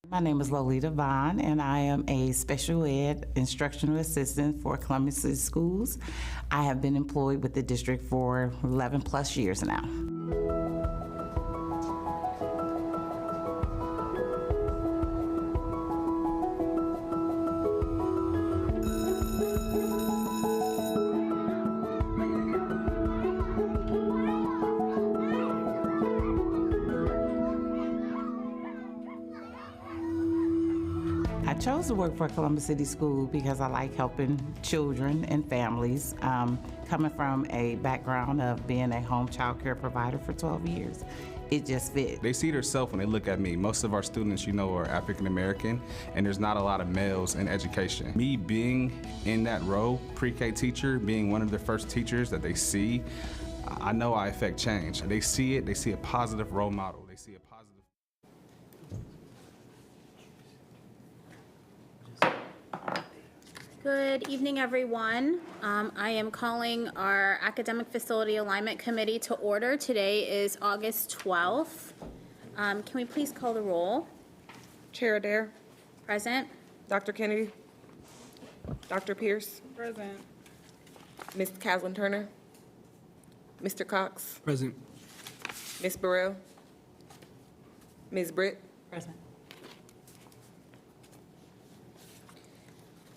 My name is Lolita Vaughn, and I am a special ed instructional assistant for Columbus City Schools. I have been employed with the district for 11 plus years now. I chose to work for Columbus City School because I like helping children and families. Coming from a background of being a home child care provider for 12 years, it just fit. They see themselves when they look at me. Most of our students, are African American, and there's not a lot of males in education. Me being in that role, pre-K teacher, being one of the first teachers that they see, I know I affect change. They see it, they see a positive role model. They see a positive. Good evening, everyone. I am calling our Academic Facility Alignment Committee to order. Today is August 12th. Can we please call the roll? Chair Adair. Present. Dr. Kennedy. Dr. Pierce. Present. Ms. Caslin Turner. Mr. Cox. Present. Ms. Burrell. Ms. Britt. Present.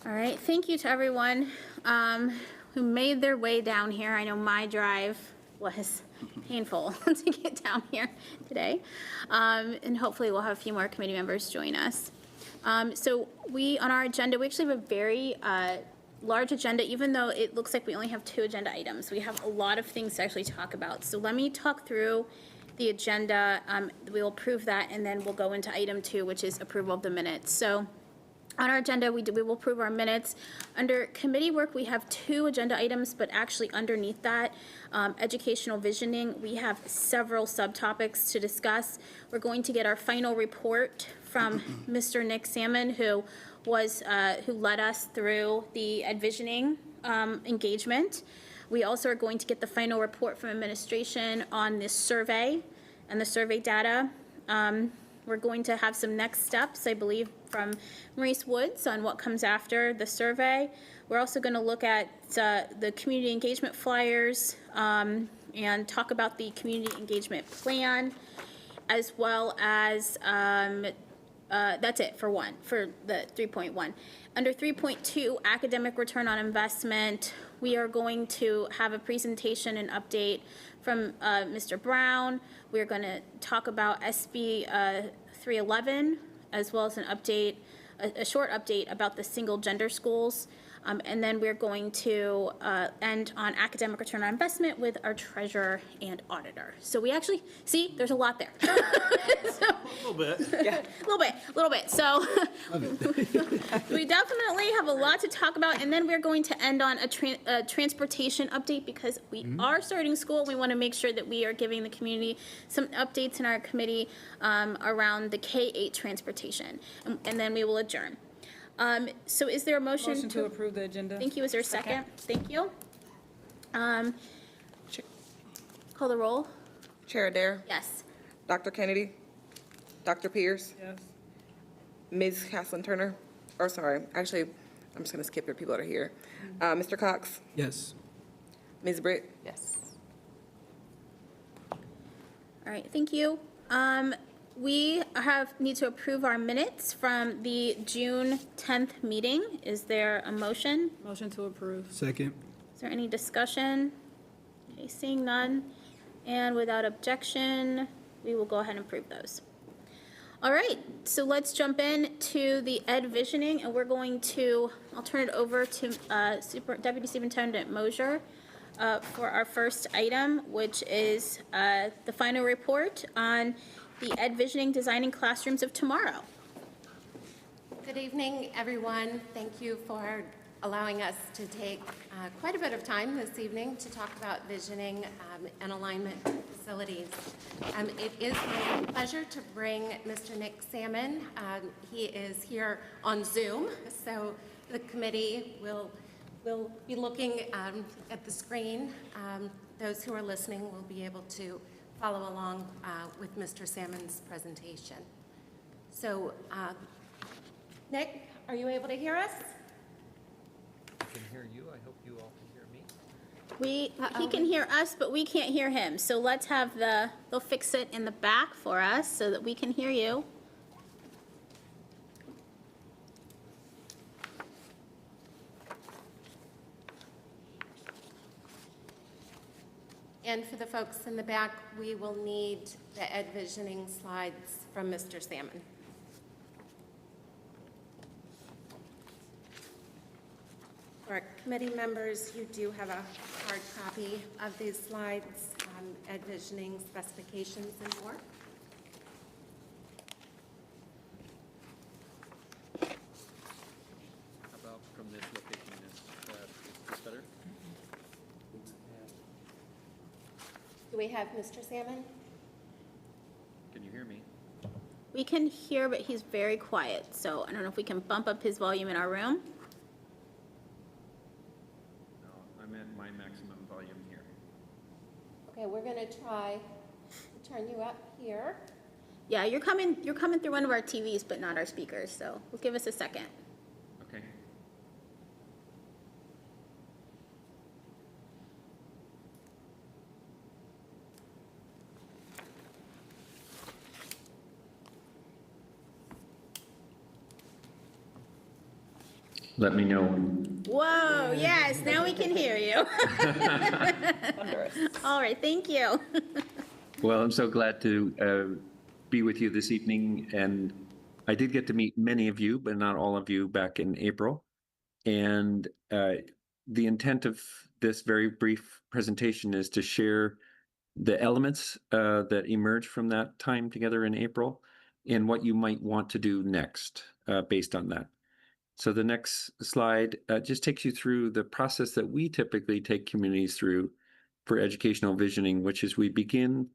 All right, thank you to everyone who made their way down here. I know my drive was painful to get down here today. And hopefully we'll have a few more committee members join us. So on our agenda, we actually have a very large agenda, even though it looks like we only have 2 agenda items. We have a lot of things to actually talk about. So let me talk through the agenda. We'll approve that, and then we'll go into item 2, which is approval of the minutes. So on our agenda, we will approve our minutes. Under committee work, we have 2 agenda items, but actually underneath that, educational visioning, we have several subtopics to discuss. We're going to get our final report from Mr. Nick Salmon, who led us through the Ed Visioning engagement. We also are going to get the final report from administration on this survey and the survey data. We're going to have some next steps, I believe, from Maurice Woods on what comes after the survey. We're also going to look at the community engagement flyers and talk about the community engagement plan, as well as that's it for the 3.1. Under 3.2, academic return on investment, we are going to have a presentation and update from Mr. Brown. We're going to talk about SB 311, as well as an update, a short update about the single gender schools. And then we're going to end on academic return on investment with our treasurer and auditor. So we actually, see, there's a lot there. So, A little bit. Yeah. a little bit. So we definitely have a lot to talk about. And then we're going to end on a transportation update, because we are starting school. We want to make sure that we are giving the community some updates in our committee around the K-8 transportation. And then we will adjourn. So is there a motion? Motion to approve the agenda. Thank you. Is there a second? Thank you. Call the roll. Chair Adair. Yes. Dr. Kennedy. Dr. Pierce. Yes. Ms. Caslin Turner. Or sorry, actually, I'm just going to skip your people that are here. Mr. Cox. Yes. Ms. Britt. Yes. All right. Thank you. We need to approve our minutes from the June 10th meeting. Is there a motion? Motion to approve. Second. Is there any discussion? Okay, seeing none. And without objection, we will go ahead and approve those. All right, so let's jump in to the Ed Visioning, and I'll turn it over to Deputy Superintendent Mosier for our first item, which is the final report on the Ed Visioning Designing Classrooms of Tomorrow. Good evening, everyone. Thank you for allowing us to take quite a bit of time this evening to talk about visioning and alignment facilities. It is my pleasure to bring Mr. Nick Salmon. He is here on Zoom, so the committee will be looking at the screen. Those who are listening will be able to follow along with Mr. Salmon's presentation. So, Nick, are you able to hear us? I can hear you. I hope you all can hear me. He can hear us, but we can't hear him. So let's have they'll fix it in the back for us so that we can hear you. And for the folks in the back, we will need the Ed Visioning slides from Mr. Salmon. For our committee members, you do have a hard copy of these slides, Ed Visioning specifications and more. How about from this location? Is this better? Do we have Mr. Salmon? Can you hear me? We can hear, but he's very quiet. So I don't know if we can bump up his volume in our room. No, I'm at my maximum volume here. Okay, we're going to try to turn you up here. Yeah, you're coming through one of our TVs, but not our speakers. So give us a second. Okay. Let me know when. Whoa, yes, now we can hear you. All right, thank you. Well, I'm so glad to be with you this evening, and I did get to meet many of you, but not all of you, back in April. And the intent of this very brief presentation is to share the elements that emerge from that time together in April and what you might want to do next based on that. So the next slide just takes you through the process that we typically take communities through for educational visioning, which is we begin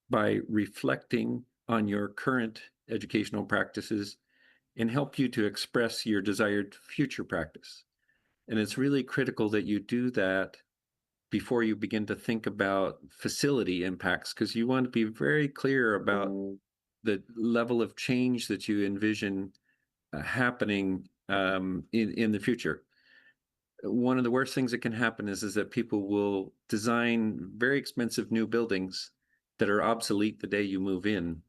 by reflecting on your current educational practices and help you to express your desired future practice. And it's really critical that you do that before you begin to think about facility impacts, because you want to be very clear about the level of change that you envision happening in the future. One of the worst things that can happen is that people will design very expensive new buildings that are obsolete the day you move in,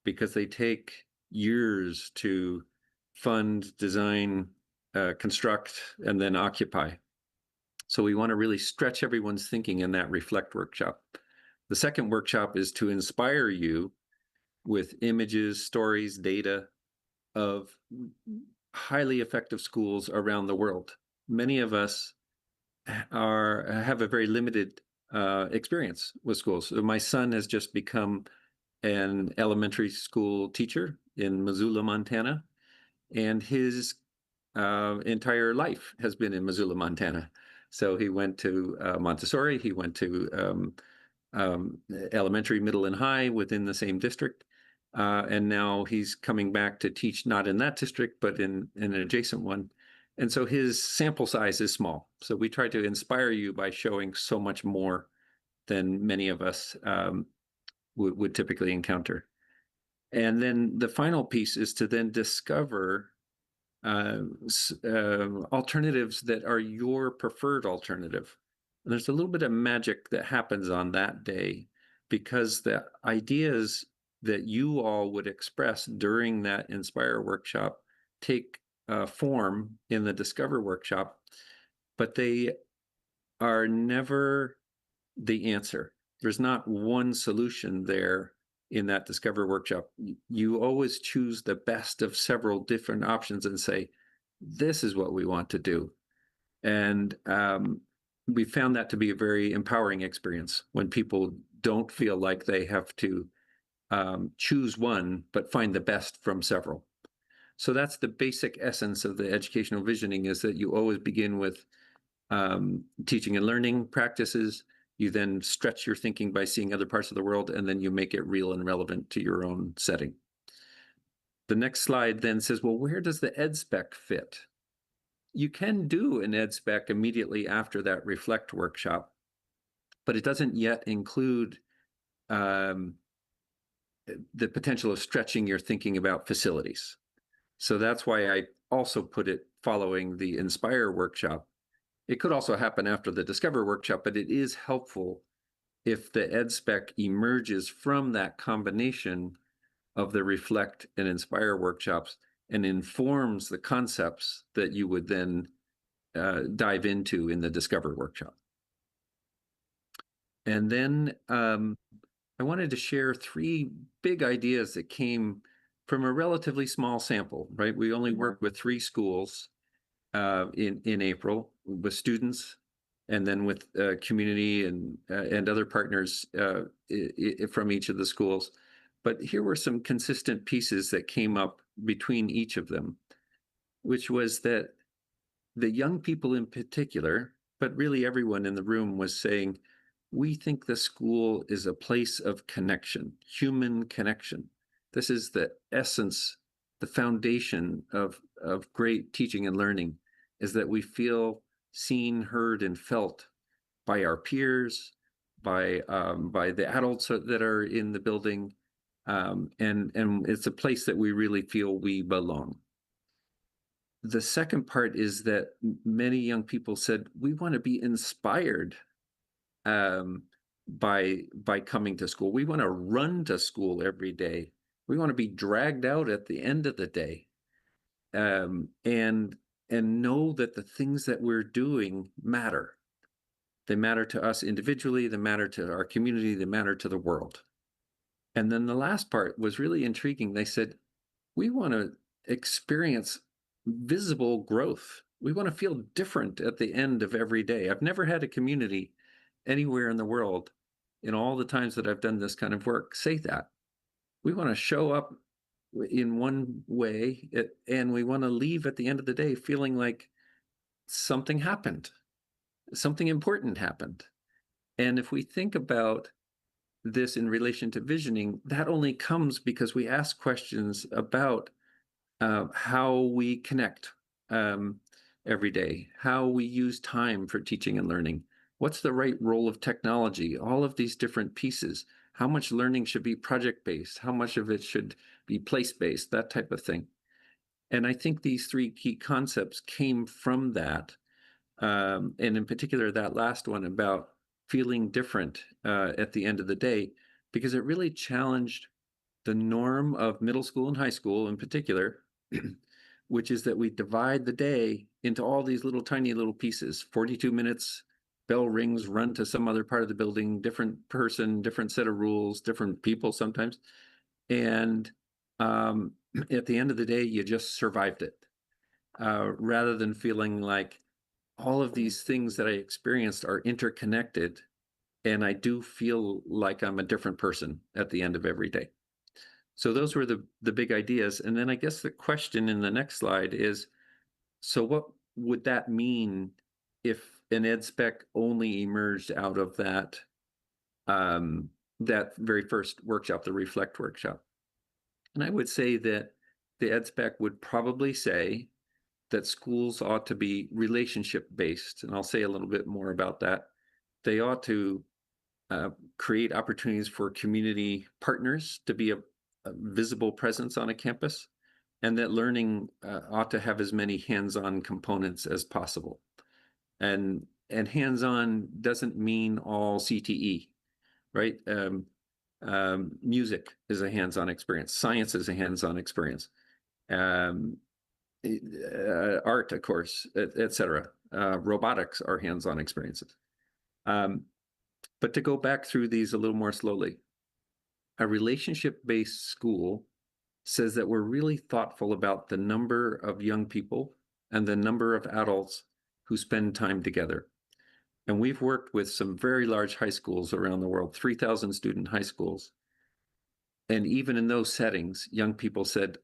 because they take years to fund, design, construct, and then occupy. So we want to really stretch everyone's thinking in that reflect workshop. The second workshop is to inspire you with images, stories, data of highly effective schools around the world. Many of us have a very limited experience with schools. So my son has just become an elementary school teacher in Missoula, Montana, and his entire life has been in Missoula, Montana. So he went to Montessori, he went to elementary, middle, and high within the same district. And now he's coming back to teach not in that district, but in an adjacent one. And so his sample size is small. So we try to inspire you by showing so much more than many of us would typically encounter. And then the final piece is to then discover alternatives that are your preferred alternative. And there's a little bit of magic that happens on that day, because the ideas that you all would express during that Inspire workshop take form in the Discover workshop, but they are never the answer. There's not one solution there in that Discover workshop. You always choose the best of several different options and say, this is what we want to do. And we found that to be a very empowering experience when people don't feel like they have to choose one, but find the best from several. So that's the basic essence of the educational visioning, is that you always begin with teaching and learning practices. You then stretch your thinking by seeing other parts of the world, and then you make it real and relevant to your own setting. The next slide then says, well, where does the EdSpec fit? You can do an EdSpec immediately after that Reflect workshop, but it doesn't yet include the potential of stretching your thinking about facilities. So that's why I also put it following the Inspire workshop. It could also happen after the Discover workshop, but it is helpful if the ed spec emerges from that combination of the Reflect and Inspire workshops and informs the concepts that you would then dive into in the Discover workshop. And then I wanted to share 3 big ideas that came from a relatively small sample, right? We only worked with 3 schools in April with students, and then with community and other partners from each of the schools. But here were some consistent pieces that came up between each of them, which was that the young people in particular, but really everyone in the room, was saying, we think the school is a place of connection, human connection. This is the essence, the foundation of great teaching and learning, is that we feel seen, heard, and felt by our peers, by the adults that are in the building, and it's a place that we really feel we belong. The second part is that many young people said, we want to be inspired by coming to school. We want to run to school every day. We want to be dragged out at the end of the day, and know that the things that we're doing matter. They matter to us individually. They matter to our community. They matter to the world. And then the last part was really intriguing. They said, we want to experience visible growth. We want to feel different at the end of every day. I've never had a community anywhere in the world, in all the times that I've done this kind of work, say that. We want to show up in one way, and we want to leave at the end of the day feeling like something happened, something important happened. And if we think about this in relation to visioning, that only comes because we ask questions about how we connect every day, how we use time for teaching and learning, what's the right role of technology, all of these different pieces, how much learning should be project-based, how much of it should be place-based, that type of thing. And I think these 3 key concepts came from that, and in particular, that last one about feeling different at the end of the day, because it really challenged the norm of middle school and high school in particular, which is that we divide the day into all these little tiny little pieces. 42 minutes, bell rings, run to some other part of the building, different person, different set of rules, different people sometimes. And at the end of the day, you just survived it, rather than feeling like all of these things that I experienced are interconnected, and I do feel like I'm a different person at the end of every day. So those were the big ideas. And then I guess the question in the next slide is, so what would that mean if an ed spec only emerged out of that that very first workshop, the Reflect workshop? And I would say that the ed spec would probably say that schools ought to be relationship based, and I'll say a little bit more about that. They ought to create opportunities for community partners to be a visible presence on a campus, and that learning ought to have as many hands-on components as possible. And hands-on doesn't mean all CTE, right? Music is a hands-on experience. Science is a hands-on experience. Art, of course, etc. Robotics are hands-on experiences. But to go back through these a little more slowly, a relationship-based school says that we're really thoughtful about the number of young people and the number of adults who spend time together. And we've worked with some very large high schools around the world, 3,000 student high schools. And even in those settings, young people said,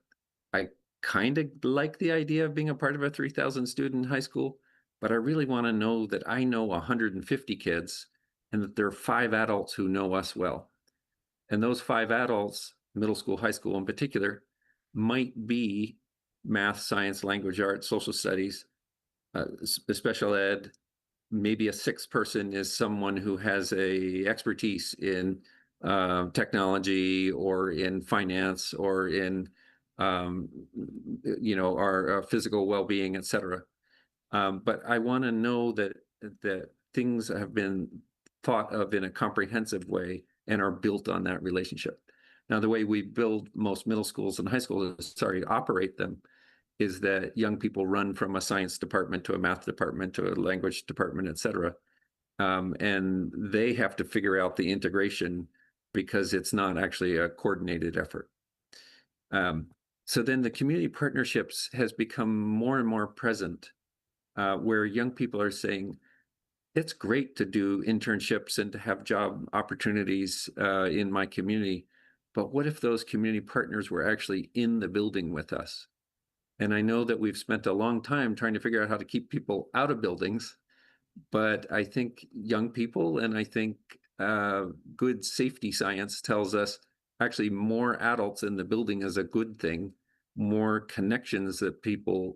I kind of like the idea of being a part of a 3,000 student high school, but I really want to know that I know 150 kids and that there are 5 adults who know us well. And those 5 adults, middle school, high school in particular, might be math, science, language arts, social studies, special ed. Maybe a 6th person is someone who has a expertise in technology or in finance or in our physical well-being, et cetera. But I want to know that things have been thought of in a comprehensive way and are built on that relationship. Now, the way we build most middle schools and high schools, operate them, is that young people run from a science department to a math department to a language department, et cetera. And they have to figure out the integration because it's not actually a coordinated effort. So then the community partnerships has become more and more present, where young people are saying, it's great to do internships and to have job opportunities in my community, but what if those community partners were actually in the building with us? And I know that we've spent a long time trying to figure out how to keep people out of buildings, but I think young people, and I think good safety science tells us actually more adults in the building is a good thing. More connections that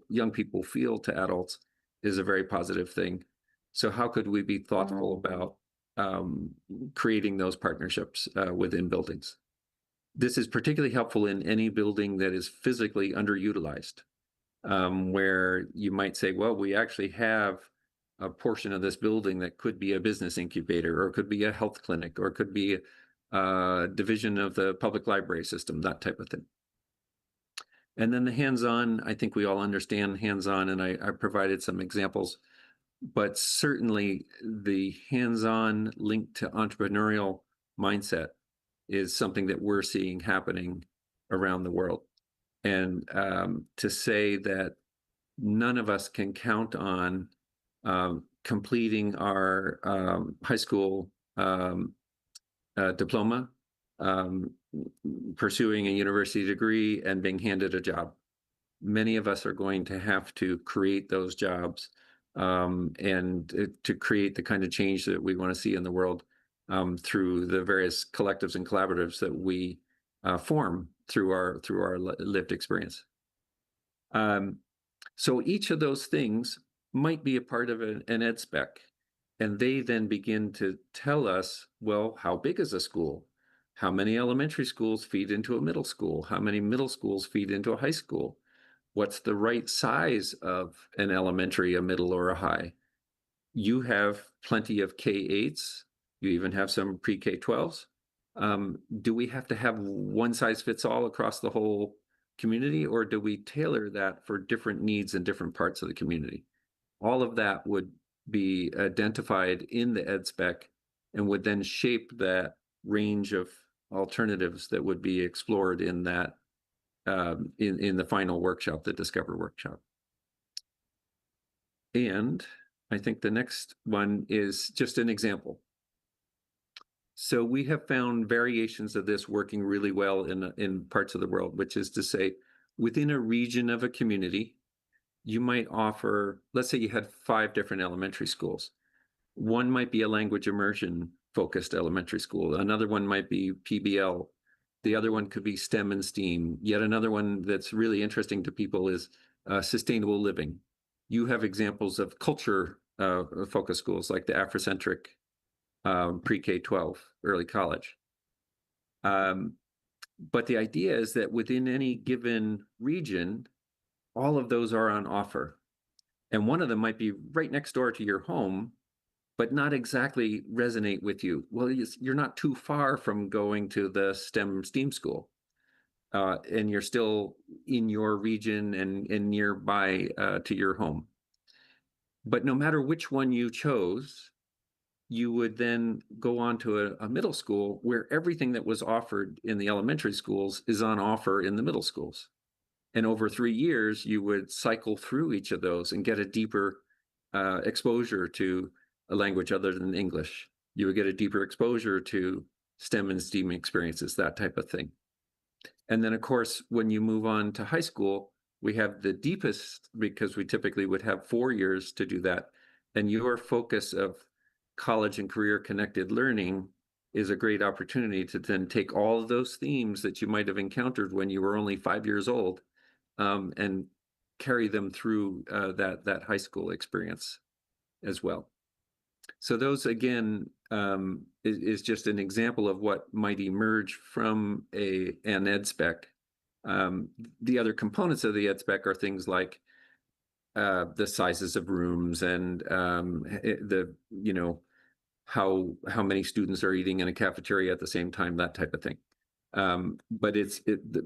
young people feel to adults is a very positive thing. So how could we be thoughtful about creating those partnerships within buildings? This is particularly helpful in any building that is physically underutilized, where you might say, well, we actually have a portion of this building that could be a business incubator, or could be a health clinic, or could be a division of the public library system, that type of thing. And then the hands-on, I think we all understand hands-on, and I provided some examples, but certainly the hands-on link to entrepreneurial mindset is something that we're seeing happening around the world. And to say that none of us can count on completing our high school diploma, pursuing a university degree, and being handed a job. Many of us are going to have to create those jobs and to create the kind of change that we want to see in the world through the various collectives and collaboratives that we form through our lived experience. So each of those things might be a part of an ed spec, and they then begin to tell us, well, how big is a school? How many elementary schools feed into a middle school? How many middle schools feed into a high school? What's the right size of an elementary, a middle, or a high? You have plenty of K-8s. You even have some pre-K-12s. Do we have to have one size fits all across the whole community, or do we tailor that for different needs in different parts of the community? All of that would be identified in the ed spec and would then shape that range of alternatives that would be explored in that in the final workshop, the Discover workshop. And I think the next one is just an example. So we have found variations of this working really well in parts of the world, which is to say, within a region of a community, you might offer, let's say you had 5 different elementary schools. One might be a language immersion focused elementary school. Another one might be PBL. The other one could be STEM and STEAM. Yet another one that's really interesting to people is sustainable living. You have examples of culture focused schools like the Afrocentric pre-K-12, early college. But the idea is that within any given region, all of those are on offer. And one of them might be right next door to your home, but not exactly resonate with you. Well, you're not too far from going to the STEM school. And you're still in your region and nearby to your home. But no matter which one you chose, you would then go on to a middle school where everything that was offered in the elementary schools is on offer in the middle schools. And over 3 years, you would cycle through each of those and get a deeper exposure to a language other than English. You would get a deeper exposure to STEM and STEAM experiences, that type of thing. And then, of course, when you move on to high school, we have the deepest, because we typically would have 4 years to do that. And your focus of college and career connected learning is a great opportunity to then take all of those themes that you might have encountered when you were only 5 years old and carry them through that high school experience as well. So those, again, is just an example of what might emerge from an ed spec. The other components of the ed spec are things like the sizes of rooms and how many students are eating in a cafeteria at the same time, that type of thing. But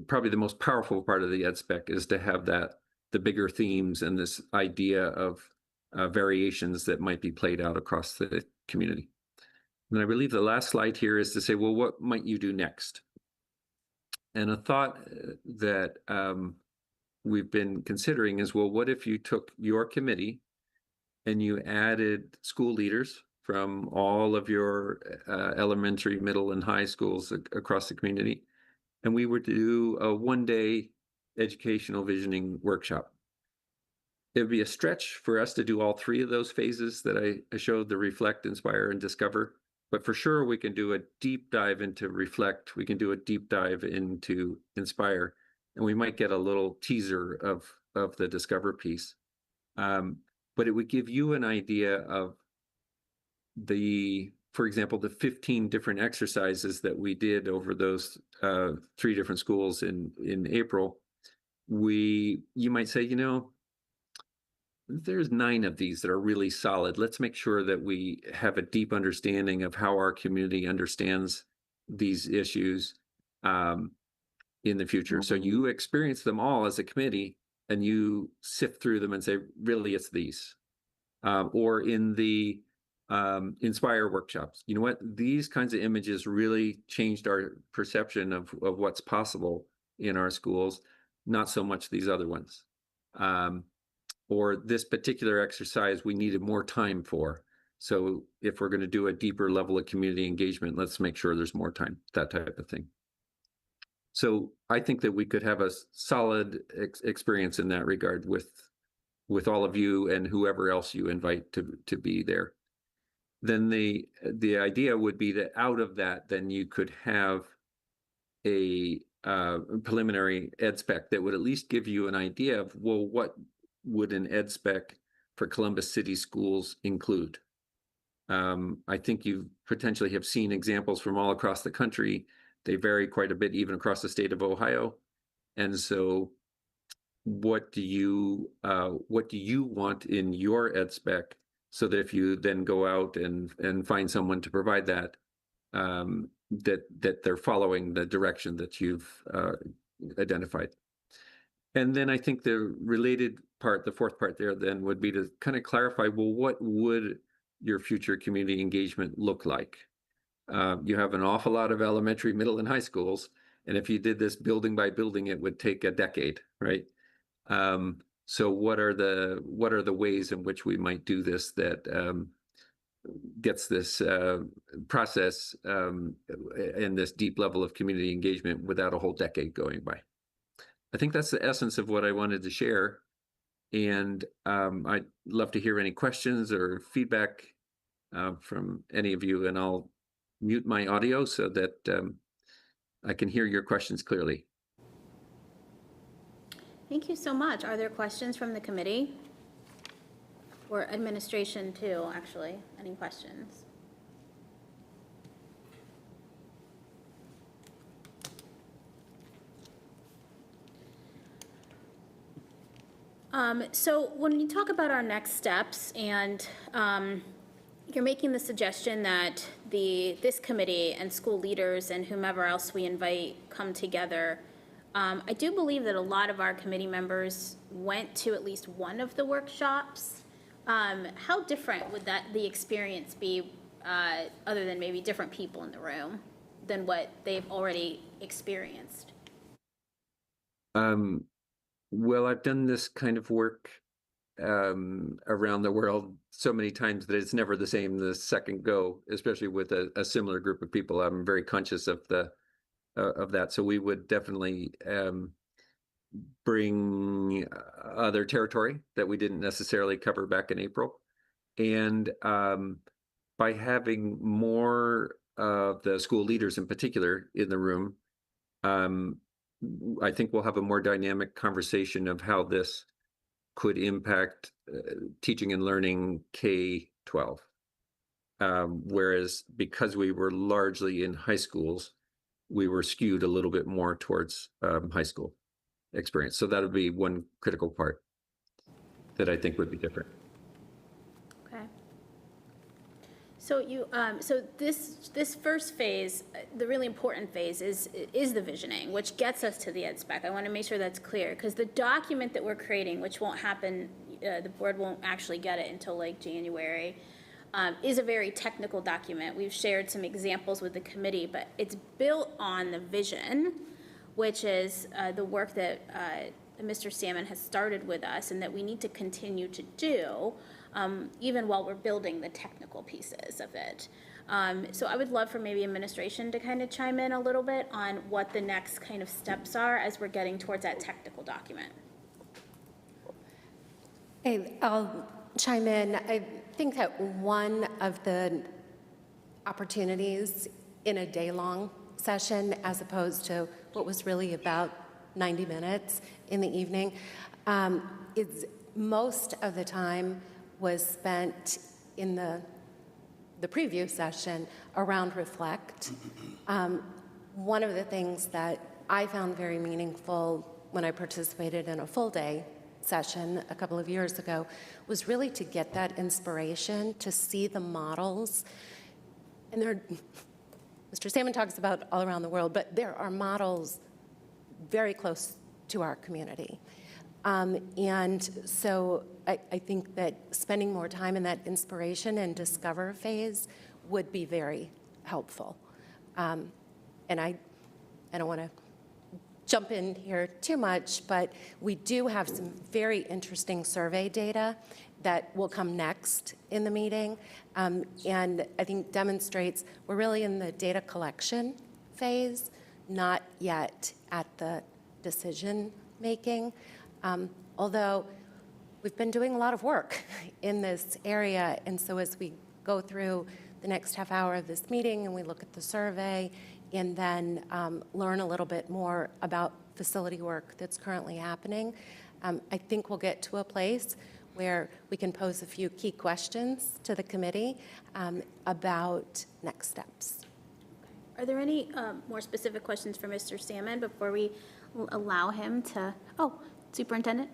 probably the most powerful part of the ed spec is to have the bigger themes and this idea of variations that might be played out across the community. And I believe the last slide here is to say, well, what might you do next? And a thought that we've been considering is, well, what if you took your committee and you added school leaders from all of your elementary, middle, and high schools across the community, and we were to do a one-day educational visioning workshop. It would be a stretch for us to do all three of those phases that I showed, the reflect, inspire, and discover. But for sure, we can do a deep dive into reflect. We can do a deep dive into inspire, and we might get a little teaser of the discover piece. But it would give you an idea of for example, the 15 different exercises that we did over those 3 different schools in April. You might say, there's 9 of these that are really solid. Let's make sure that we have a deep understanding of how our community understands these issues in the future. So you experience them all as a committee and you sift through them and say, really, it's these. Or in the Inspire workshops, you know what? These kinds of images really changed our perception of what's possible in our schools, not so much these other ones. Or this particular exercise we needed more time for. So if we're going to do a deeper level of community engagement, let's make sure there's more time, that type of thing. So I think that we could have a solid experience in that regard with all of you and whoever else you invite to be there. Then the idea would be that out of that, then you could have a preliminary ed spec that would at least give you an idea of, well, what would an ed spec for Columbus City Schools include? I think you potentially have seen examples from all across the country. They vary quite a bit, even across the state of Ohio. And so what do you want in your ed spec, so that if you then go out and find someone to provide that, that they're following the direction that you've identified. And then I think the related part, the fourth part there then would be to kind of clarify, well, what would your future community engagement look like? You have an awful lot of elementary, middle, and high schools. And if you did this building by building, it would take a decade, right? So what are the ways in which we might do this that gets this process and this deep level of community engagement without a whole decade going by? I think that's the essence of what I wanted to share. And I'd love to hear any questions or feedback from any of you, and I'll mute my audio so that I can hear your questions clearly. Thank you so much. Are there questions from the committee? Or administration too, actually? Any questions? So when we talk about our next steps, and you're making the suggestion that this committee and school leaders and whomever else we invite come together, I do believe that a lot of our committee members went to at least one of the workshops. How different would the experience be, other than maybe different people in the room, than what they've already experienced? Well, I've done this kind of work around the world so many times that it's never the same the second go, especially with a similar group of people. I'm very conscious of that. So we would definitely bring other territory that we didn't necessarily cover back in April. And by having more of the school leaders in particular in the room, I think we'll have a more dynamic conversation of how this could impact teaching and learning K-12. Whereas because we were largely in high schools, we were skewed a little bit more towards high school experience. So that would be one critical part that I think would be different. Okay. So this first phase, the really important phase is the visioning, which gets us to the ed spec. I want to make sure that's clear, because the document that we're creating, which won't happen, the board won't actually get it until like January, is a very technical document. We've shared some examples with the committee, but it's built on the vision, which is the work that Mr. Salmon has started with us and that we need to continue to do, even while we're building the technical pieces of it. So I would love for maybe administration to kind of chime in a little bit on what the next kind of steps are as we're getting towards that technical document. Hey, I'll chime in. I think that one of the opportunities in a day-long session, as opposed to what was really about 90 minutes in the evening, is most of the time was spent in the preview session around Reflect. One of the things that I found very meaningful when I participated in a full-day session a couple of years ago was really to get that inspiration, to see the models. And Mr. Salmon talks about all around the world, but there are models very close to our community. And so I think that spending more time in that inspiration and discover phase would be very helpful. And I don't want to jump in here too much, but we do have some very interesting survey data that will come next in the meeting, and I think demonstrates we're really in the data collection phase, not yet at the decision making, although we've been doing a lot of work in this area. And so as we go through the next half hour of this meeting and we look at the survey and then learn a little bit more about facility work that's currently happening, I think we'll get to a place where we can pose a few key questions to the committee about next steps. Are there any more specific questions for Mr. Salmon before we allow him to, Superintendent?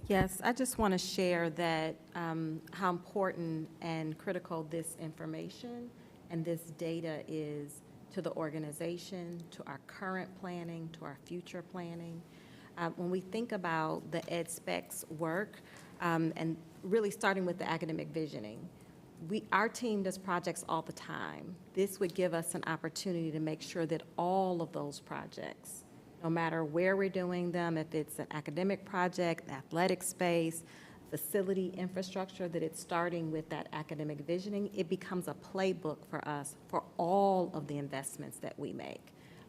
Yes, I just want to share that how important and critical this information and this data is to the organization, to our current planning, to our future planning. When we think about the ed specs work, and really starting with the academic visioning, our team does projects all the time. This would give us an opportunity to make sure that all of those projects, no matter where we're doing them, if it's an academic project, athletic space, facility infrastructure, that it's starting with that academic visioning, it becomes a playbook for us for all of the investments that we make.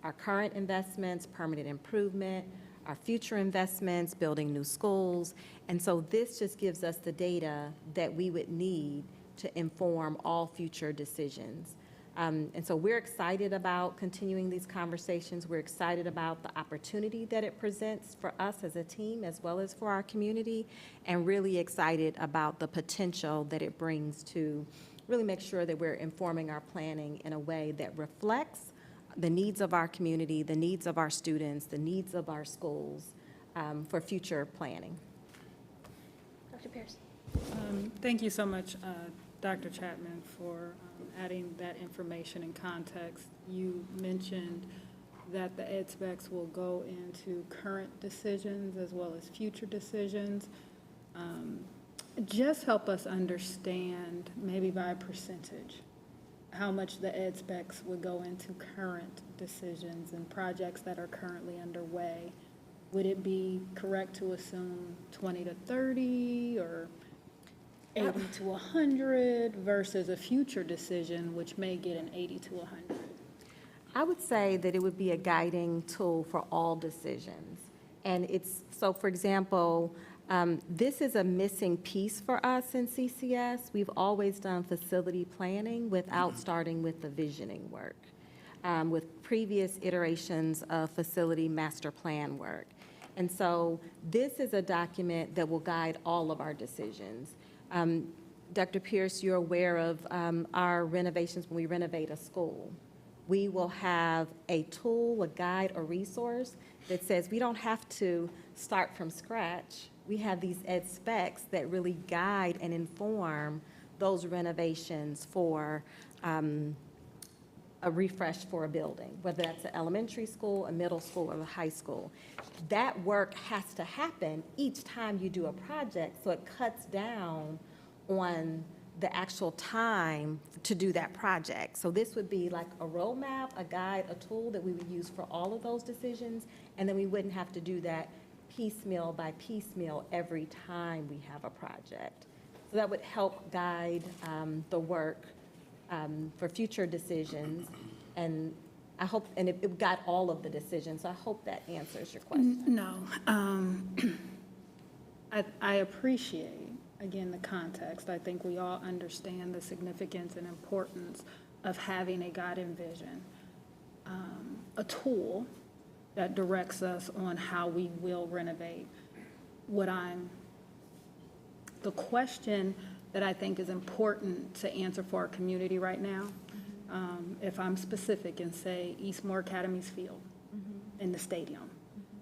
Our current investments, permanent improvement, our future investments, building new schools. And so this just gives us the data that we would need to inform all future decisions. And so we're excited about continuing these conversations. We're excited about the opportunity that it presents for us as a team as well as for our community, and really excited about the potential that it brings to really make sure that we're informing our planning in a way that reflects the needs of our community, the needs of our students, the needs of our schools for future planning. Dr. Pierce? Thank you so much, Dr. Chapman, for adding that information and context. You mentioned that the ed specs will go into current decisions as well as future decisions. Just help us understand, maybe by percentage, how much the ed specs would go into current decisions and projects that are currently underway. Would it be correct to assume 20 to 30 or 80 to 100 versus a future decision which may get an 80 to 100? I would say that it would be a guiding tool for all decisions. And so for example, this is a missing piece for us in CCS. We've always done facility planning without starting with the visioning work, with previous iterations of facility master plan work. And so this is a document that will guide all of our decisions. Dr. Pierce, you're aware of our renovations when we renovate a school. We will have a tool, a guide, a resource that says we don't have to start from scratch. We have these ed specs that really guide and inform those renovations for a refresh for a building, whether that's an elementary school, a middle school, or a high school. That work has to happen each time you do a project, so it cuts down on the actual time to do that project. So this would be like a roadmap, a guide, a tool that we would use for all of those decisions, and then we wouldn't have to do that piecemeal by piecemeal every time we have a project. So that would help guide the work for future decisions, and I hope, and it got all of the decisions, so I hope that answers your question. No. I appreciate, again, the context. I think we all understand the significance and importance of having a guiding vision, a tool that directs us on how we will renovate. The question that I think is important to answer for our community right now, if I'm specific and say Eastmore Academy's field in the stadium,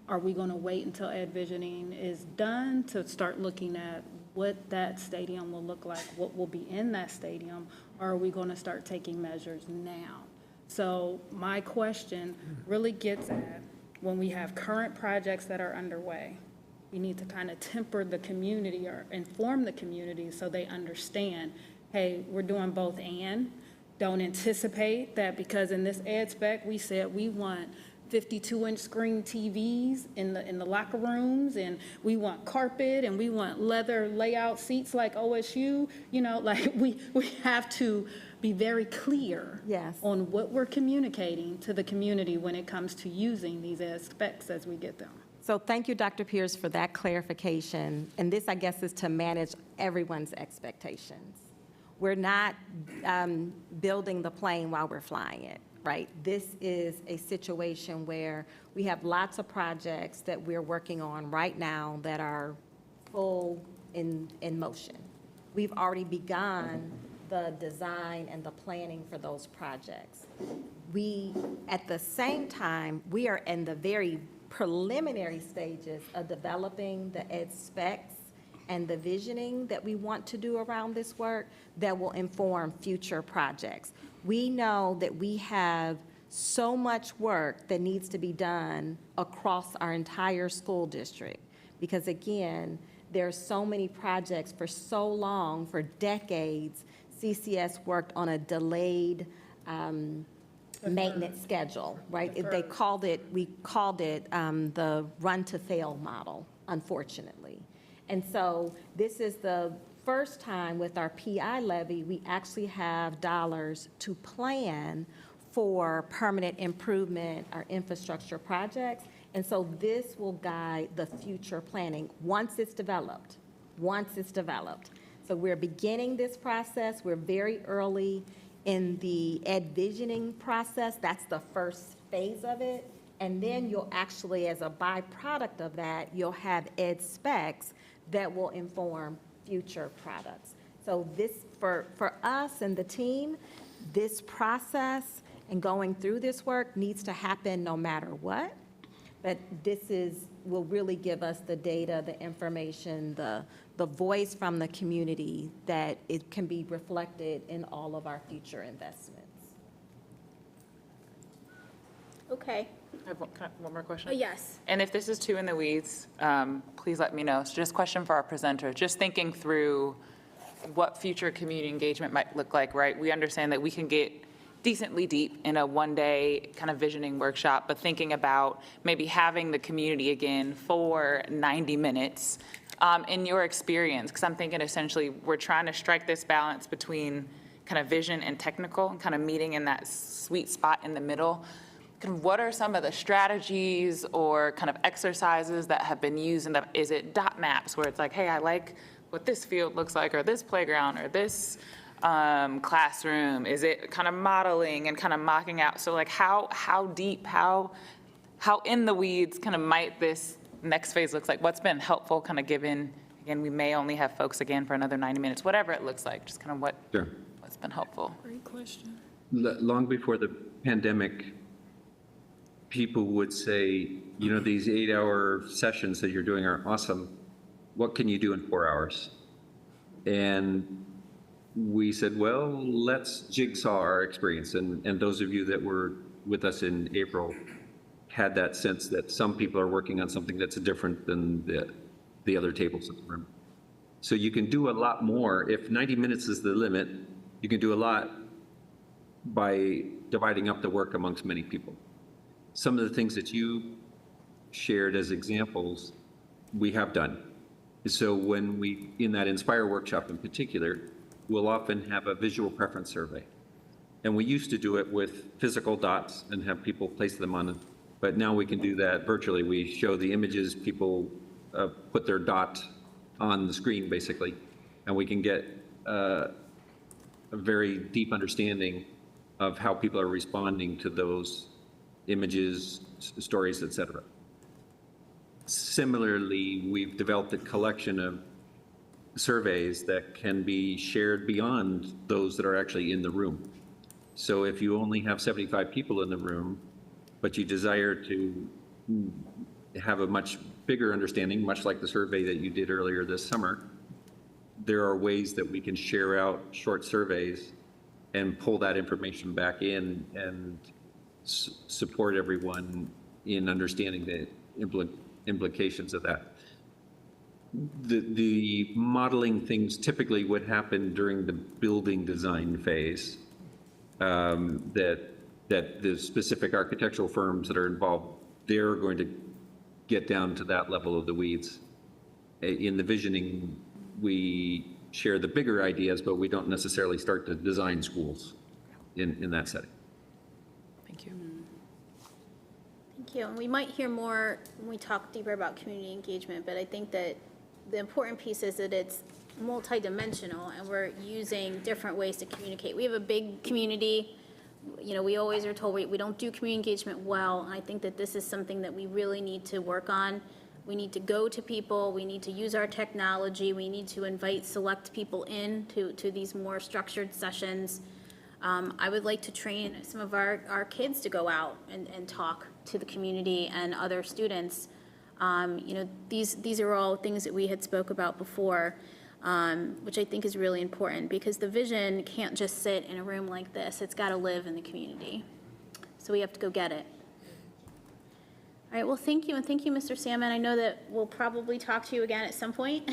are we going to wait until Ed Visioning is done to start looking at what that stadium will look like, what will be in that stadium, or are we going to start taking measures now? So my question really gets at, when we have current projects that are underway, we need to kind of temper the community or inform the community so they understand, hey, we're doing both and. Don't anticipate that because in this ed spec, we said we want 52-inch screen TVs in the locker rooms, and we want carpet, and we want leather layout seats like OSU. You know, like we have to be very clear Yes. on what we're communicating to the community when it comes to using these ed specs as we get them. So thank you, Dr. Pierce, for that clarification. And this, I guess, is to manage everyone's expectations. We're not building the plane while we're flying it, right? This is a situation where we have lots of projects that we're working on right now that are full in motion. We've already begun the design and the planning for those projects. At the same time, we are in the very preliminary stages of developing the ed specs and the visioning that we want to do around this work that will inform future projects. We know that we have so much work that needs to be done across our entire school district because, again, there are so many projects for so long, for decades. CCS worked on a delayed maintenance schedule, right? We called it the run to fail model, unfortunately. And so this is the first time with our PI levy, we actually have dollars to plan for permanent improvement, our infrastructure projects. And so this will guide the future planning once it's developed. So we're beginning this process. We're very early in the ed visioning process. That's the first phase of it. And then you'll actually, as a byproduct of that, you'll have ed specs that will inform future products. So this, for us and the team, this process and going through this work needs to happen no matter what. But will really give us the data, the information, the voice from the community that it can be reflected in all of our future investments. Okay. I have one more question. Yes. And if this is too in the weeds, please let me know. So just question for our presenter, just thinking through what future community engagement might look like, right? We understand that we can get decently deep in a one-day kind of visioning workshop, but thinking about maybe having the community again for 90 minutes in your experience, because I'm thinking essentially we're trying to strike this balance between kind of vision and technical and kind of meeting in that sweet spot in the middle. Kind of what are some of the strategies or kind of exercises that have been used? Is it dot maps where it's like, hey, I like what this field looks like, or this playground, or this classroom? Is it kind of modeling and kind of mocking out? So like how deep, how in the weeds kind of might this next phase looks like? What's been helpful kind of given Again, we may only have folks again for another 90 minutes, whatever it looks like, just kind of Sure. what's been helpful. Long before the pandemic, people would say, you know, these 8-hour sessions that you're doing are awesome. What can you do in 4 hours? And we said, well, let's jigsaw our experience. And those of you that were with us in April had that sense that some people are working on something that's different than the other tables in the room. So you can do a lot more. If 90 minutes is the limit, you can do a lot by dividing up the work amongst many people. Some of the things that you shared as examples, we have done. So when we, in that Inspire workshop in particular, we'll often have a visual preference survey. And we used to do it with physical dots and have people place them on it. But now we can do that virtually. We show the images, people put their dot on the screen basically, and we can get a very deep understanding of how people are responding to those images, stories, etc. Similarly, we've developed a collection of surveys that can be shared beyond those that are actually in the room. So if you only have 75 people in the room, but you desire to have a much bigger understanding, much like the survey that you did earlier this summer, there are ways that we can share out short surveys and pull that information back in and support everyone in understanding the implications of that. The modeling things typically would happen during the building design phase, that the specific architectural firms that are involved, they're going to get down to that level of the weeds. In the visioning, we share the bigger ideas, but we don't necessarily start to design schools in that setting. Thank you. Thank you. And we might hear more when we talk deeper about community engagement, but I think that the important piece is that it's multidimensional and we're using different ways to communicate. We have a big community. You know, we always are told we don't do community engagement well. And I think that this is something that we really need to work on. We need to go to people. We need to use our technology. We need to invite select people in to these more structured sessions. I would like to train some of our kids to go out and talk to the community and other students. You know, these are all things that we had spoke about before, which I think is really important because the vision can't just sit in a room like this. It's got to live in the community. So we have to go get it. All right, well, thank you, and thank you, Mr. Salmon. I know that we'll probably talk to you again at some point.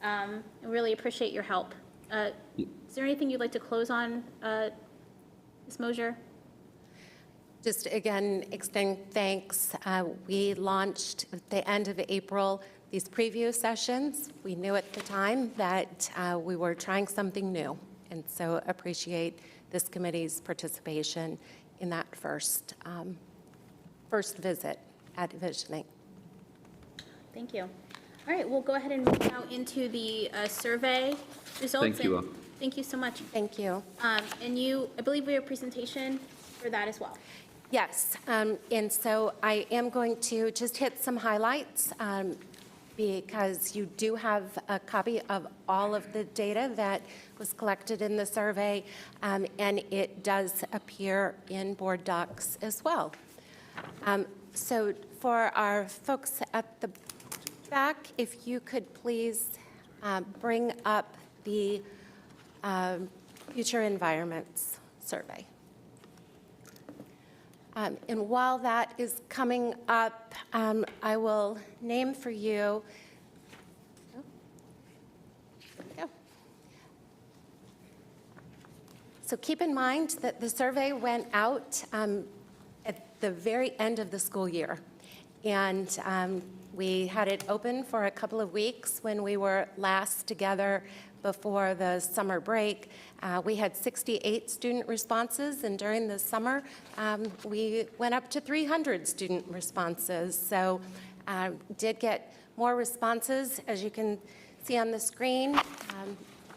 I really appreciate your help. Is there anything you'd like to close on, Ms. Mosier? Just again, extend thanks. We launched at the end of April these preview sessions. We knew at the time that we were trying something new, and so appreciate this committee's participation in that first visit at Visioning. Thank you. All right, we'll go ahead and move now into the survey results. Thank you all. Thank you so much. Thank you. And you, I believe we have a presentation for that as well. Yes, and so I am going to just hit some highlights because you do have a copy of all of the data that was collected in the survey, and it does appear in board docs as well. So for our folks at the back, if you could please bring up the Future Environments survey. And while that is coming up, I will name for you, there we go. So keep in mind that the survey went out at the very end of the school year. And we had it open for a couple of weeks when we were last together before the summer break. We had 68 student responses, and during the summer, we went up to 300 student responses. So did get more responses, as you can see on the screen.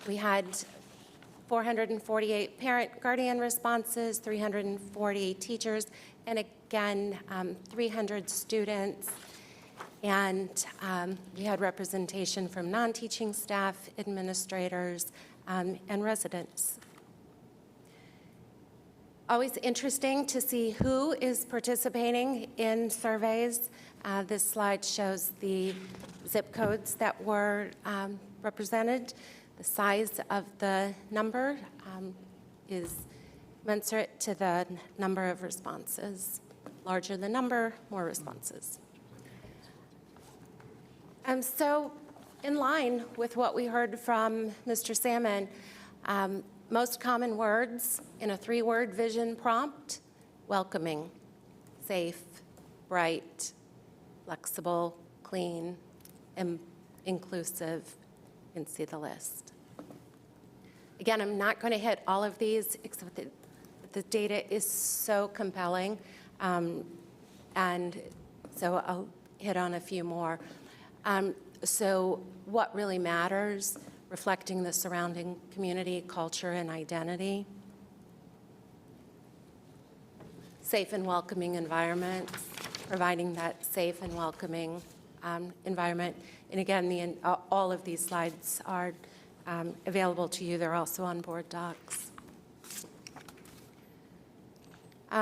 We had 448 parent guardian responses, 340 teachers, and again, 300 students. And we had representation from non-teaching staff, administrators, and residents. Always interesting to see who is participating in surveys. This slide shows the zip codes that were represented. The size of the number is commensurate to the number of responses. Larger the number, more responses. So in line with what we heard from Mr. Salmon, most common words in a 3-word vision prompt: welcoming, safe, bright, flexible, clean, inclusive. You can see the list. Again, I'm not going to hit all of these, except that the data is so compelling, and so I'll hit on a few more. So what really matters: reflecting the surrounding community, culture, and identity. Safe and welcoming environments, providing that safe and welcoming environment. And again, all of these slides are available to you. They're also on board docs.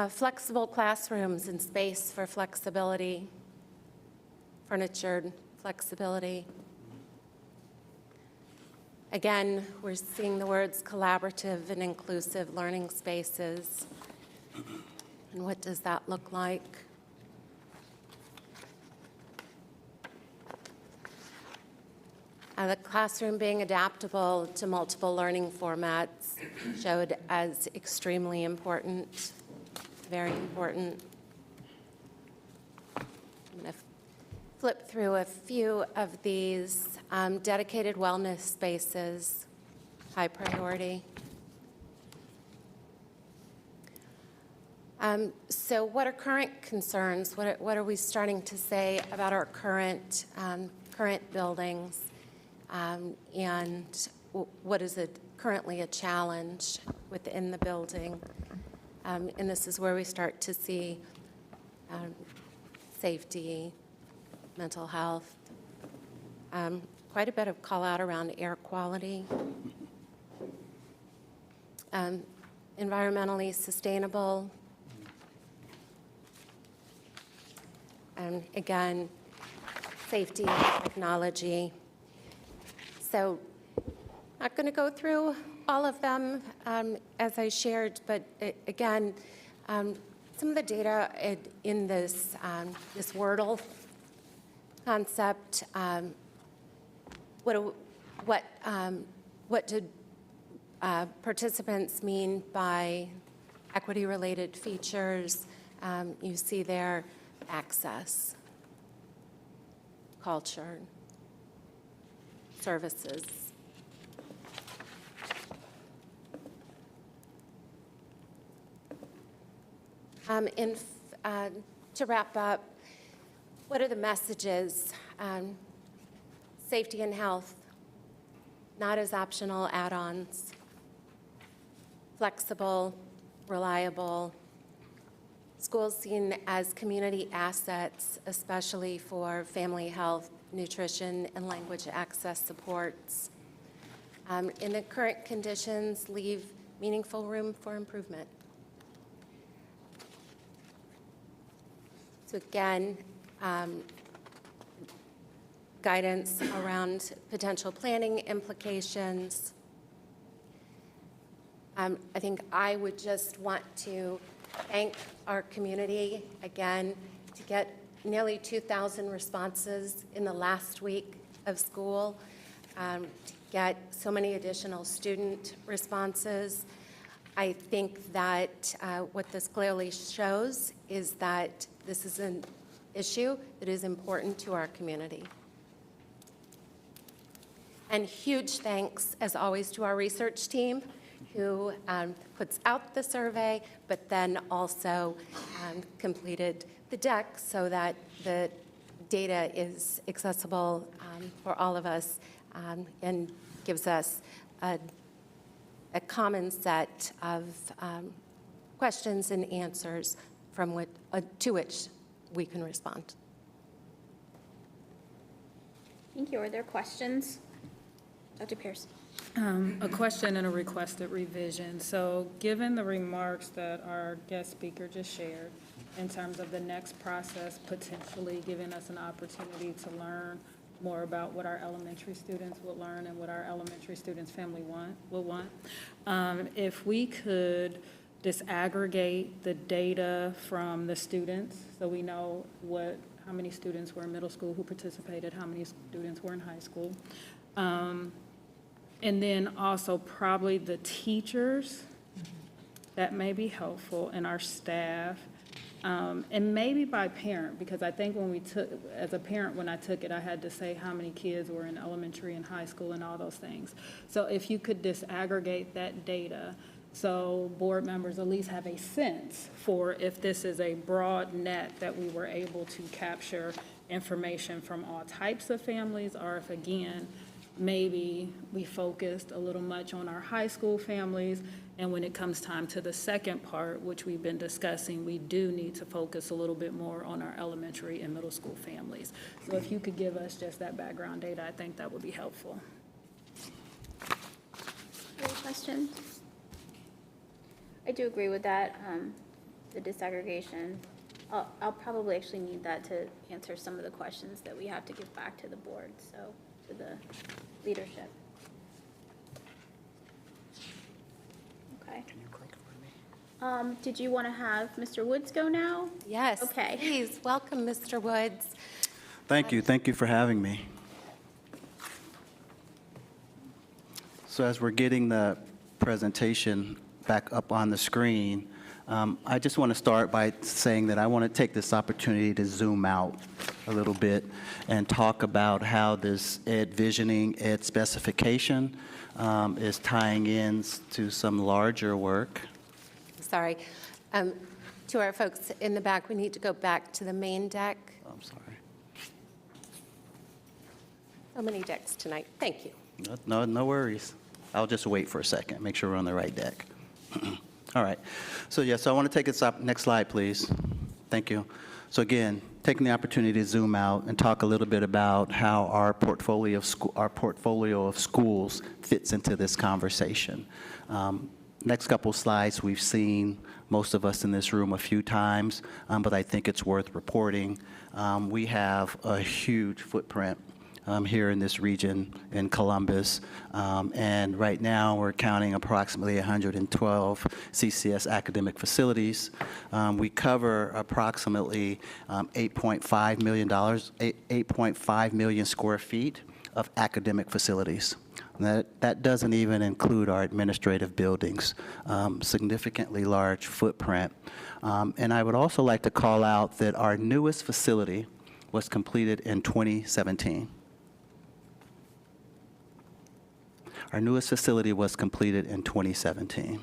Flexible classrooms and space for flexibility, furnitured flexibility. Again, we're seeing the words collaborative and inclusive learning spaces. And what does that look like? The classroom being adaptable to multiple learning formats showed as extremely important, very important. I'm going to flip through a few of these. Dedicated wellness spaces, high priority. So what are current concerns? What are we starting to say about our current buildings? And what is currently a challenge within the building? And this is where we start to see safety, mental health, quite a bit of call out around air quality, environmentally sustainable, and again, safety and technology. So not going to go through all of them as I shared, but again, some of the data in this Wordle concept, what did participants mean by equity-related features? You see there access, culture, services. To wrap up, what are the messages? Safety and health, not as optional add-ons. Flexible, reliable. Schools seen as community assets, especially for family health, nutrition, and language access supports. In the current conditions, leave meaningful room for improvement. So again, guidance around potential planning implications. I think I would just want to thank our community again to get nearly 2,000 responses in the last week of school, to get so many additional student responses. I think that what this clearly shows is that this is an issue that is important to our community. And huge thanks, as always, to our research team who puts out the survey, but then also completed the deck so that the data is accessible for all of us and gives us a common set of questions and answers from to which we can respond. Thank you. Are there questions? Dr. Pierce? A question and a requested revision. So given the remarks that our guest speaker just shared in terms of the next process potentially giving us an opportunity to learn more about what our elementary students would learn and what our elementary students' family will want, if we could disaggregate the data from the students so we know how many students were in middle school who participated, how many students were in high school. And then also probably the teachers, that may be helpful, and our staff, and maybe by parent, because I think as a parent, when I took it, I had to say how many kids were in elementary and high school and all those things. So if you could disaggregate that data, so board members at least have a sense for if this is a broad net that we were able to capture information from all types of families, or if, again, maybe we focused a little much on our high school families, and when it comes time to the second part, which we've been discussing, we do need to focus a little bit more on our elementary and middle school families. So if you could give us just that background data, I think that would be helpful. Any questions? I do agree with that, the disaggregation. I'll probably actually need that to answer some of the questions that we have to give back to the board, so to the leadership. Okay. Can you click for me? Did you want to have Mr. Woods go now? Yes. Okay. Please, welcome, Mr. Woods. Thank you. Thank you for having me. So as we're getting the presentation back up on the screen, I just want to start by saying that I want to take this opportunity to zoom out a little bit and talk about how this ed visioning, ed specification is tying in to some larger work. Sorry. To our folks in the back, we need to go back to the main deck. I'm sorry. So many decks tonight. Thank you. No worries. I'll just wait for a second, make sure we're on the right deck. All right. So I want to take this up. Next slide, please. Thank you. So again, taking the opportunity to zoom out and talk a little bit about how our portfolio of schools fits into this conversation. Next couple slides we've seen most of us in this room a few times, but I think it's worth reporting. We have a huge footprint here in this region in Columbus. And right now we're counting approximately 112 CCS academic facilities. We cover approximately $8.5 million square feet of academic facilities. That doesn't even include our administrative buildings, significantly large footprint. And I would also like to call out that our newest facility was completed in 2017. Our newest facility was completed in 2017.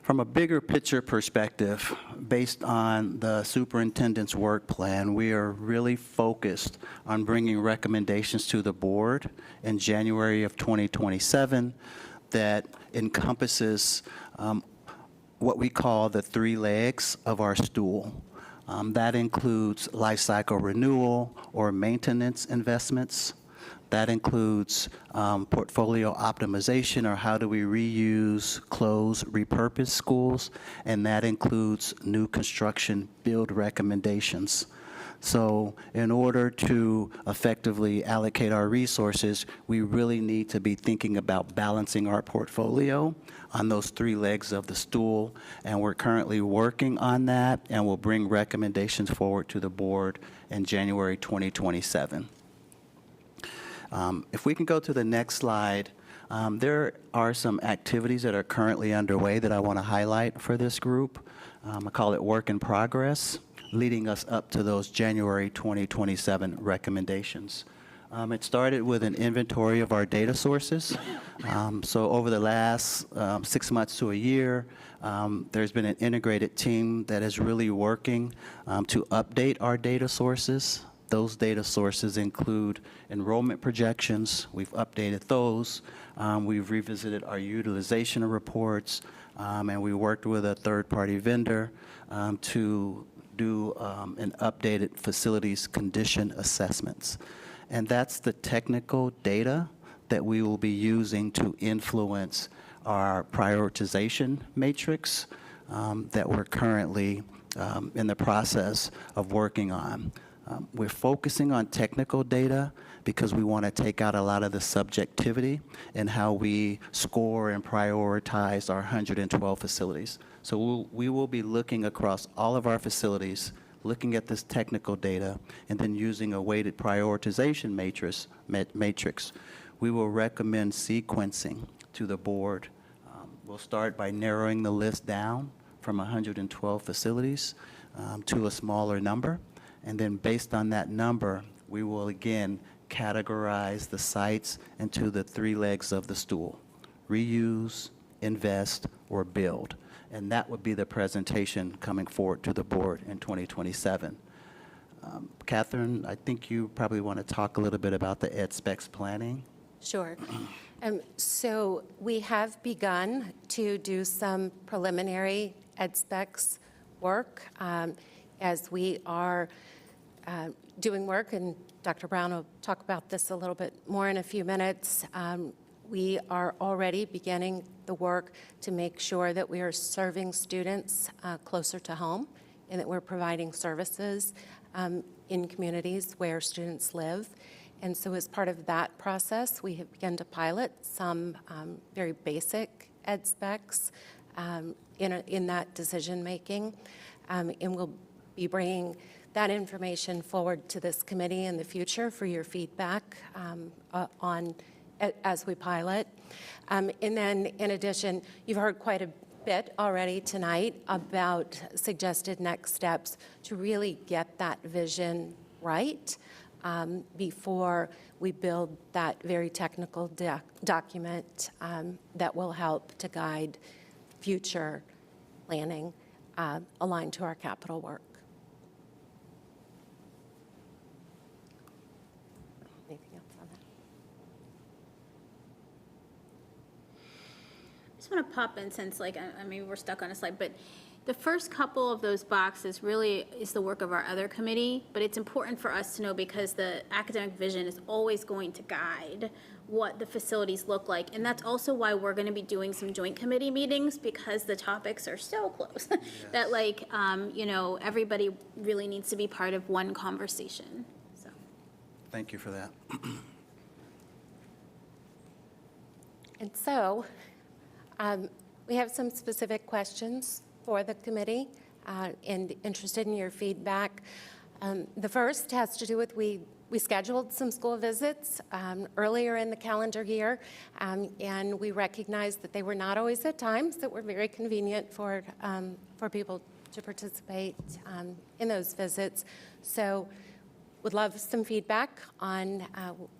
From a bigger picture perspective, based on the superintendent's work plan, we are really focused on bringing recommendations to the board in January of 2027 that encompasses what we call the 3 legs of our stool. That includes life cycle renewal or maintenance investments. That includes portfolio optimization, or how do we reuse, close, repurpose schools, and that includes new construction build recommendations. So in order to effectively allocate our resources, we really need to be thinking about balancing our portfolio on those 3 legs of the stool, and we're currently working on that, and we'll bring recommendations forward to the board in January 2027. If we can go to the next slide, there are some activities that are currently underway that I want to highlight for this group. I call it work in progress, leading us up to those January 2027 recommendations. It started with an inventory of our data sources. So over the last 6 months to a year, there's been an integrated team that is really working to update our data sources. Those data sources include enrollment projections. We've updated those. We've revisited our utilization reports, and we worked with a third-party vendor to do an updated facilities condition assessments. And that's the technical data that we will be using to influence our prioritization matrix that we're currently in the process of working on. We're focusing on technical data because we want to take out a lot of the subjectivity in how we score and prioritize our 112 facilities. So we will be looking across all of our facilities, looking at this technical data, and then using a weighted prioritization matrix. We will recommend sequencing to the board. We'll start by narrowing the list down from 112 facilities to a smaller number. And then based on that number, we will again categorize the sites into the 3 legs of the stool: reuse, invest, or build. And that would be the presentation coming forward to the board in 2027. Catherine, I think you probably want to talk a little bit about the ed specs planning. Sure. So we have begun to do some preliminary ed specs work as we are doing work, and Dr. Brown will talk about this a little bit more in a few minutes. We are already beginning the work to make sure that we are serving students closer to home and that we're providing services in communities where students live. And so as part of that process, we have begun to pilot some very basic ed specs in that decision-making. And we'll be bringing that information forward to this committee in the future for your feedback as we pilot. And then in addition, you've heard quite a bit already tonight about suggested next steps to really get that vision right before we build that very technical document that will help to guide future planning aligned to our capital work. Anything else on that? I just want to pop in since, like, I mean, we're stuck on a slide, but the first couple of those boxes really is the work of our other committee, but it's important for us to know because the academic vision is always going to guide what the facilities look like. And that's also why we're going to be doing some joint committee meetings, because the topics are so close that, like, you know, everybody really needs to be part of one conversation. So. Thank you for that. And so we have some specific questions for the committee and interested in your feedback. The first has to do with we scheduled some school visits earlier in the calendar year, and we recognized that they were not always at times that were very convenient for people to participate in those visits. So would love some feedback on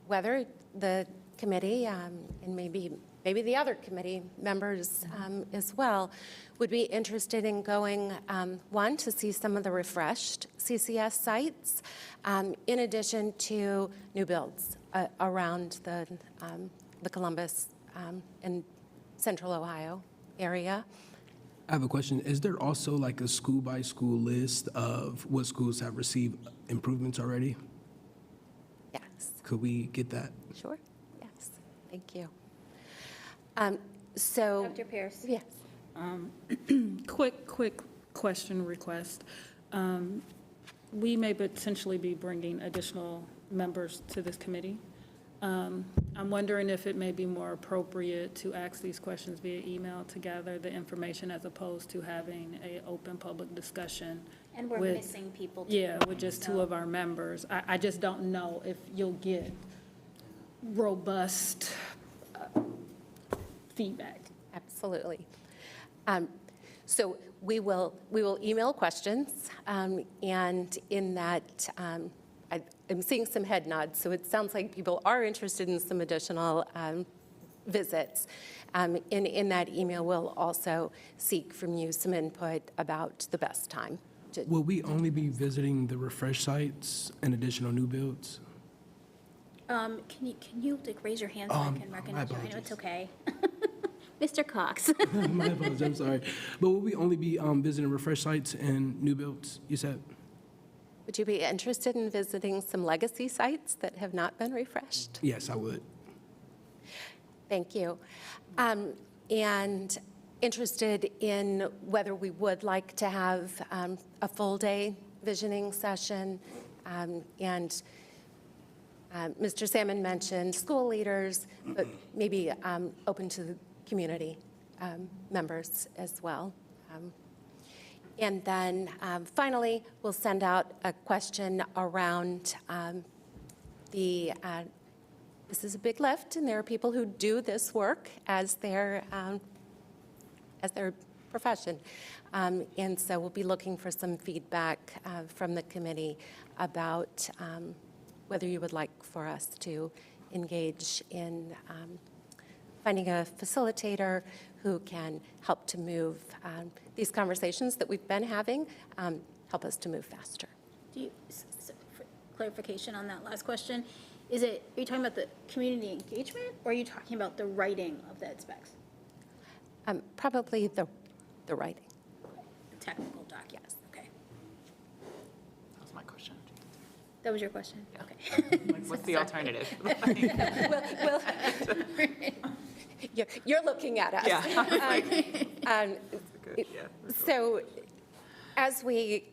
whether the committee and maybe the other committee members as well would be interested in going, one, to see some of the refreshed CCS sites, in addition to new builds around the Columbus and Central Ohio area. I have a question. Is there also like a school-by-school list of what schools have received improvements already? Yes. Could we get that? Sure. Yes. Thank you. So, Dr. Pierce. yes. Quick question request. We may potentially be bringing additional members to this committee. I'm wondering if it may be more appropriate to ask these questions via email to gather the information as opposed to having an open public discussion. And we're missing people too. Yeah, with just 2 of our members. I just don't know if you'll get robust feedback. Absolutely. So we will email questions, and in that, I'm seeing some head nods, so it sounds like people are interested in some additional visits. In that email, we'll also seek from you some input about the best time. Will we only be visiting the refresh sites and additional new builds? Can you like raise your hand so I can recognize you? I know it's okay. Mr. Cox. My apologies, I'm sorry. But will we only be visiting refresh sites and new builds, you said? Would you be interested in visiting some legacy sites that have not been refreshed? Yes, I would. Thank you. And interested in whether we would like to have a full-day visioning session. And Mr. Salmon mentioned school leaders, but maybe open to the community members as well. And then finally, we'll send out a question around this is a big lift, and there are people who do this work as their profession. And so we'll be looking for some feedback from the committee about whether you would like for us to engage in finding a facilitator who can help to move these conversations that we've been having, help us to move faster. For clarification on that last question, are you talking about the community engagement, or are you talking about the writing of the ed specs? Probably the writing. The technical document, yes, okay. That was my question. That was your question? Okay. What's the alternative? Well, you're looking at us. Yeah. So as we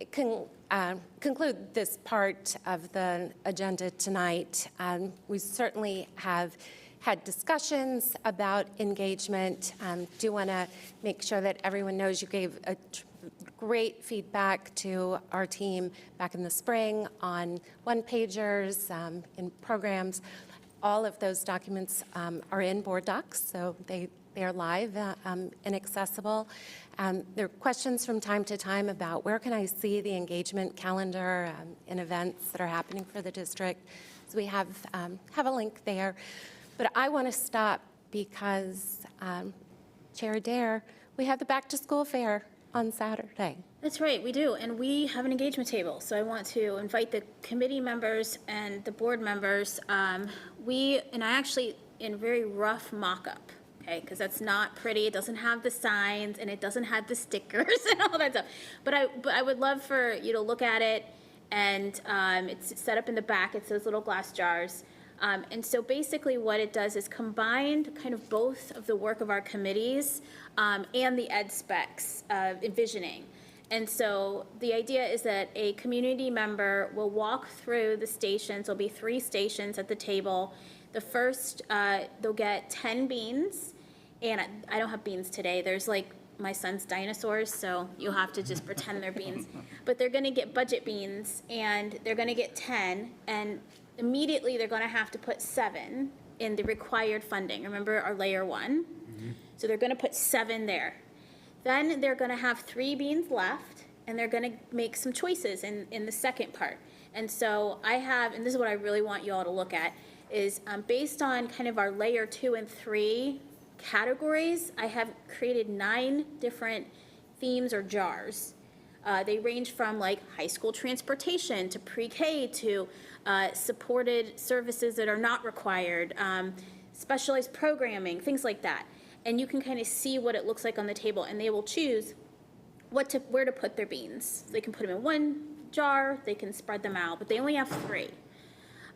conclude this part of the agenda tonight, we certainly have had discussions about engagement. Do want to make sure that everyone knows you gave a great feedback to our team back in the spring on one-pagers, in programs. All of those documents are in board docs, so they are live and accessible. There are questions from time to time about where can I see the engagement calendar and events that are happening for the district. So we have a link there. But I want to stop because, Chair Adair, we have the back-to-school fair on Saturday. That's right, we do, and we have an engagement table. So I want to invite the committee members and the board members. I actually, in very rough mock-up, okay, because that's not pretty. It doesn't have the signs, and it doesn't have the stickers and all that stuff. But I would love for you to look at it, and it's set up in the back. It's those little glass jars. And so basically what it does is combine kind of both of the work of our committees and the ed specs envisioning. And so the idea is that a community member will walk through the stations. There'll be 3 stations at the table. The first, they'll get 10 beans. And I don't have beans today. There's like my son's dinosaurs, so you'll have to just pretend they're beans. But they're going to get budget beans, and they're going to get 10. And immediately they're going to have to put 7 in the required funding. Remember our layer 1? Mm-hmm. So they're going to put 7 there. Then they're going to have 3 beans left, and they're going to make some choices in the second part. And so I have, and this is what I really want you all to look at, is based on kind of our layer 2 and 3 categories, I have created 9 different themes or jars. They range from like high school transportation to pre-K to supported services that are not required, specialized programming, things like that. And you can kind of see what it looks like on the table, and they will choose where to put their beans. So they can put them in one jar, they can spread them out, but they only have 3.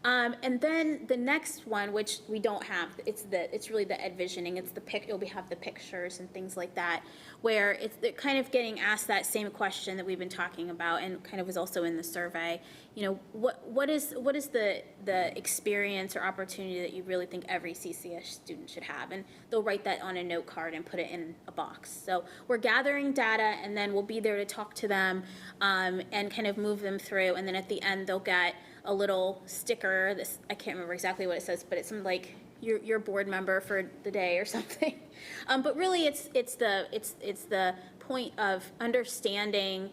And then the next one, which we don't have, it's really the ed visioning. It's you'll have the pictures and things like that, where it's kind of getting asked that same question that we've been talking about, and kind of was also in the survey. You know, what is the experience or opportunity that you really think every CCS student should have? And they'll write that on a note card and put it in a box. So we're gathering data, and then we'll be there to talk to them and kind of move them through. And then at the end, they'll get a little sticker. I can't remember exactly what it says, but it's something like your board member for the day or something. But really, it's the point of understanding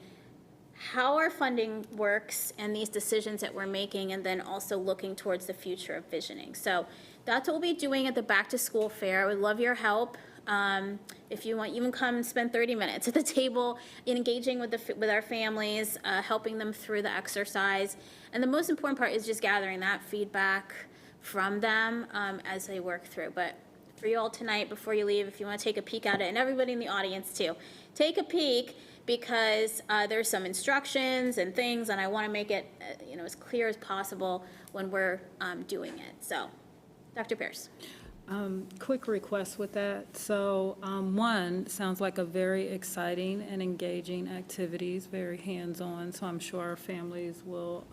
how our funding works and these decisions that we're making, and then also looking towards the future of visioning. So that's what we'll be doing at the back to school fair. I would love your help. If you want, even come spend 30 minutes at the table, engaging with our families, helping them through the exercise. And the most important part is just gathering that feedback from them as they work through. But for you all tonight before you leave, if you want to take a peek at it, and everybody in the audience too. Take a peek, because there's some instructions and things, and I want to make it, as clear as possible when we're doing it. So, Dr. Pierce. Quick request with that. So, one, sounds like a very exciting and engaging activities, very hands-on, so I'm sure our families will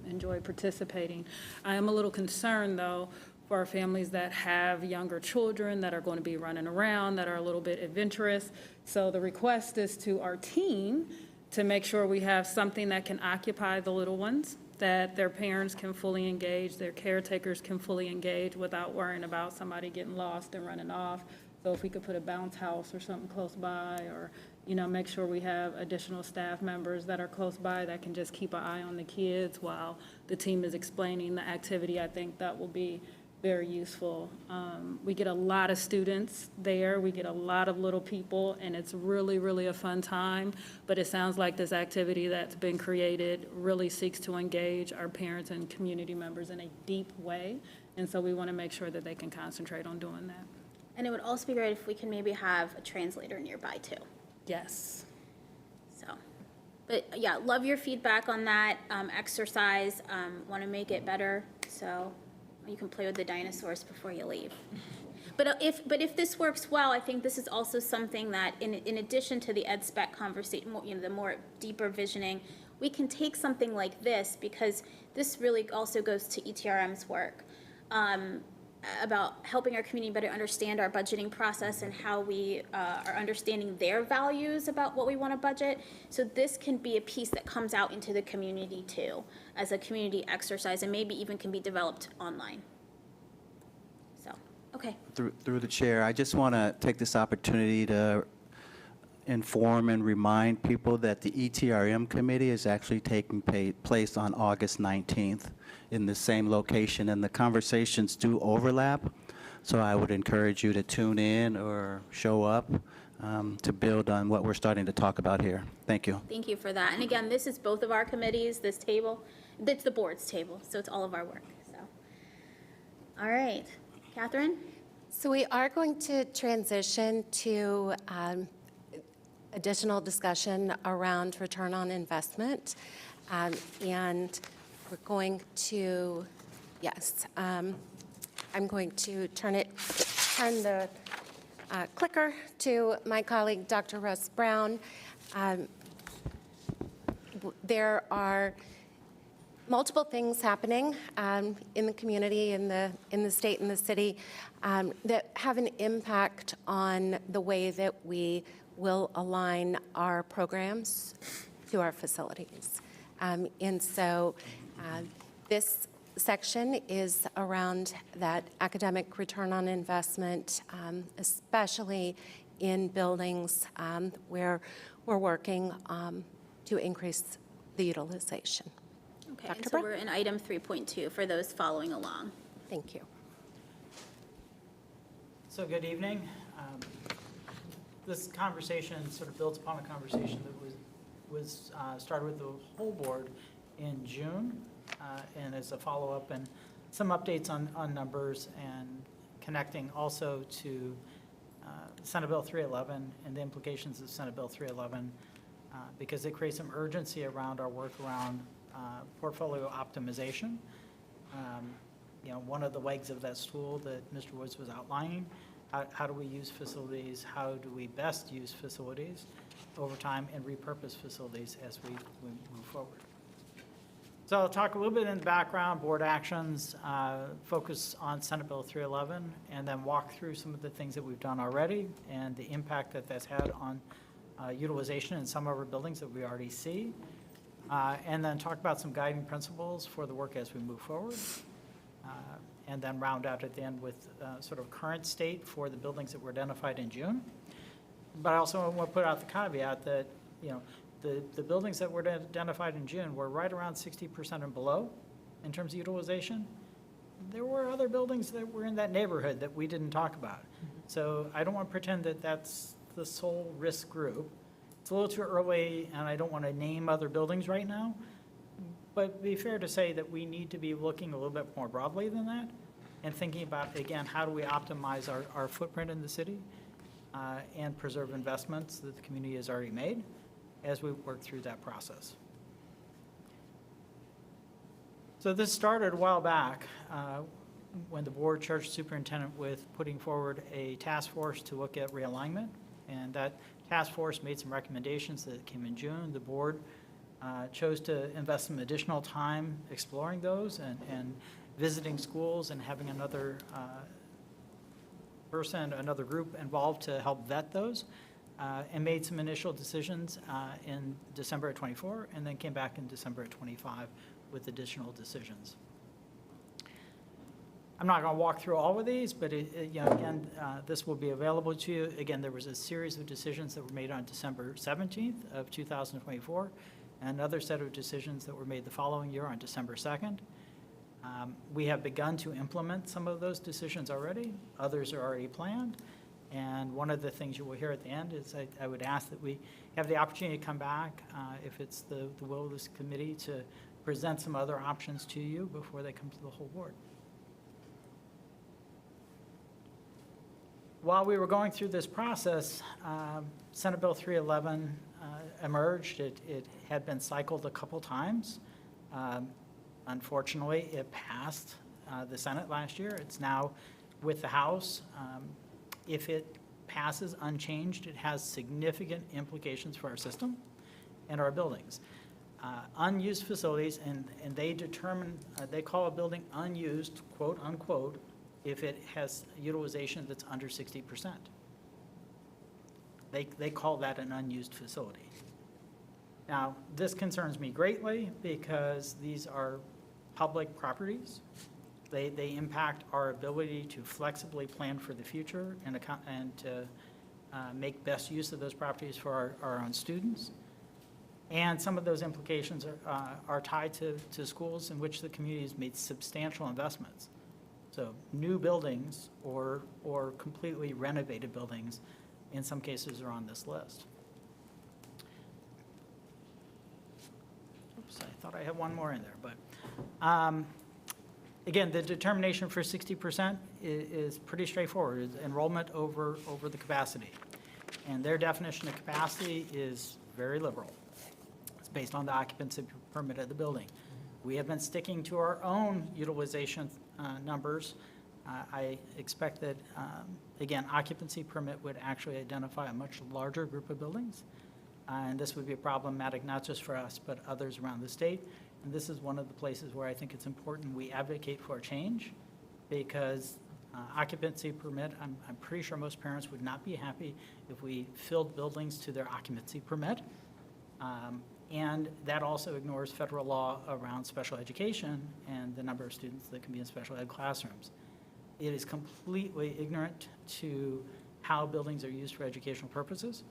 enjoy participating. I am a little concerned, though, for our families that have younger children that are going to be running around, that are a little bit adventurous. So the request is to our team to make sure we have something that can occupy the little ones, that their parents can fully engage, their caretakers can fully engage without worrying about somebody getting lost and running off. So if we could put a bounce house or something close by, or, make sure we have additional staff members that are close by that can just keep an eye on the kids while the team is explaining the activity, I think that will be very useful. We get a lot of students there, we get a lot of little people, and it's really, really a fun time. But it sounds like this activity that's been created really seeks to engage our parents and community members in a deep way. And so we want to make sure that they can concentrate on doing that. And it would also be great if we can maybe have a translator nearby too. Yes. So, but yeah, love your feedback on that exercise. Want to make it better, so you can play with the dinosaurs before you leave. But if this works well, I think this is also something that, in addition to the ed spec conversation, the more deeper visioning, we can take something like this, because this really also goes to ETRM's work about helping our community better understand our budgeting process and how we are understanding their values about what we want to budget. So this can be a piece that comes out into the community too, as a community exercise, and maybe even can be developed online. So, okay. Through the chair, I just want to take this opportunity to inform and remind people that the ETRM committee is actually taking place on August 19th in the same location, and the conversations do overlap. So I would encourage you to tune in or show up to build on what we're starting to talk about here. Thank you. Thank you for that. And again, this is both of our committees, this table. It's the board's table, so it's all of our work. So, all right. Catherine? So we are going to transition to additional discussion around return on investment. And we're going to, I'm going to turn the clicker to my colleague, Dr. Russ Brown. There are multiple things happening in the community, in the state, and the city that have an impact on the way that we will align our programs to our facilities. And so this section is around that academic return on investment, especially in buildings where we're working to increase the utilization. Okay, Dr. and so Brown? we're in item 3.2 for those following along. Thank you. So good evening. This conversation sort of builds upon a conversation that was started with the whole board in June, and as a follow-up and some updates on numbers, and connecting also to Senate Bill 311 and the implications of Senate Bill 311, because it creates some urgency around our work around portfolio optimization. One of the legs of that stool that Mr. Woods was outlining, how do we use facilities, how do we best use facilities over time and repurpose facilities as we move forward. So I'll talk a little bit in the background, board actions, focus on Senate Bill 311, and then walk through some of the things that we've done already and the impact that that's had on utilization in some of our buildings that we already see, and then talk about some guiding principles for the work as we move forward, and then round out at the end with sort of current state for the buildings that were identified in June. But I also want to put out the caveat that, the buildings that were identified in June were right around 60% and below in terms of utilization. There were other buildings that were in that neighborhood that we didn't talk about. So I don't want to pretend that that's the sole risk group. It's a little too early, and I don't want to name other buildings right now. But it'd be fair to say that we need to be looking a little bit more broadly than that and thinking about, again, how do we optimize our footprint in the city and preserve investments that the community has already made as we work through that process. So this started a while back when the board charged the superintendent with putting forward a task force to look at realignment. And that task force made some recommendations that came in June. The board chose to invest some additional time exploring those and visiting schools and having another another group involved to help vet those, and made some initial decisions in December of '24, and then came back in December of '25 with additional decisions. I'm not going to walk through all of these, but again, this will be available to you. Again, there was a series of decisions that were made on December 17th of 2024, and another set of decisions that were made the following year on December 2nd. We have begun to implement some of those decisions already. Others are already planned. And one of the things you will hear at the end is I would ask that we have the opportunity to come back, if it's the will of this committee, to present some other options to you before they come to the whole board. While we were going through this process, Senate Bill 311 emerged. It had been cycled a couple times. Unfortunately, it passed the Senate last year. It's now with the House. If it passes unchanged, it has significant implications for our system and our buildings. Unused facilities, and they determine, they call a building unused, quote unquote, if it has utilization that's under 60%. They call that an unused facility. Now, this concerns me greatly because these are public properties. They impact our ability to flexibly plan for the future and to make best use of those properties for our own students. And some of those implications are tied to schools in which the community has made substantial investments. So new buildings or completely renovated buildings, in some cases, are on this list. Oops, I thought I had one more in there, but again, the determination for 60% is pretty straightforward. It's enrollment over the capacity. And their definition of capacity is very liberal. It's based on the occupancy permit of the building. We have been sticking to our own utilization numbers. I expect that, again, occupancy permit would actually identify a much larger group of buildings. And this would be problematic not just for us, but others around the state. And this is one of the places where I think it's important we advocate for change, because occupancy permit, I'm pretty sure most parents would not be happy if we filled buildings to their occupancy permit. And that also ignores federal law around special education and the number of students that can be in special ed classrooms. It is completely ignorant to how buildings are used for educational purposes.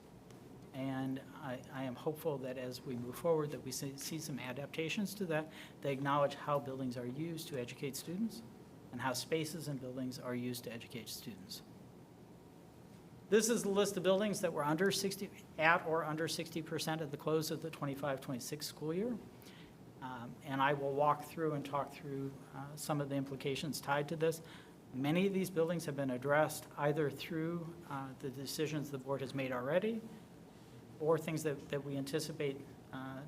And I am hopeful that as we move forward that we see some adaptations to that. They acknowledge how buildings are used to educate students and how spaces in buildings are used to educate students. This is the list of buildings that were at or under 60% at the close of the 25-26 school year. And I will walk through and talk through some of the implications tied to this. Many of these buildings have been addressed either through the decisions the board has made already, or things that we anticipate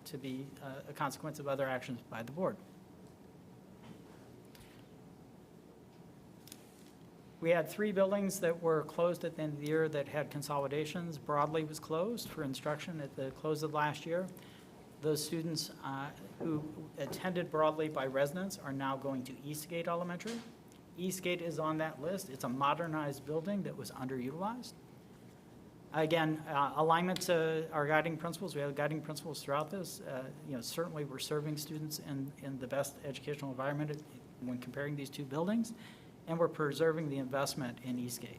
to be a consequence of other actions by the board. We had 3 buildings that were closed at the end of the year that had consolidations. Broadley was closed for instruction at the close of last year. Those students who attended Broadley by residence are now going to Eastgate Elementary. Eastgate is on that list. It's a modernized building that was underutilized. Again, alignment to our guiding principles. We have guiding principles throughout this. Certainly we're serving students in the best educational environment when comparing these 2 buildings, and we're preserving the investment in Eastgate.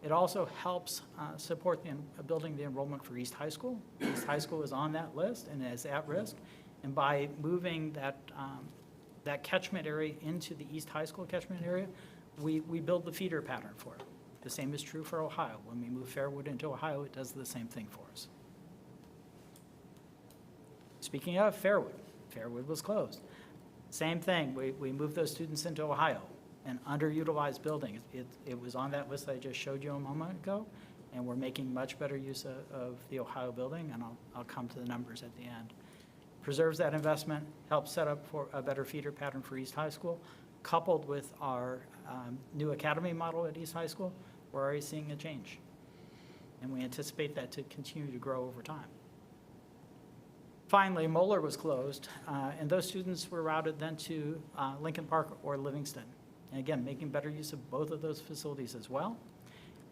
It also helps support building the enrollment for East High School. East High School is on that list and is at risk. And by moving that catchment area into the East High School catchment area, we build the feeder pattern for it. The same is true for Ohio. When we move Fairwood into Ohio, it does the same thing for us. Speaking of Fairwood was closed. Same thing, we moved those students into Ohio. an underutilized building. It was on that list I just showed you a moment ago, and we're making much better use of the Ohio building, and I'll come to the numbers at the end. Preserves that investment, helps set up for a better feeder pattern for East High School. Coupled with our new academy model at East High School, we're already seeing a change. And we anticipate that to continue to grow over time. Finally, Moeller was closed, and those students were routed then to Lincoln Park or Livingston. And again, making better use of both of those facilities as well,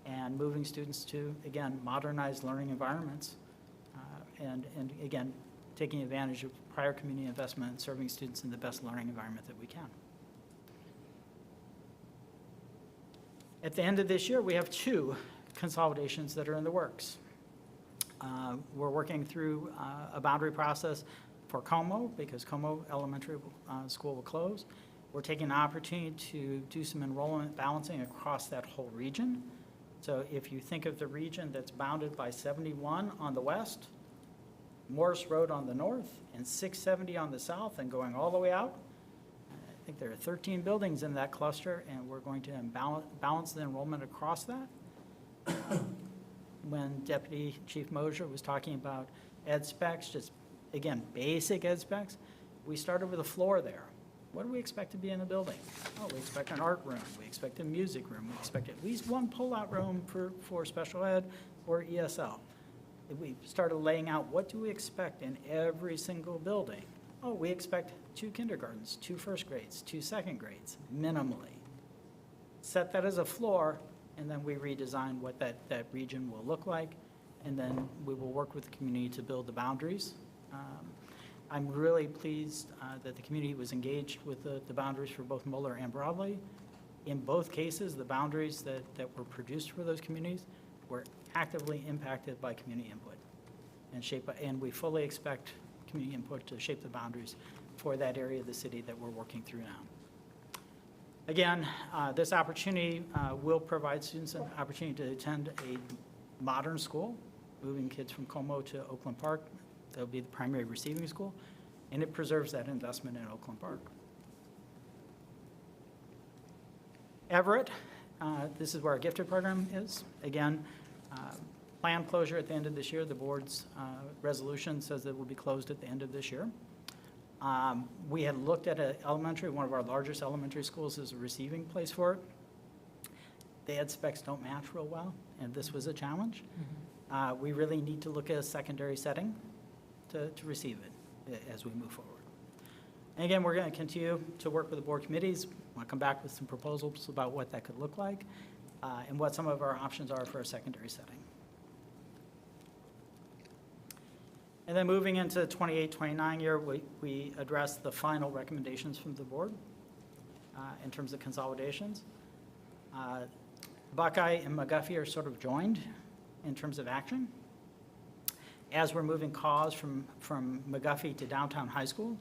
and moving students to, again, modernized learning environments, and again, taking advantage of prior community investment and serving students in the best learning environment that we can. At the end of this year, we have 2 consolidations that are in the works. We're working through a boundary process for Como, because Como Elementary School will close. We're taking an opportunity to do some enrollment balancing across that whole region. So if you think of the region that's bounded by 71 on the west, Morris Road on the north, and 670 on the south, and going all the way out, I think there are 13 buildings in that cluster, and we're going to balance the enrollment across that. When Deputy Chief Mosier was talking about ed specs, just, again, basic ed specs, we started with a floor there. What do we expect to be in the building? Oh, we expect an art room, we expect a music room, we expect at least one pull-out room for special ed or ESL. We started laying out, what do we expect in every single building? Oh, we expect 2 kindergartens, 2 first grades, 2 second grades, minimally. Set that as a floor, and then we redesign what that region will look like, and then we will work with the community to build the boundaries. I'm really pleased that the community was engaged with the boundaries for both Moeller and Broadley. In both cases, the boundaries that were produced for those communities were actively impacted by community input and we fully expect community input to shape the boundaries for that area of the city that we're working through now. Again, this opportunity will provide students an opportunity to attend a modern school, moving kids from Como to Oakland Park. That'll be the primary receiving school, and it preserves that investment in Oakland Park. Everett, this is where our gifted program is. Again, planned closure at the end of this year. The board's resolution says that it will be closed at the end of this year. We had looked at an elementary, one of our largest elementary schools as a receiving place for it. The ed specs don't match real well, and this was a challenge. We really need to look at a secondary setting to receive it as we move forward. And again, we're going to continue to work with the board committees. I'll come back with some proposals about what that could look like and what some of our options are for a secondary setting. And then moving into 28-29 year, we address the final recommendations from the board in terms of consolidations. Buckeye and McGuffey are sort of joined in terms of action. As we're moving cause from McGuffey to downtown high school,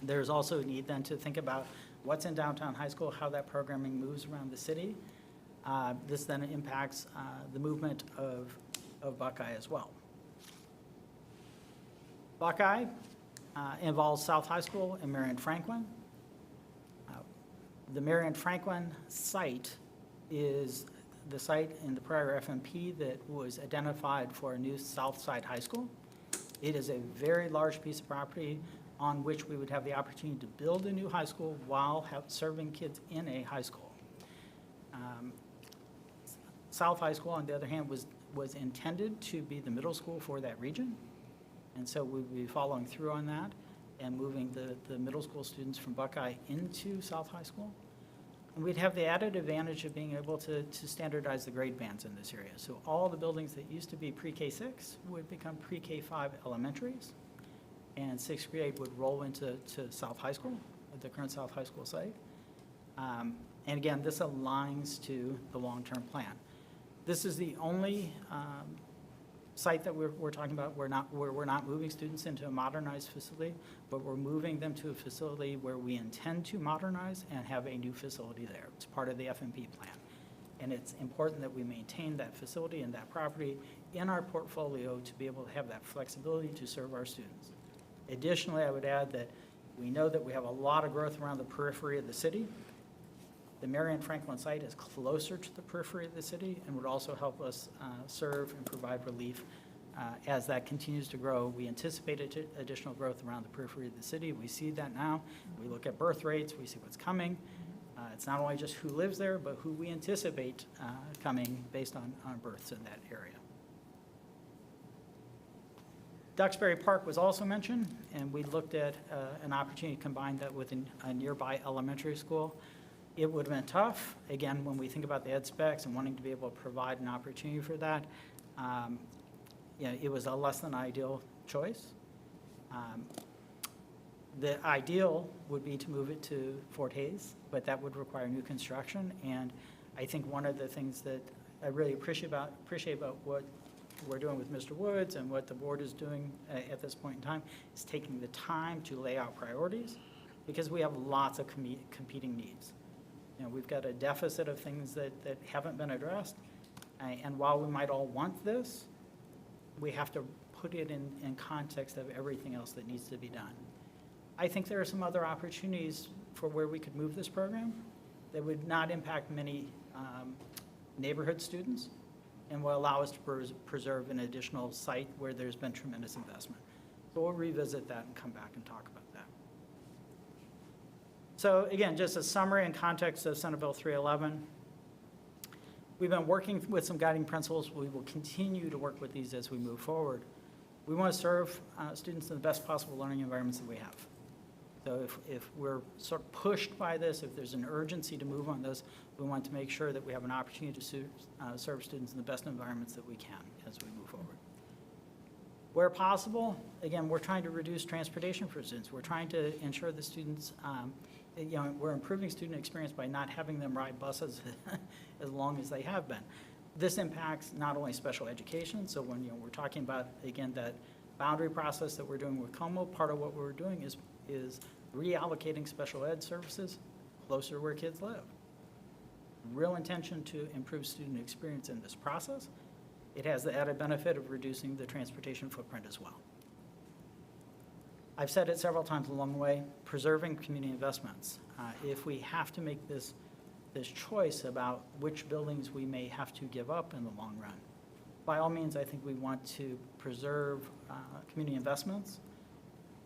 there's also a need then to think about what's in downtown high school, how that programming moves around the city. This then impacts the movement of Buckeye as well. Buckeye involves South High School and Marion Franklin. The Marion Franklin site is the site in the prior FMP that was identified for a new South Side High School. It is a very large piece of property on which we would have the opportunity to build a new high school while serving kids in a high school. South High School, on the other hand, was intended to be the middle school for that region. And so we'll be following through on that and moving the middle school students from Buckeye into South High School. And we'd have the added advantage of being able to standardize the grade bands in this area. So all the buildings that used to be pre-K6 would become pre-K5 elementaries, and 6th grade would roll into South High School, the current South High School site. And again, this aligns to the long-term plan. This is the only site that we're talking about. We're not moving students into a modernized facility, but we're moving them to a facility where we intend to modernize and have a new facility there. It's part of the FMP plan. And it's important that we maintain that facility and that property in our portfolio to be able to have that flexibility to serve our students. Additionally, I would add that we know that we have a lot of growth around the periphery of the city. The Marion Franklin site is closer to the periphery of the city and would also help us serve and provide relief as that continues to grow. We anticipate additional growth around the periphery of the city. We see that now. We look at birth rates, we see what's coming. It's not only just who lives there, but who we anticipate coming based on births in that area. Duxbury Park was also mentioned, and we looked at an opportunity to combine that with a nearby elementary school. It would have been tough. Again, when we think about the ed specs and wanting to be able to provide an opportunity for that, it was a less than ideal choice. The ideal would be to move it to Fort Hays, but that would require new construction. And I think one of the things that I really appreciate about what we're doing with Mr. Woods and what the board is doing at this point in time is taking the time to lay out priorities, because we have lots of competing needs. We've got a deficit of things that haven't been addressed. And while we might all want this, we have to put it in context of everything else that needs to be done. I think there are some other opportunities for where we could move this program that would not impact many neighborhood students and will allow us to preserve an additional site where there's been tremendous investment. So we'll revisit that and come back and talk about that. So again, just a summary and context of Senate Bill 311. We've been working with some guiding principles. We will continue to work with these as we move forward. We want to serve students in the best possible learning environments that we have. So if we're sort of pushed by this, if there's an urgency to move on this, we want to make sure that we have an opportunity to serve students in the best environments that we can as we move forward. Where possible, again, we're trying to reduce transportation for students. We're trying to ensure that students, we're improving student experience by not having them ride buses as long as they have been. This impacts not only special education, so when we're talking about, again, that boundary process that we're doing with Como, part of what we're doing is reallocating special ed services closer to where kids live. Real intention to improve student experience in this process. It has the added benefit of reducing the transportation footprint as well. I've said it several times along the way, preserving community investments. If we have to make this choice about which buildings we may have to give up in the long run, by all means, I think we want to preserve community investments,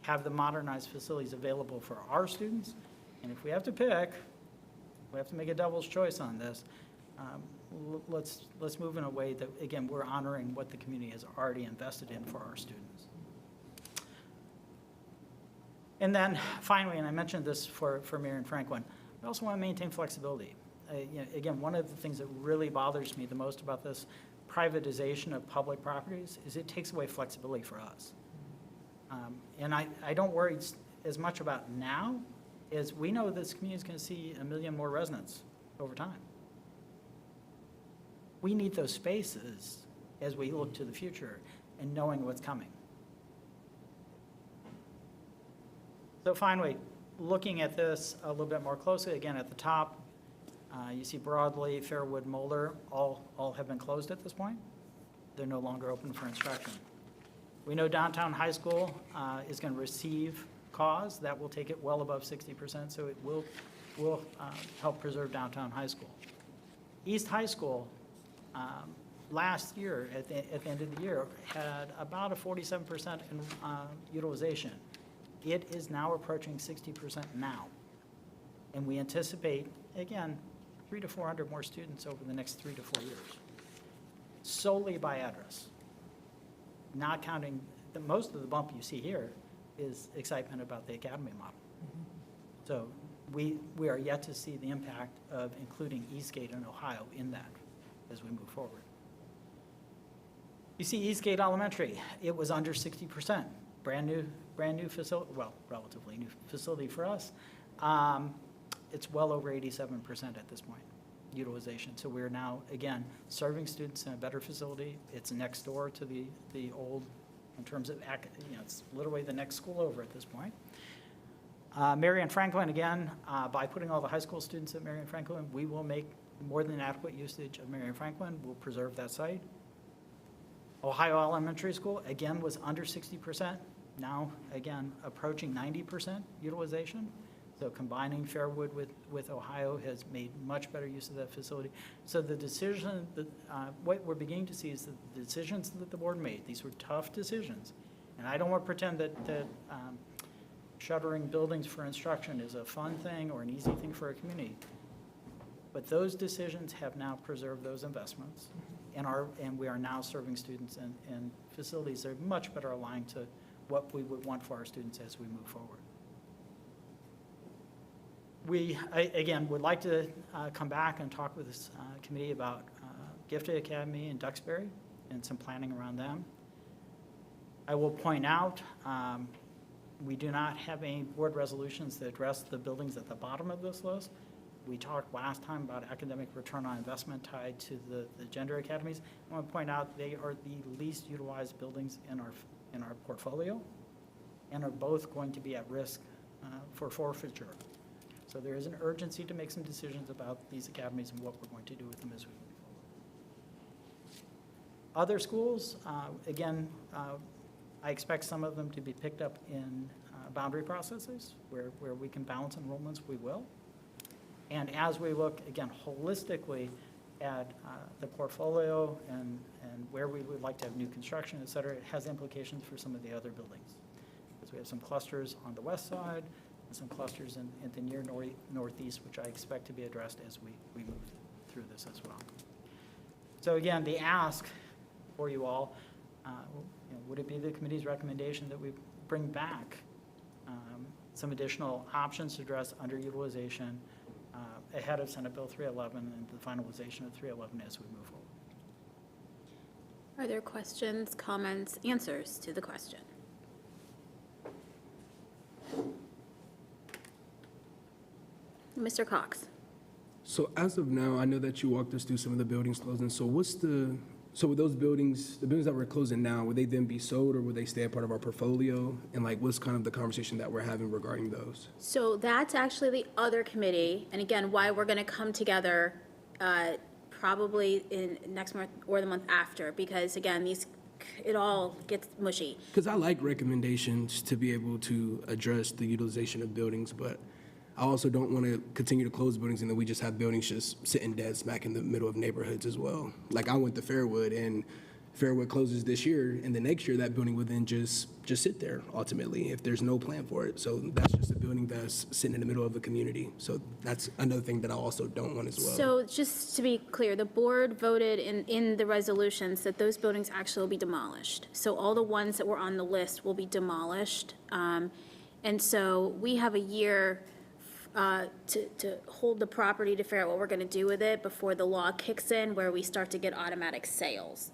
have the modernized facilities available for our students, and if we have to pick, we have to make a devil's choice on this. Let's move in a way that, again, we're honoring what the community has already invested in for our students. And then finally, and I mentioned this for Marion Franklin, we also want to maintain flexibility. Again, one of the things that really bothers me the most about this privatization of public properties is it takes away flexibility for us. And I don't worry as much about now as we know this community is going to see 1 million more residents over time. We need those spaces as we look to the future and knowing what's coming. So finally, looking at this a little bit more closely, again at the top, you see Broadley, Fairwood, Mulder, all have been closed at this point. They're no longer open for instruction. We know downtown high school is going to receive cause. That will take it well above 60%, so it will help preserve downtown high school. East High School, last year, at the end of the year, had about a 47% in utilization. It is now approaching 60% now. And we anticipate, again, 300 to 400 more students over the next 3 to 4 years, solely by address. Not counting, most of the bump you see here is excitement about the academy model. So we are yet to see the impact of including Eastgate and Ohio in that as we move forward. You see Eastgate Elementary, it was under 60%, brand new facility, well, relatively new facility for us. It's well over 87% at this point, utilization. So we're now, again, serving students in a better facility. It's next door to the old, in terms of, it's literally the next school over at this point. Marion Franklin, again, by putting all the high school students at Marion Franklin, we will make more than adequate usage of Marion Franklin. We'll preserve that site. Ohio Elementary School, again, was under 60%. Now, again, approaching 90% utilization. So combining Fairwood with Ohio has made much better use of that facility. So the decision, that what we're beginning to see is that the decisions that the board made, these were tough decisions. And I don't want to pretend that shuttering buildings for instruction is a fun thing or an easy thing for a community. But those decisions have now preserved those investments, and we are now serving students in facilities that are much better aligned to what we would want for our students as we move forward. Again, would like to come back and talk with this committee about Gifted Academy in Duxbury and some planning around them. I will point out, we do not have any board resolutions that address the buildings at the bottom of this list. We talked last time about academic return on investment tied to the gender academies. I want to point out they are the least utilized buildings in our portfolio and are both going to be at risk for forfeiture. So there is an urgency to make some decisions about these academies and what we're going to do with them as we move forward. Other schools, again, I expect some of them to be picked up in boundary processes where we can balance enrollments, we will. And as we look, again, holistically at the portfolio and where we would like to have new construction, et cetera, it has implications for some of the other buildings. Because we have some clusters on the west side and some clusters in the near northeast, which I expect to be addressed as we move through this as well. So again, the ask for you all, would it be the committee's recommendation that we bring back some additional options to address underutilization ahead of Senate Bill 311 and the finalization of 311 as we move forward? Are there questions, comments, answers to the question? Mr. Cox. So as of now, I know that you walked us through some of the buildings closing. So so with those buildings, the buildings that we're closing now, would they then be sold or would they stay a part of our portfolio? And what's kind of the conversation that we're having regarding those? So that's actually the other committee, and again, why we're going to come together probably in next month or the month after, because again, it all gets mushy. Because I like recommendations to be able to address the utilization of buildings, but I also don't want to continue to close buildings and then we just have buildings just sitting dead smack in the middle of neighborhoods as well. Like I went to Fairwood and Fairwood closes this year and the next year that building would then just sit there ultimately if there's no plan for it. So that's just a building that's sitting in the middle of the community. So that's another thing that I also don't want as well. So just to be clear, the board voted in the resolutions that those buildings actually will be demolished. So all the ones that were on the list will be demolished. And so we have a year to hold the property to figure out what we're going to do with it before the law kicks in, where we start to get automatic sales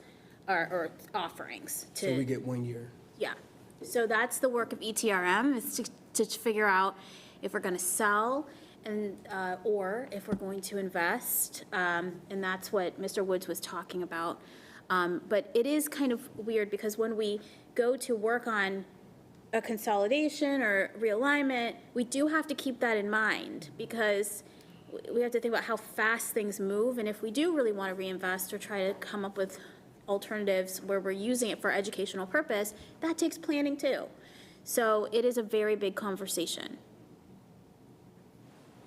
or offerings. So we get 1 year. Yeah. So that's the work of ETRM, is to figure out if we're going to sell and or if we're going to invest. And that's what Mr. Woods was talking about. But it is kind of weird because when we go to work on a consolidation or realignment, we do have to keep that in mind because we have to think about how fast things move. And if we do really want to reinvest or try to come up with alternatives where we're using it for educational purpose, that takes planning too. So it is a very big conversation.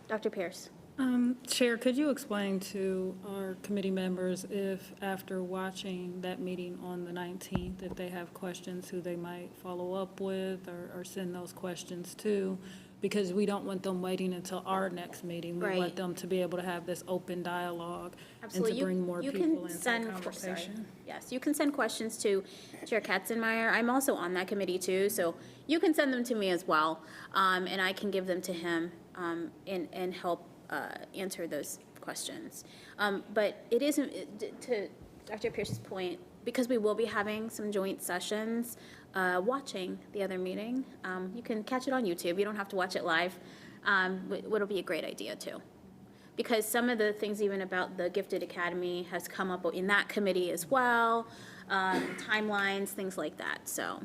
Dr. Pierce. Chair, could you explain to our committee members if, after watching that meeting on the 19th, if they have questions, who they might follow up with or send those questions to? Because we don't want them waiting until our next meeting. We want them to be able to have this open dialogue and to bring more people into the conversation. Yes, you can send questions to Chair Katzenmeier. I'm also on that committee too, so you can send them to me as well, and I can give them to him and help answer those questions. But it isn't, to Dr. Pierce's point, because we will be having some joint sessions, watching the other meeting. You can catch it on YouTube. You don't have to watch it live. What'll be a great idea too. Because some of the things even about the Gifted Academy has come up in that committee as well, timelines, things like that, so.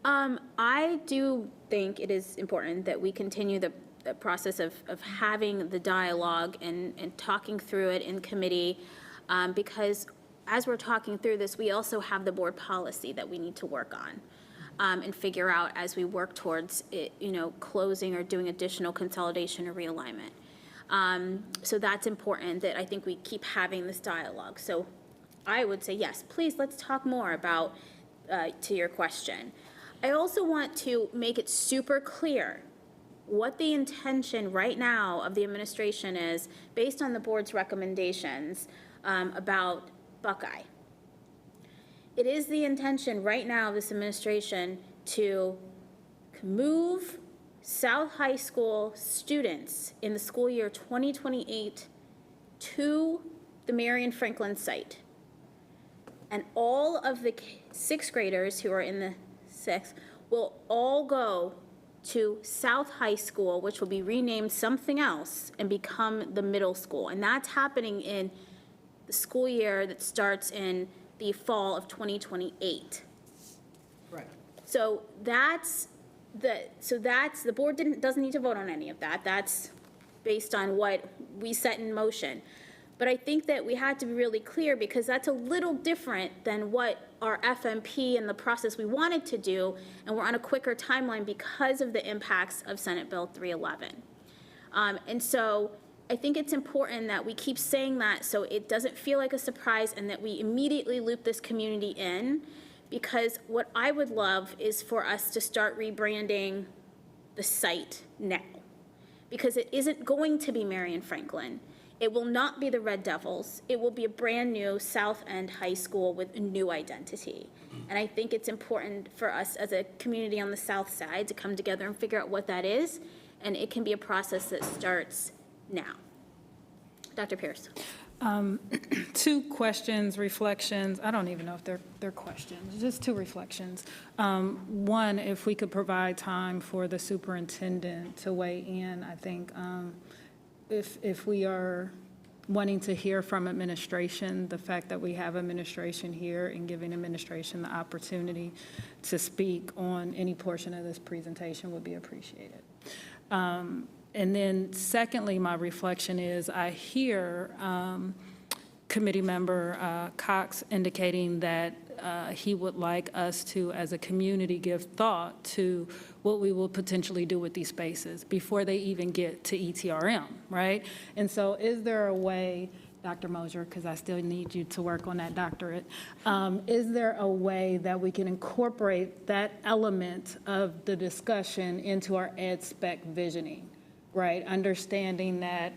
I do think it is important that we continue the process of having the dialogue and talking through it in committee, because as we're talking through this, we also have the board policy that we need to work and figure out as we work towards it, closing or doing additional consolidation or realignment. So that's important that I think we keep having this dialogue. So I would say, yes, please, let's talk more about, to your question. I also want to make it super clear what the intention right now of the administration is based on the board's recommendations about Buckeye. It is the intention right now of this administration to move South High School students in the school year 2028 to the Marion Franklin site. And all of the sixth graders who are in the sixth will all go to South High School, which will be renamed something else and become the middle school. And that's happening in the school year that starts in the fall of 2028. Right. So the board doesn't need to vote on any of that. That's based on what we set in motion. But I think that we had to be really clear because that's a little different than what our FMP and the process we wanted to do, and we're on a quicker timeline because of the impacts of Senate Bill 311. And so I think it's important that we keep saying that so it doesn't feel like a surprise and that we immediately loop this community in, because what I would love is for us to start rebranding the site now, because it isn't going to be Marion Franklin. It will not be the Red Devils. It will be a brand new South End High School with a new identity. And I think it's important for us as a community on the South Side to come together and figure out what that is. And it can be a process that starts now. Dr. Pierce. Two questions, reflections. I don't even know if they're questions, just two reflections. One, if we could provide time for the superintendent to weigh in, I think if we are wanting to hear from administration, the fact that we have administration here and giving administration the opportunity to speak on any portion of this presentation would be appreciated. And then secondly, my reflection is I hear committee member Cox indicating that he would like us to, as a community, give thought to what we will potentially do with these spaces before they even get to ETRM, right? And so is there a way, Dr. Mosier, because I still need you to work on that doctorate, is there a way that we can incorporate that element of the discussion into our ed spec visioning, right? Understanding that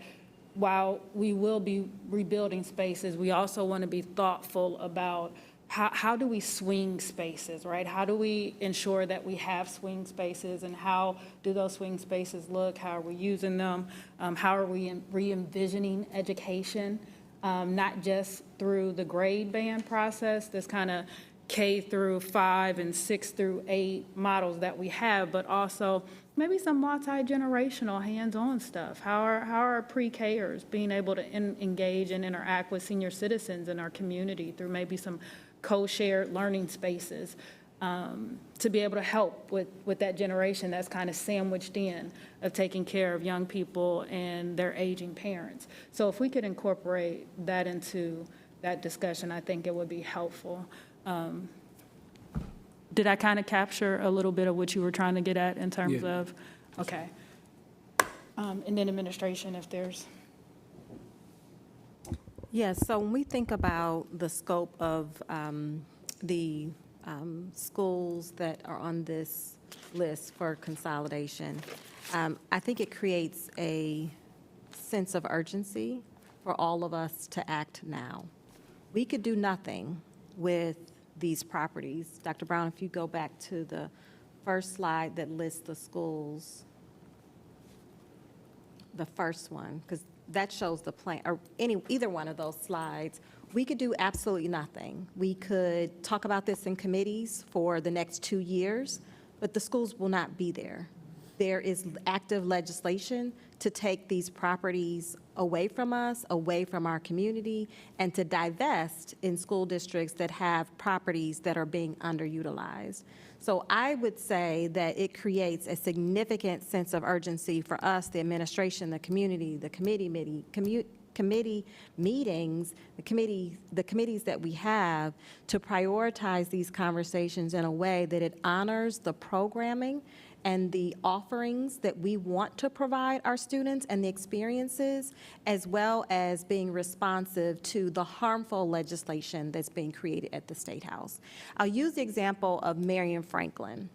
while we will be rebuilding spaces, we also want to be thoughtful about how do we swing spaces, right? How do we ensure that we have swing spaces, and how do those swing spaces look? How are we using them? How are we re-envisioning education, not just through the grade band process, this kind of K through 5 and 6 through 8 models that we have, but also maybe some multi-generational hands-on stuff. How are our pre-Kers being able to engage and interact with senior citizens in our community through maybe some co-shared learning spaces to be able to help with that generation that's kind of sandwiched in of taking care of young people and their aging parents. So if we could incorporate that into that discussion, I think it would be helpful. Did I kind of capture a little bit of what you were trying to get at in terms of, okay. And then administration, if there's. Yes, so when we think about the scope of the schools that are on this list for consolidation, I think it creates a sense of urgency for all of us to act now. We could do nothing with these properties. Dr. Brown, if you go back to the first slide that lists the schools, the first one, because that shows the plan, or either one of those slides, we could do absolutely nothing. We could talk about this in committees for the next 2 years, but the schools will not be there. There is active legislation to take these properties away from us, away from our community, and to divest in school districts that have properties that are being underutilized. So I would say that it creates a significant sense of urgency for us, the administration, the community, the committee meetings, the committees that we have, to prioritize these conversations in a way that it honors the programming and the offerings that we want to provide our students and the experiences, as well as being responsive to the harmful legislation that's being created at the State House. I'll use the example of Marion Franklin.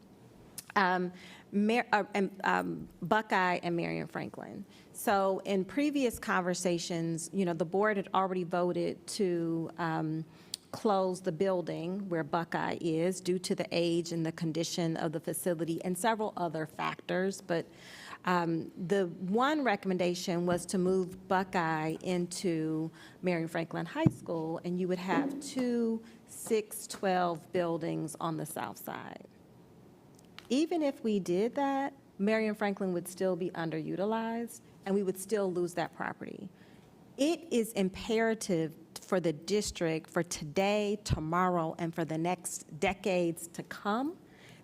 Buckeye and Marion Franklin. So in previous conversations, you know, the board had already voted to close the building where Buckeye is due to the age and the condition of the facility and several other factors. But the one recommendation was to move Buckeye into Marion Franklin High School, and you would have 2 6-12 buildings on the south side. Even if we did that, Marion Franklin would still be underutilized, and we would still lose that property. It is imperative for the district, for today, tomorrow, and for the next decades to come,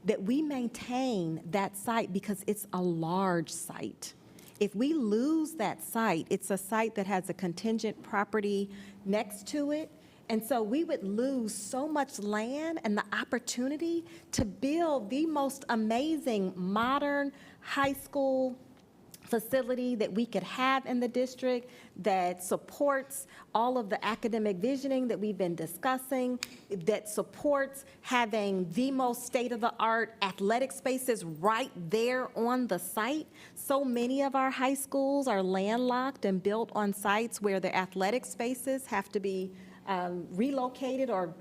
that we maintain that site because it's a large site. If we lose that site, it's a site that has a contingent property next to it, and so we would lose so much land and the opportunity to build the most amazing modern high school facility that we could have in the district that supports all of the academic visioning that we've been discussing, that supports having the most state-of-the-art athletic spaces right there on the site. So many of our high schools are landlocked and built on sites where the athletic spaces have to be relocated or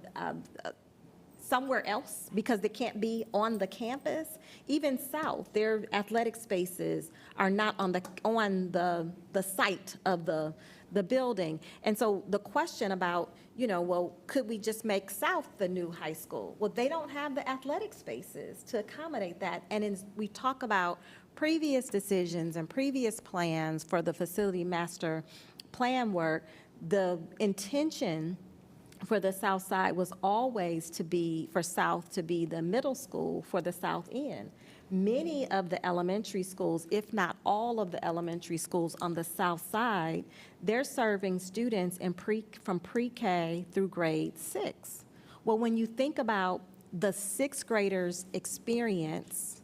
somewhere else because they can't be on the campus. Even south, their athletic spaces are not on the site of the building. And so the question about, you know, well, could we just make south the new high school? Well, they don't have the athletic spaces to accommodate that. And we talk about previous decisions and previous plans for the facility master plan work, the intention for the south side was always to be, for south to be the middle school for the south end. Many of the elementary schools, if not all of the elementary schools on the south side, they're serving students from pre-K through grade 6. Well, when you think about the sixth graders' experience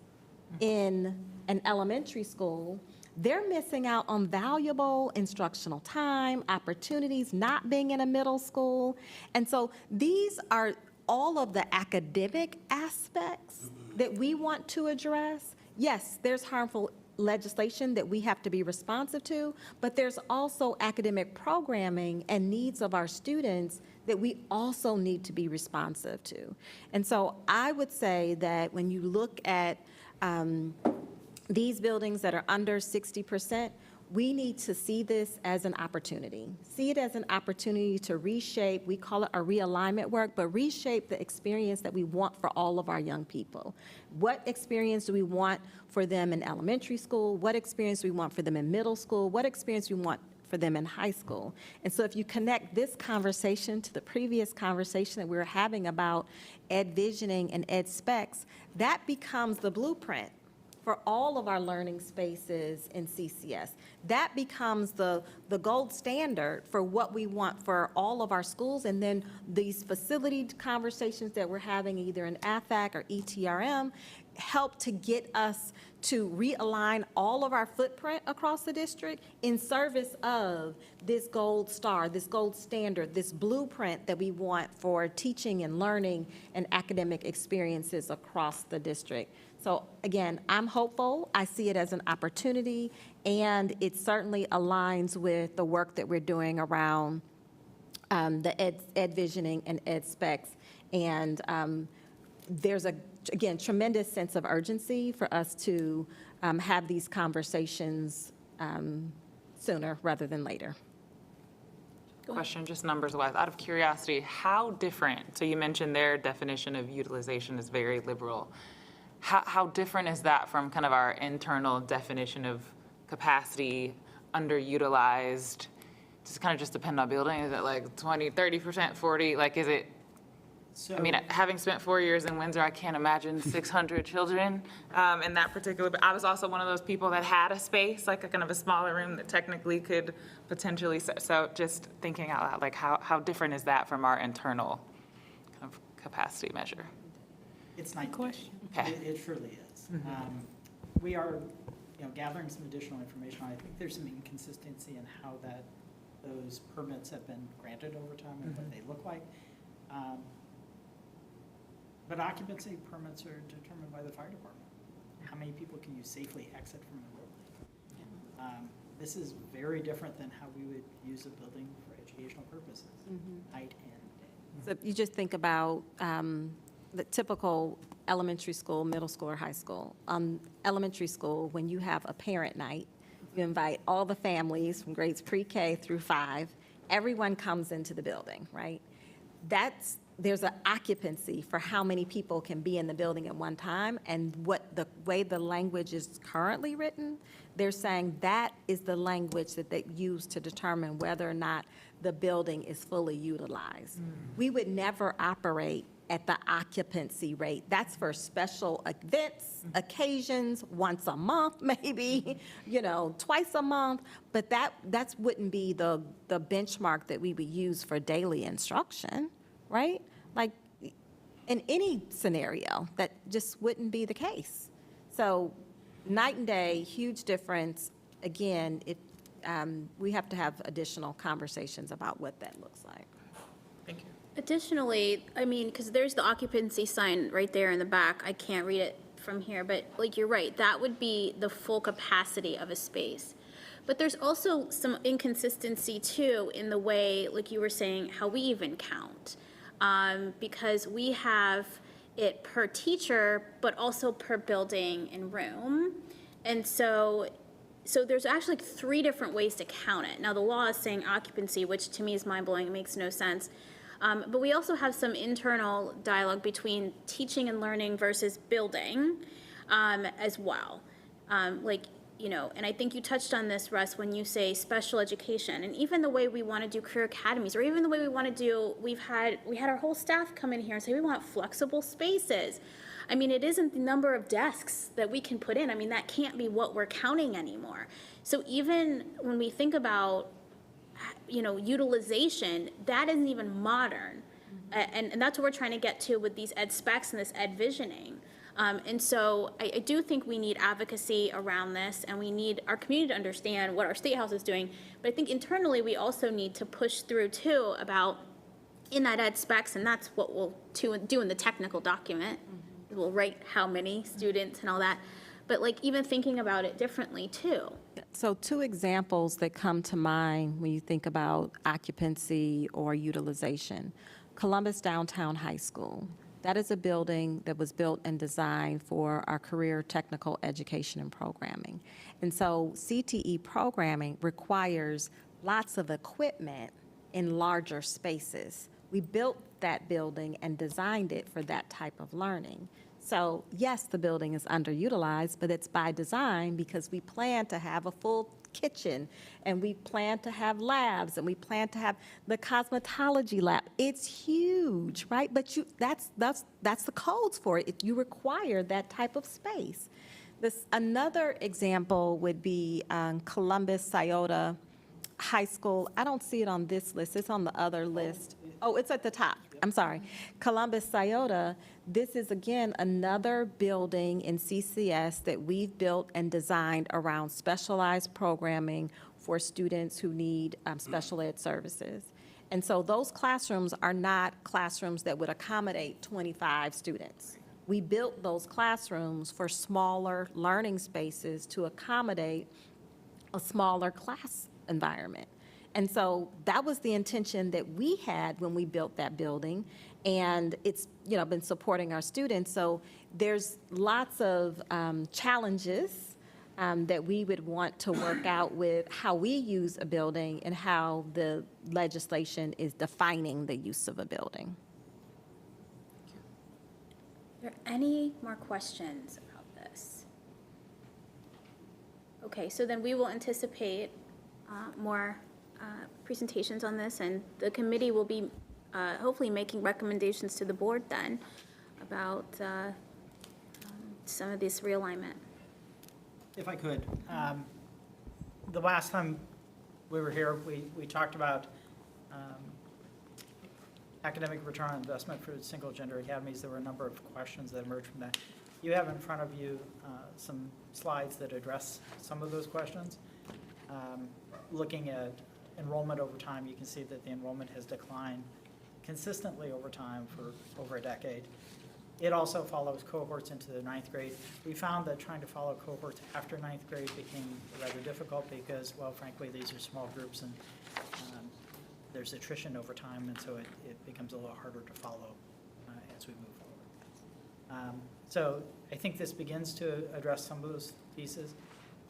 in an elementary school, they're missing out on valuable instructional time, opportunities, not being in a middle school. And so these are all of the academic aspects that we want to address. Yes, there's harmful legislation that we have to be responsive to, but there's also academic programming and needs of our students that we also need to be responsive to. And so I would say that when you look at these buildings that are under 60%, we need to see this as an opportunity. See it as an opportunity to reshape, we call it a realignment work, but reshape the experience that we want for all of our young people. What experience do we want for them in elementary school? What experience do we want for them in middle school? What experience do we want for them in high school? And so if you connect this conversation to the previous conversation that we were having about ed visioning and ed specs, that becomes the blueprint for all of our learning spaces in CCS. That becomes the gold standard for what we want for all of our schools, and then these facility conversations that we're having either in Afac or ETRM help to get us to realign all of our footprint across the district in service of this gold star, this gold standard, this blueprint that we want for teaching and learning and academic experiences across the district. So again, I'm hopeful. I see it as an opportunity, and it certainly aligns with the work that we're doing around the ed visioning and ed specs. And there's again, tremendous sense of urgency for us to have these conversations sooner rather than later. Question, just numbers-wise, out of curiosity, how different, so you mentioned their definition of utilization is very liberal. How different is that from kind of our internal definition of capacity, underutilized? Does it kind of just depend on building? Is it like 20, 30%, 40? Like, is it I mean, having spent 4 years in Windsor, I can't imagine 600 children in that particular, but I was also one of those people that had a space, like a kind of a smaller room that technically could potentially, so just thinking out loud, like how different is that from our internal kind of capacity measure? It's night and day. Okay. It truly is. We are, gathering some additional information. I think there's some inconsistency in how those permits have been granted over time and what they look like. But occupancy permits are determined by the fire department. How many people can you safely exit from a building? This is very different than how we would use a building for educational purposes, night and day. So you just think about the typical elementary school, middle school, or high school. Elementary school, when you have a parent night, you invite all the families from grades pre-K through 5. Everyone comes into the building, right? There's an occupancy for how many people can be in the building at one time, and what the way the language is currently written, they're saying that is the language that they use to determine whether or not the building is fully utilized. We would never operate at the occupancy rate. That's for special events, occasions, once a month maybe, twice a month, but that wouldn't be the benchmark that we would use for daily instruction. Right? Like, in any scenario, that just wouldn't be the case. So, night and day, huge difference. Again, we have to have additional conversations about what that looks like. Thank you. Additionally, I mean, because there's the occupancy sign right there in the back. I can't read it from here, but you're right, that would be the full capacity of a space. But there's also some inconsistency too in the way, like you were saying, how we even count. Because we have it per teacher, but also per building and room. And so there's actually 3 different ways to count it. Now, the law is saying occupancy, which to me is mind-blowing, it makes no sense. But we also have some internal dialogue between teaching and learning versus building as well. And I think you touched on this, Russ, when you say special education, and even the way we want to do career academies, or even the way we want to do, we had our whole staff come in here and say we want flexible spaces. I mean, it isn't the number of desks that we can put in. I mean, that can't be what we're counting anymore. So even when we think about, utilization, that isn't even modern. And that's what we're trying to get to with these ed specs and this ed visioning. And so I do think we need advocacy around this, and we need our community to understand what our State House is doing. But I think internally we also need to push through too about in that ed specs, and that's what we'll do in the technical document. We'll write how many students and all that. But even thinking about it differently too. So 2 examples that come to mind when you think about occupancy or utilization. Columbus Downtown High School. That is a building that was built and designed for our career technical education and programming. And so CTE programming requires lots of equipment in larger spaces. We built that building and designed it for that type of learning. So yes, the building is underutilized, but it's by design because we plan to have a full kitchen, and we plan to have labs, and we plan to have the cosmetology lab. It's huge, right? But that's the codes for it. You require that type of space. Another example would be Columbus Scioto High School. I don't see it on this list. It's on the other list. Oh, it's at the top. I'm sorry. Columbus Scioto. This is, again, another building in CCS that we've built and designed around specialized programming for students who need special ed services. And so those classrooms are not classrooms that would accommodate 25 students. We built those classrooms for smaller learning spaces to accommodate a smaller class environment. And so that was the intention that we had when we built that building, and it's been supporting our students. So there's lots of challenges that we would want to work out with how we use a building and how the legislation is defining the use of a building. Are there any more questions about this? Okay, so then we will anticipate more presentations on this, and the committee will be hopefully making recommendations to the board then about some of this realignment. If I could, the last time we were here, we talked about academic return on investment for single-gender academies. There were a number of questions that emerged from that. You have in front of you some slides that address some of those questions. Looking at enrollment over time, you can see that the enrollment has declined consistently over time for over a decade. It also follows cohorts into the 9th grade. We found that trying to follow cohorts after 9th grade became rather difficult because, well, frankly, these are small groups and there's attrition over time, and so it becomes a little harder to follow as we move forward. So I think this begins to address some of those pieces.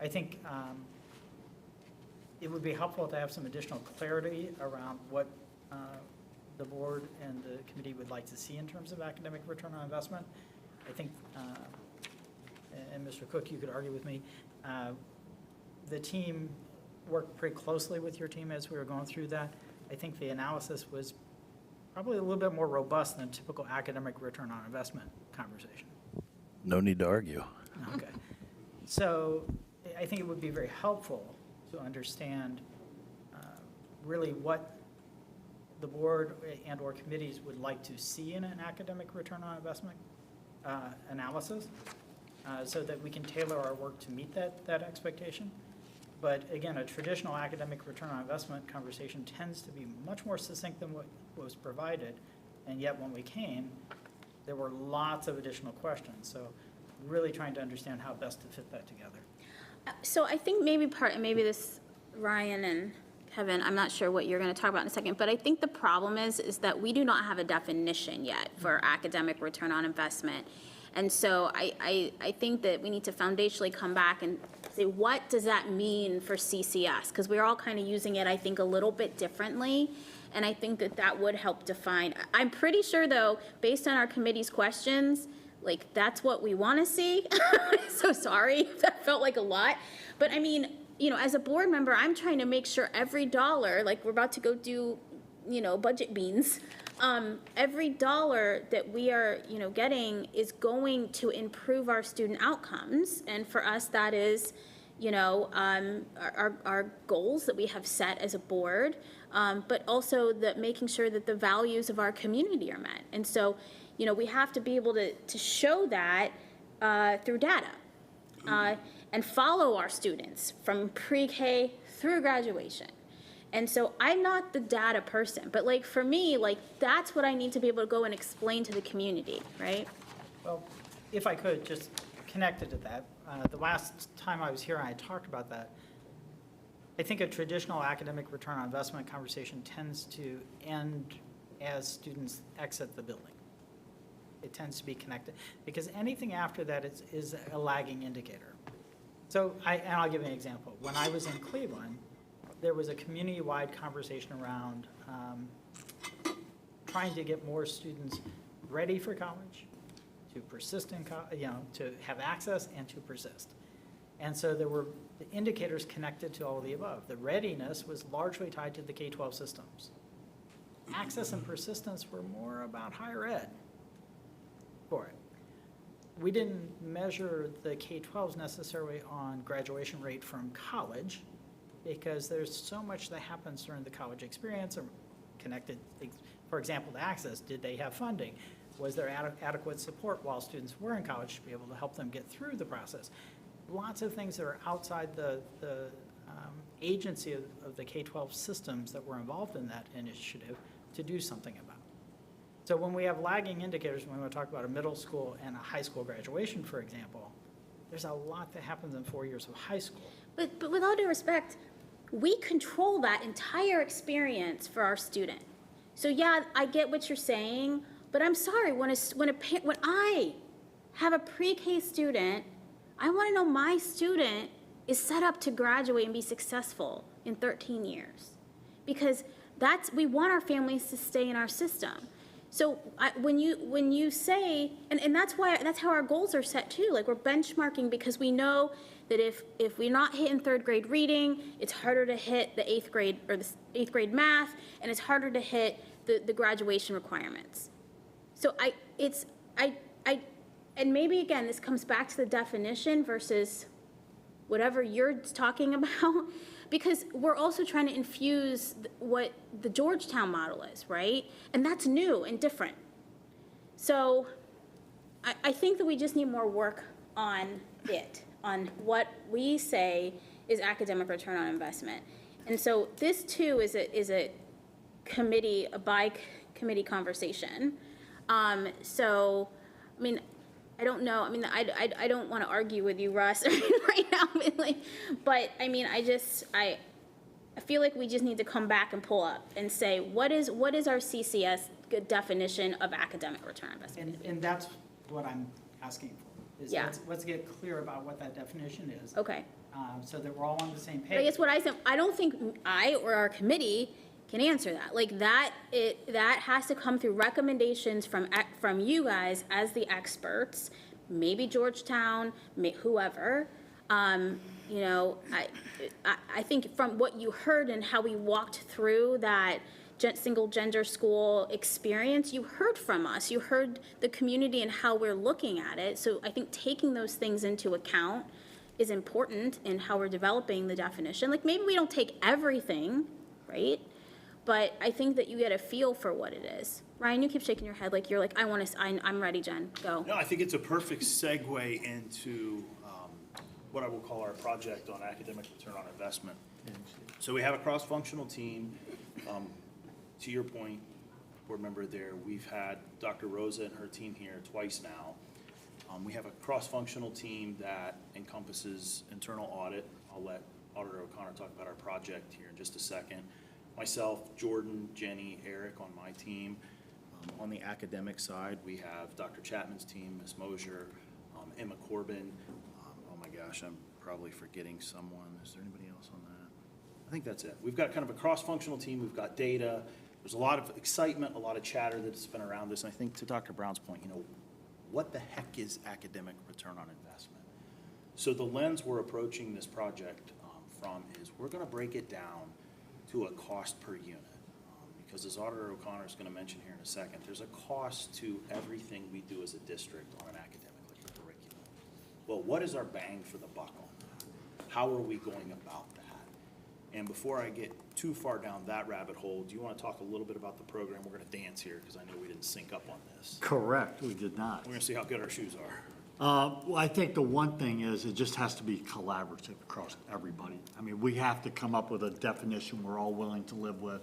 I think it would be helpful to have some additional clarity around what the board and the committee would like to see in terms of academic return on investment. I think, and Mr. Cook, you could argue with me, the team worked pretty closely with your team as we were going through that. I think the analysis was probably a little bit more robust than typical academic return on investment conversation. No need to argue. Okay. So I think it would be very helpful to understand really what the board and or committees would like to see in an academic return on investment analysis so that we can tailor our work to meet that expectation. But again, a traditional academic return on investment conversation tends to be much more succinct than what was provided. And yet when we came, there were lots of additional questions. So really trying to understand how best to fit that together. So I think maybe this, Ryan and Kevin, I'm not sure what you're going to talk about in a second, but I think the problem is that we do not have a definition yet for academic return on investment. And so I think that we need to foundationally come back and say, what does that mean for CCS? Because we're all kind of using it, I think, a little bit differently. And I think that would help define. I'm pretty sure, though, based on our committee's questions, like, that's what we want to see. So sorry, that felt like a lot. But I mean, you know, as a board member, I'm trying to make sure every dollar, like we're about to go do, you know, budget beans, every dollar that we are, you know, getting is going to improve our student outcomes. And for us, that is, you know, our goals that we have set as a board, but also making sure that the values of our community are met. And so, you know, we have to be able to show that through data and follow our students from pre-K through graduation. And so I'm not the data person, but like for me, like that's what I need to be able to go and explain to the community, right? Well, if I could, just connected to that, the last time I was here, I talked about that. I think a traditional academic return on investment conversation tends to end as students exit the building. It tends to be connected because anything after that is a lagging indicator. So I'll give you an example. When I was in Cleveland, there was a community-wide conversation around trying to get more students ready for college, to persist in to have access and to persist. And so there were the indicators connected to all of the above. The readiness was largely tied to the K-12 systems. Access and persistence were more about higher ed for it. We didn't measure the K-12s necessarily on graduation rate from college because there's so much that happens during the college experience or connected, for example, to access. Did they have funding? Was there adequate support while students were in college to be able to help them get through the process? Lots of things that are outside the agency of the K-12 systems that were involved in that initiative to do something about. So when we have lagging indicators, when we talk about a middle school and a high school graduation, for example, there's a lot that happens in 4 years of high school. But with all due respect, we control that entire experience for our student. So yeah, I get what you're saying, but I'm sorry, when I have a pre-K student, I want to know my student is set up to graduate and be successful in 13 years. Because we want our families to stay in our system. So when you say, and that's how our goals are set too. Like we're benchmarking because we know that if we're not hitting third grade reading, it's harder to hit the eighth grade or the eighth grade math, and it's harder to hit the graduation requirements. So and maybe again, this comes back to the definition versus whatever you're talking about, because we're also trying to infuse what the Georgetown model is, right? And that's new and different. So I think that we just need more work on it, on what we say is academic return on investment. And so this too is a committee, a by-committee conversation. So, I mean, I don't know. I mean, I don't want to argue with you, Russ, right now. But I mean, I feel like we just need to come back and pull up and say, what is our CCS definition of academic return on investment? And that's what I'm asking for. Is Yeah. let's get clear about what that definition is. Okay. So that we're all on the same page. But I guess what I said, I don't think I or our committee can answer that. Like that has to come through recommendations from you guys as the experts, maybe Georgetown, whoever. You know, I think from what you heard and how we walked through that single gender school experience, you heard from us. You heard the community and how we're looking at it. So I think taking those things into account is important in how we're developing the definition. Like maybe we don't take everything, right? But I think that you get a feel for what it is. Ryan, you keep shaking your head like you're like, I'm ready, Jen, go. No, I think it's a perfect segue into what I will call our project on academic return on investment. So we have a cross-functional team. To your point, board member there, we've had Dr. Rosa and her team here twice now. We have a cross-functional team that encompasses internal audit. I'll let Auditor O'Connor talk about our project here in just a second. Myself, Jordan, Jenny, Eric on my team. On the academic side, we have Dr. Chapman's team, Ms. Mosier, Emma Corbin. Oh my gosh, I'm probably forgetting someone. Is there anybody else on that? I think that's it. We've got kind of a cross-functional team. We've got data. There's a lot of excitement, a lot of chatter that's been around this. And I think to Dr. Brown's point, you know, what the heck is academic return on investment? So the lens we're approaching this project from is we're going to break it down to a cost per unit. Because as Auditor O'Connor is going to mention here in a second, there's a cost to everything we do as a district on an academic curriculum. Well, what is our bang for the buck on that? How are we going about that? And before I get too far down that rabbit hole, do you want to talk a little bit about the program? We're going to dance here because I know we didn't sync up on this. Correct, we did not. We're going to see how good our shoes are. Well, I think the one thing is it just has to be collaborative across everybody. I mean, we have to come up with a definition we're all willing to live with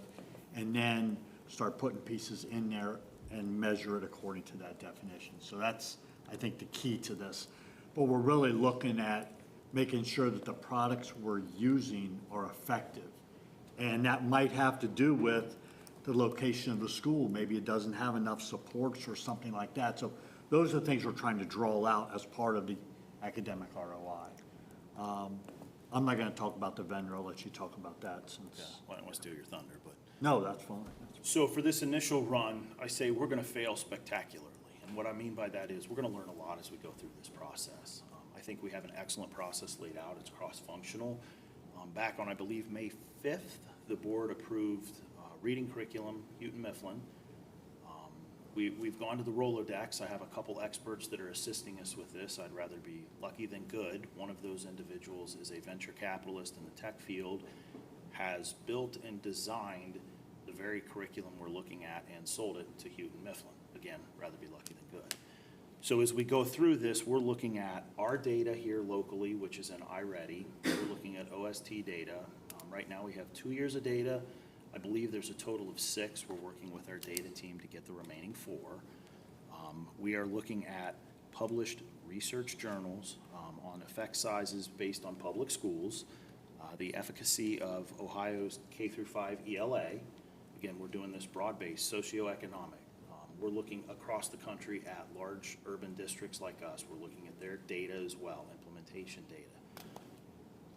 and then start putting pieces in there and measure it according to that definition. So that's, I think, the key to this. But we're really looking at making sure that the products we're using are effective. And that might have to do with the location of the school. Maybe it doesn't have enough supports or something like that. So those are the things we're trying to draw out as part of the academic ROI. I'm not going to talk about the vendor. I'll let you talk about that since. Yeah, well, I don't want to steal your thunder, but. No, that's fine. So for this initial run, I say we're going to fail spectacularly. And what I mean by that is we're going to learn a lot as we go through this process. I think we have an excellent process laid out. It's cross-functional. Back on, I believe, May 5th, the board approved reading curriculum, Houghton Mifflin. We've gone to the Rolodex. I have a couple experts that are assisting us with this. I'd rather be lucky than good. One of those individuals is a venture capitalist in the tech field, has built and designed the very curriculum we're looking at and sold it to Houghton Mifflin. Again, rather be lucky than good. So as we go through this, we're looking at our data here locally, which is in iReady. We're looking at OST data. Right now we have 2 years of data. I believe there's a total of 6. We're working with our data team to get the remaining 4. We are looking at published research journals on effect sizes based on public schools, the efficacy of Ohio's K-5 ELA. Again, we're doing this broad-based, socioeconomic. We're looking across the country at large urban districts like us. We're looking at their data as well, implementation data.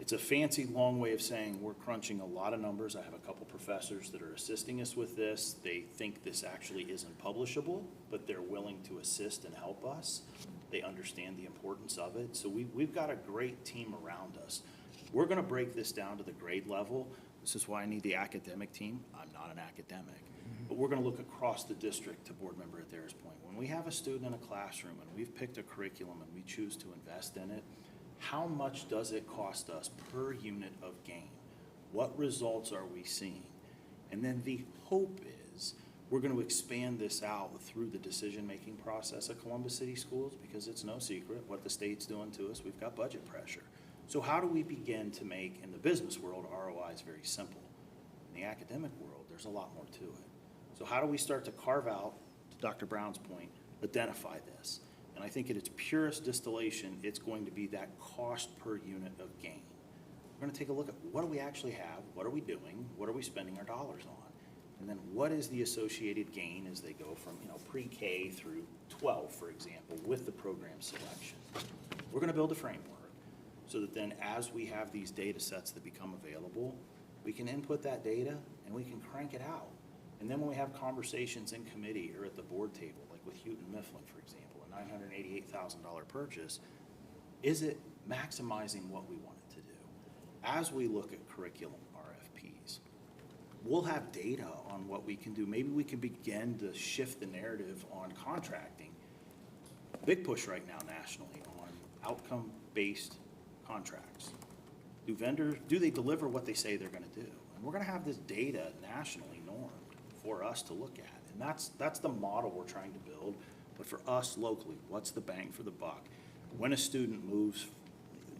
It's a fancy, long way of saying we're crunching a lot of numbers. I have a couple professors that are assisting us with this. They think this actually isn't publishable, but they're willing to assist and help us. They understand the importance of it. So we've got a great team around us. We're going to break this down to the grade level. This is why I need the academic team. I'm not an academic. But we're going to look across the district, to Board Member Adair's point. When we have a student in a classroom and we've picked a curriculum and we choose to invest in it, how much does it cost us per unit of gain? What results are we seeing? And then the hope is we're going to expand this out through the decision-making process at Columbus City Schools, because it's no secret what the state's doing to us. We've got budget pressure. So how do we begin to make, in the business world, ROI is very simple. In the academic world, there's a lot more to it. So how do we start to carve out, to Dr. Brown's point, identify this? And I think at its purest distillation, it's going to be that cost per unit of gain. We're going to take a look at what do we actually have, what are we doing, what are we spending our dollars on, and then what is the associated gain as they go from, pre-K through 12, for example, with the program selection. We're going to build a framework so that then as we have these data sets that become available, we can input that data and we can crank it out. And then when we have conversations in committee or at the board table, like with Houghton Mifflin, for example, a $988,000 purchase, is it maximizing what we want it to do? As we look at curriculum RFPs, we'll have data on what we can do. Maybe we can begin to shift the narrative on contracting. Big push right now nationally on outcome-based contracts. Do they deliver what they say they're going to do? And we're going to have this data nationally normed for us to look at. And that's the model we're trying to build. But for us locally, what's the bang for the buck? When a student moves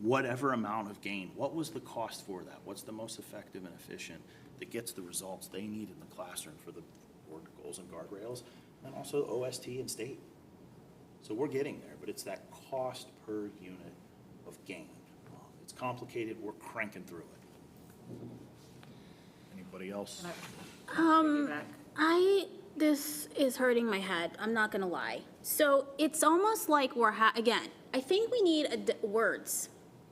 whatever amount of gain, what was the cost for that? What's the most effective and efficient that gets the results they need in the classroom for the board goals and guardrails, and also OST and state? So we're getting there, but it's that cost per unit of gain. It's complicated, we're cranking through it. Anybody else? This is hurting my head, I'm not gonna lie. So it's almost like again, I think we need words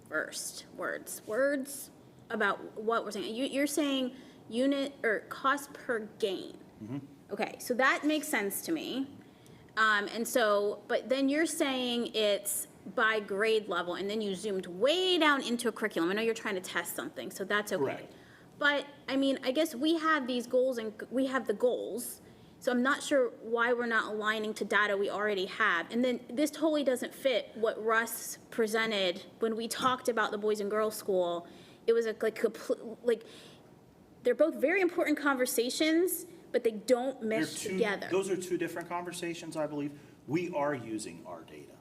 first, words about what we're saying. You're saying unit or cost per gain. Mm-hmm. Okay, so that makes sense to me. But then you're saying it's by grade level, and then you zoomed way down into a curriculum. I know you're trying to test something, so that's okay. Correct. But, I mean, I guess we have these goals, and we have the goals, so I'm not sure why we're not aligning to data we already have. And then this totally doesn't fit what Russ presented when we talked about the Boys and Girls School. It was they're both very important conversations, but they don't mesh together. Those are two different conversations, I believe. We are using our data.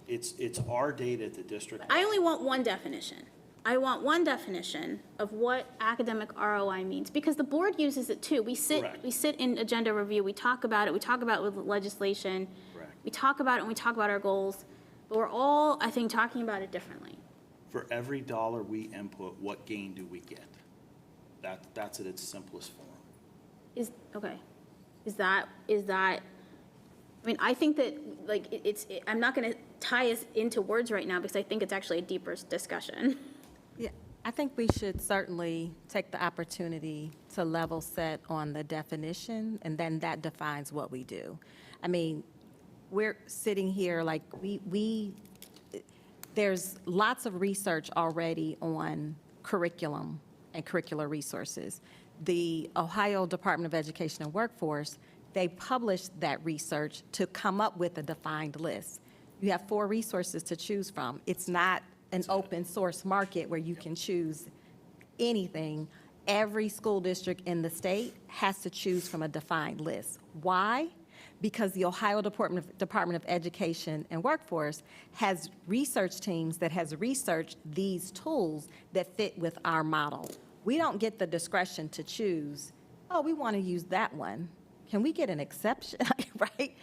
It's our data at the district. I only want one definition. I want one definition of what academic ROI means, because the board uses it too. We sit in agenda review, we talk about it, we talk about it with legislation. Correct. We talk about it and we talk about our goals, but we're all, I think, talking about it differently. For every dollar we input, what gain do we get? That's at its simplest form. Is that, I mean, I think that, I'm not gonna tie us into words right now, because I think it's actually a deeper discussion. Yeah, I think we should certainly take the opportunity to level set on the definition, and then that defines what we do. I mean, we're sitting here like there's lots of research already on curriculum and curricular resources. The Ohio Department of Education and Workforce, they published that research to come up with a defined list. You have 4 resources to choose from. It's not an open source market where you can choose anything. Every school district in the state has to choose from a defined list. Why? Because the Ohio Department of Education and Workforce has research teams that has researched these tools that fit with our model. We don't get the discretion to choose, oh, we want to use that one. Can we get an exception, right?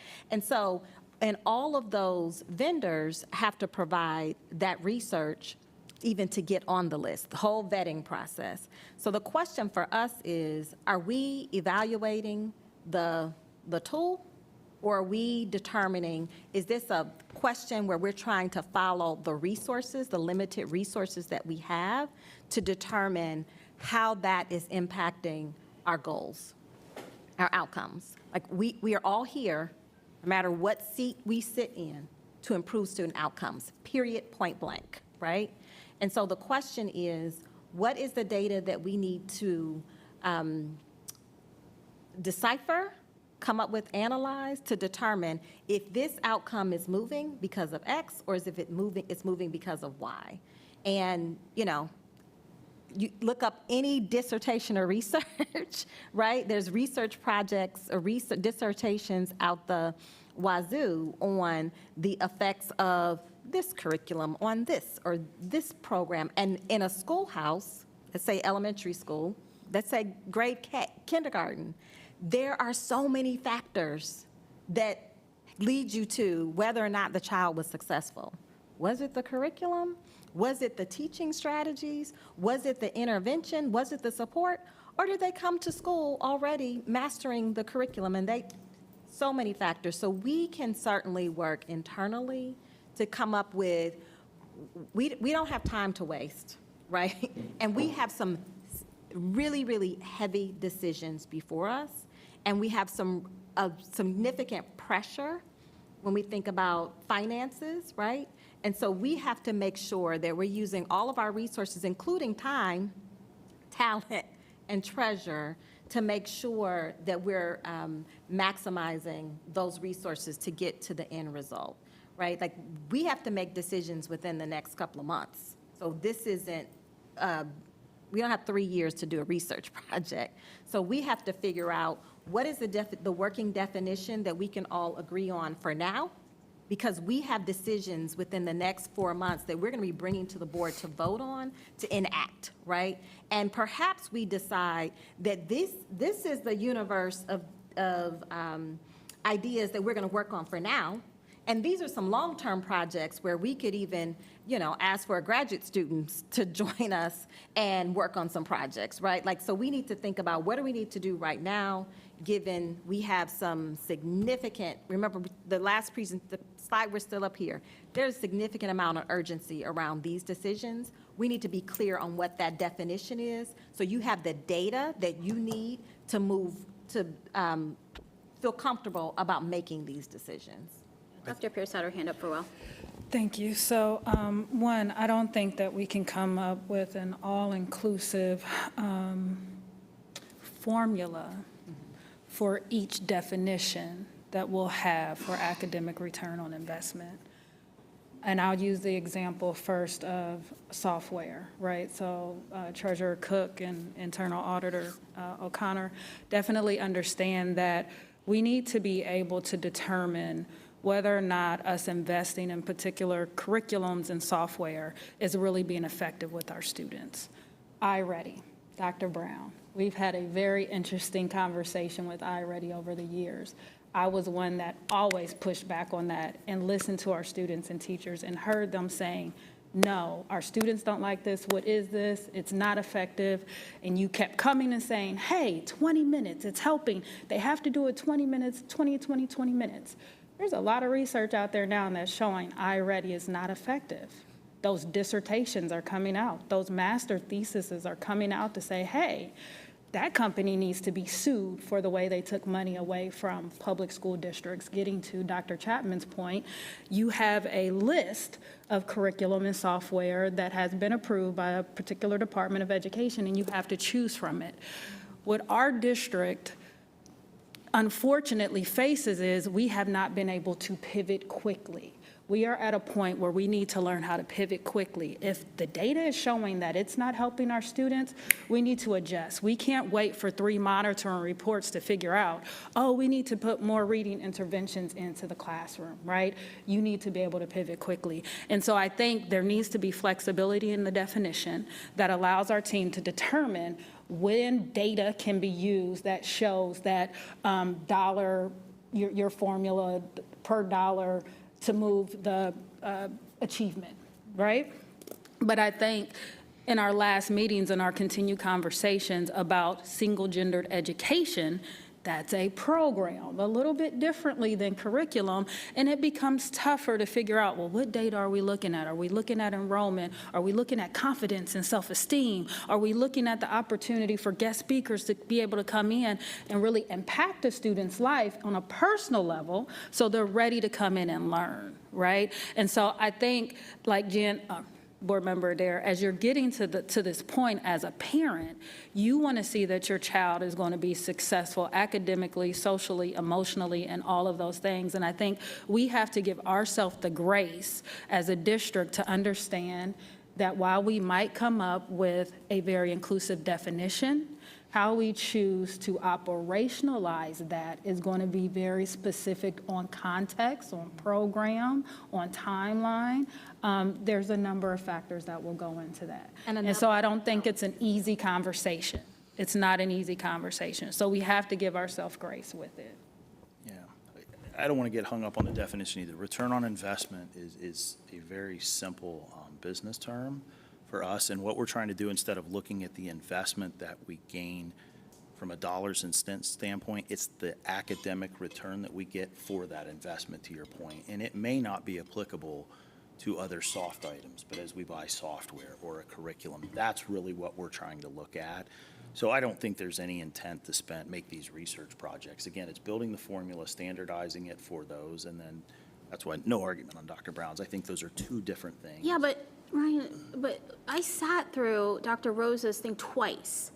And all of those vendors have to provide that research even to get on the list, the whole vetting process. So the question for us is, are we evaluating the tool, or are we determining, is this a question where we're trying to follow the resources, the limited resources that we have, to determine how that is impacting our goals, our outcomes? Like we are all here, no matter what seat we sit in, to improve student outcomes, period, point blank, right? And so the question is, what is the data that we need to decipher, come up with, analyze to determine if this outcome is moving because of X or is if it's moving because of Y. And, you know, you look up any dissertation or research, right? There's research projects or dissertations out the wazoo on the effects of this curriculum on this or this program. And in a schoolhouse, let's say elementary school, let's say grade kindergarten, there are so many factors that lead you to whether or not the child was successful. Was it the curriculum? Was it the teaching strategies? Was it the intervention? Was it the support? Or did they come to school already mastering the curriculum? And so many factors. So we can certainly work internally to come up with, we don't have time to waste, right? And we have some really, really heavy decisions before us. And we have some significant pressure when we think about finances, right? And so we have to make sure that we're using all of our resources, including time, talent, and treasure, to make sure that we're maximizing those resources to get to the end result, right? Like, we have to make decisions within the next couple of months. So this isn't, we don't have 3 years to do a research project. So we have to figure out what is the working definition that we can all agree on for now, because we have decisions within the next 4 months that we're going to be bringing to the board to vote on, to enact, right? And perhaps we decide that this is the universe of ideas that we're going to work on for now. And these are some long-term projects where we could even, you know, ask for graduate students to join us and work on some projects, right? Like, so we need to think about what do we need to do right now, given we have some significant, remember the last the slide, we're still up here. There's a significant amount of urgency around these decisions. We need to be clear on what that definition is, so you have the data that you need to move, to feel comfortable about making these decisions. Dr. Pierce had her hand up for a while. Thank you. So, one, I don't think that we can come up with an all-inclusive formula for each definition that we'll have for academic return on investment. And I'll use the example first of software, right? So Treasurer Cook and Internal Auditor O'Connor definitely understand that we need to be able to determine whether or not us investing in particular curriculums and software is really being effective with our students. iReady, Dr. Brown. We've had a very interesting conversation with iReady over the years. I was one that always pushed back on that and listened to our students and teachers and heard them saying, no, our students don't like this. What is this? It's not effective. And you kept coming and saying, hey, 20 minutes, it's helping. They have to do it 20 minutes, 20 minutes. There's a lot of research out there now that's showing iReady is not effective. Those dissertations are coming out. Those master theses are coming out to say, hey, that company needs to be sued for the way they took money away from public school districts. Getting to Dr. Chapman's point, you have a list of curriculum and software that has been approved by a particular Department of Education, and you have to choose from it. What our district unfortunately faces is we have not been able to pivot quickly. We are at a point where we need to learn how to pivot quickly. If the data is showing that it's not helping our students, we need to adjust. We can't wait for 3 monitoring reports to figure out, oh, we need to put more reading interventions into the classroom, right? You need to be able to pivot quickly. And so I think there needs to be flexibility in the definition that allows our team to determine when data can be used that shows that your formula per dollar to move the achievement, right? But I think in our last meetings and our continued conversations about single-gendered education, that's a program, a little bit differently than curriculum, and it becomes tougher to figure out, well, what data are we looking at? Are we looking at enrollment? Are we looking at confidence and self-esteem? Are we looking at the opportunity for guest speakers to be able to come in and really impact a student's life on a personal level so they're ready to come in and learn, right? And so I think, like Jen, Board Member Adair, as you're getting to this point as a parent, you want to see that your child is going to be successful academically, socially, emotionally, and all of those things. And I think we have to give ourselves the grace as a district to understand that while we might come up with a very inclusive definition, how we choose to operationalize that is going to be very specific on context, on program, on timeline. There's a number of factors that will go into that. And so I don't think it's an easy conversation. It's not an easy conversation. So we have to give ourselves grace with it. Yeah, I don't want to get hung up on the definition either. Return on investment is a very simple business term for us, and what we're trying to do, instead of looking at the investment that we gain from a dollars and cents standpoint, it's the academic return that we get for that investment, to your point. And it may not be applicable to other soft items, but as we buy software or a curriculum, that's really what we're trying to look at. So I don't think there's any intent to make these research projects. Again, it's building the formula, standardizing it for those, and then that's why no argument on Dr. Brown's. I think those are two different things. Yeah, but Ryan, I sat through Dr. Rosa's thing twice.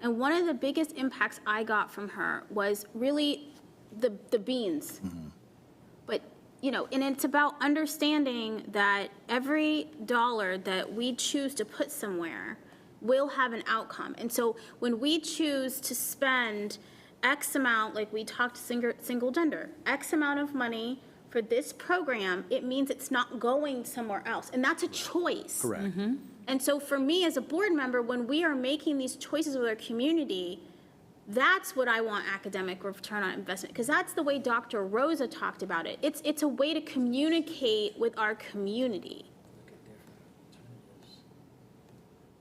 And one of the biggest impacts I got from her was really the beans. But, and it's about understanding that every dollar that we choose to put somewhere will have an outcome. And so when we choose to spend X amount, like we talked single gender, X amount of money for this program, it means it's not going somewhere else. And that's a choice. Correct. And so for me as a board member, when we are making these choices with our community, that's what I want academic return on investment, because that's the way Dr. Rosa talked about it. It's a way to communicate with our community.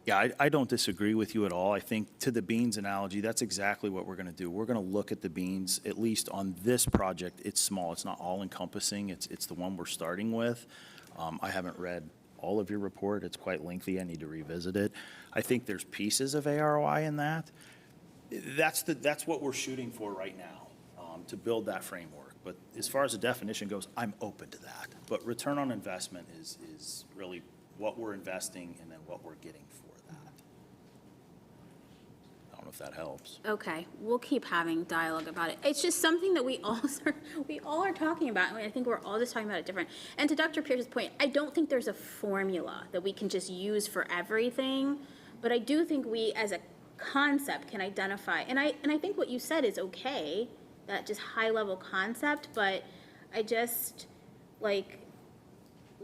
Yeah, I don't disagree with you at all. I think, to the beans analogy, that's exactly what we're going to do. We're going to look at the beans, at least on this project. It's small. It's not all-encompassing. It's the one we're starting with. I haven't read all of your report. It's quite lengthy. I need to revisit it. I think there's pieces of AROI in that. That's what we're shooting for right now, to build that framework. But as far as the definition goes, I'm open to that. But return on investment is really what we're investing and then what we're getting for that. I don't know if that helps. Okay, we'll keep having dialogue about it. It's just something that we all are talking about. I mean, I think we're all just talking about it different. And to Dr. Pierce's point, I don't think there's a formula that we can just use for everything, but I do think we, as a concept, can identify. And I think what you said is okay, that just high-level concept. But I just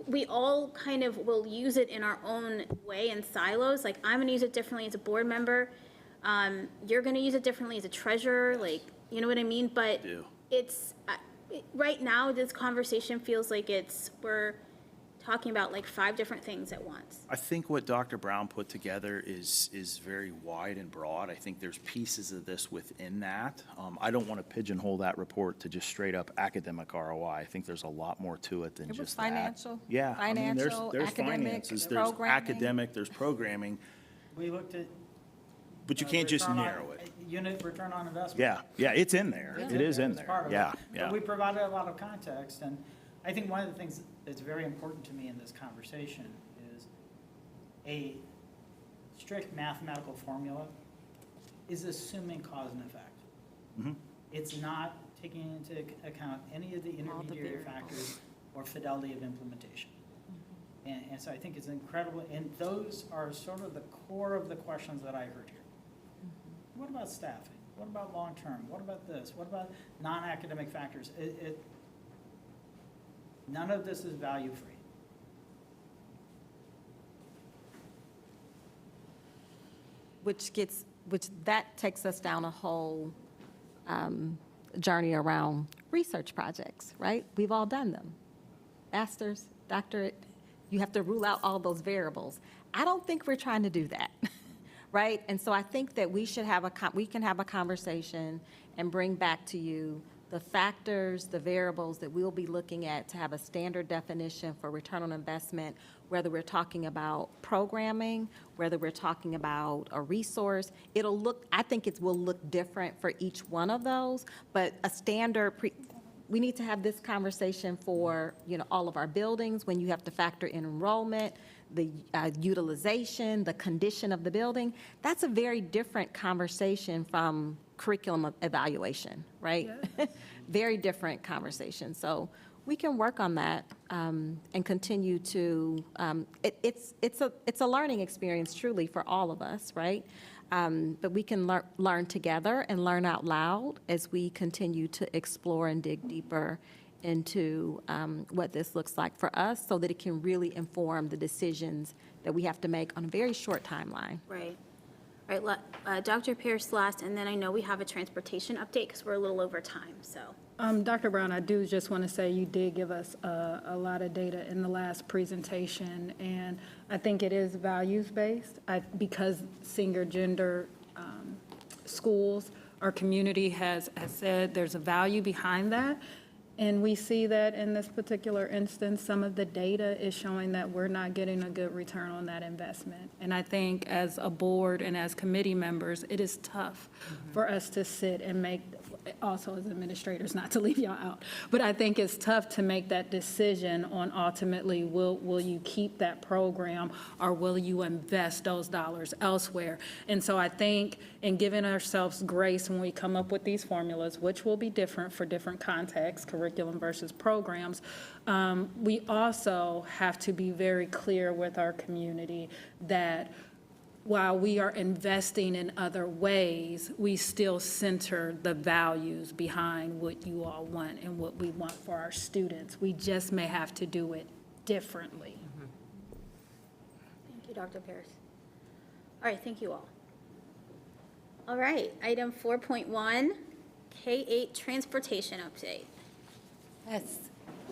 we all kind of will use it in our own way in silos. Like, I'm going to use it differently as a board member. You're going to use it differently as a treasurer. Like, you know what I mean? But it's right now, this conversation feels like we're talking about like 5 different things at once. I think what Dr. Brown put together is very wide and broad. I think there's pieces of this within that. I don't want to pigeonhole that report to just straight up academic ROI. I think there's a lot more to it than just that. Financial. Yeah, Financial, there's academic, finances, there's programming. academic, there's programming, We looked at. but you can't just return on- narrow it. Unit return on investment. Yeah, it's in there. It's It is in It's there. part of it. Yeah, But yeah. we provided a lot of context, and I think one of the things that's very important to me in this conversation is a strict mathematical formula is assuming cause and effect. It's not taking into account any of the intermediary factors or fidelity of implementation. And so I think it's incredible, and those are sort of the core of the questions that I heard here. What about staffing? What about long-term? What about this? What about non-academic factors? None of this is value-free. Which that takes us down a whole journey around research projects, right? We've all done them. Master's, doctorate, you have to rule out all those variables. I don't think we're trying to do that, right? And so I think that we should we can have a conversation and bring back to you the factors, the variables that we'll be looking at to have a standard definition for return on investment, whether we're talking about programming, whether we're talking about a resource. I think it will look different for each one of those, but a standard we need to have this conversation for, all of our buildings, when you have to factor in enrollment, the utilization, the condition of the building. That's a very different conversation from curriculum evaluation, right? Very different conversation. So we can work on that and continue to, it's a learning experience truly for all of us, right? But we can learn together and learn out loud as we continue to explore and dig deeper into what this looks like for us so that it can really inform the decisions that we have to make on a very short timeline. Right. All right, Dr. Pierce last, and then I know we have a transportation update because we're a little over time, so. Dr. Brown, I do just want to say you did give us a lot of data in the last presentation, and I think it is values-based because single gender schools, our community has said there's a value behind that. And we see that in this particular instance, some of the data is showing that we're not getting a good return on that investment. And I think as a board and as committee members, it is tough for us to sit and make, also as administrators, not to leave y'all out, but I think it's tough to make that decision on ultimately, will you keep that program or will you invest those dollars elsewhere? And so I think in giving ourselves grace when we come up with these formulas, which will be different for different contexts, curriculum versus programs, we also have to be very clear with our community that while we are investing in other ways, we still center the values behind what you all want and what we want for our students. We just may have to do it differently. Thank you, Dr. Pierce. All right, thank you all. All right, item 4.1, K-8 transportation update. Yes,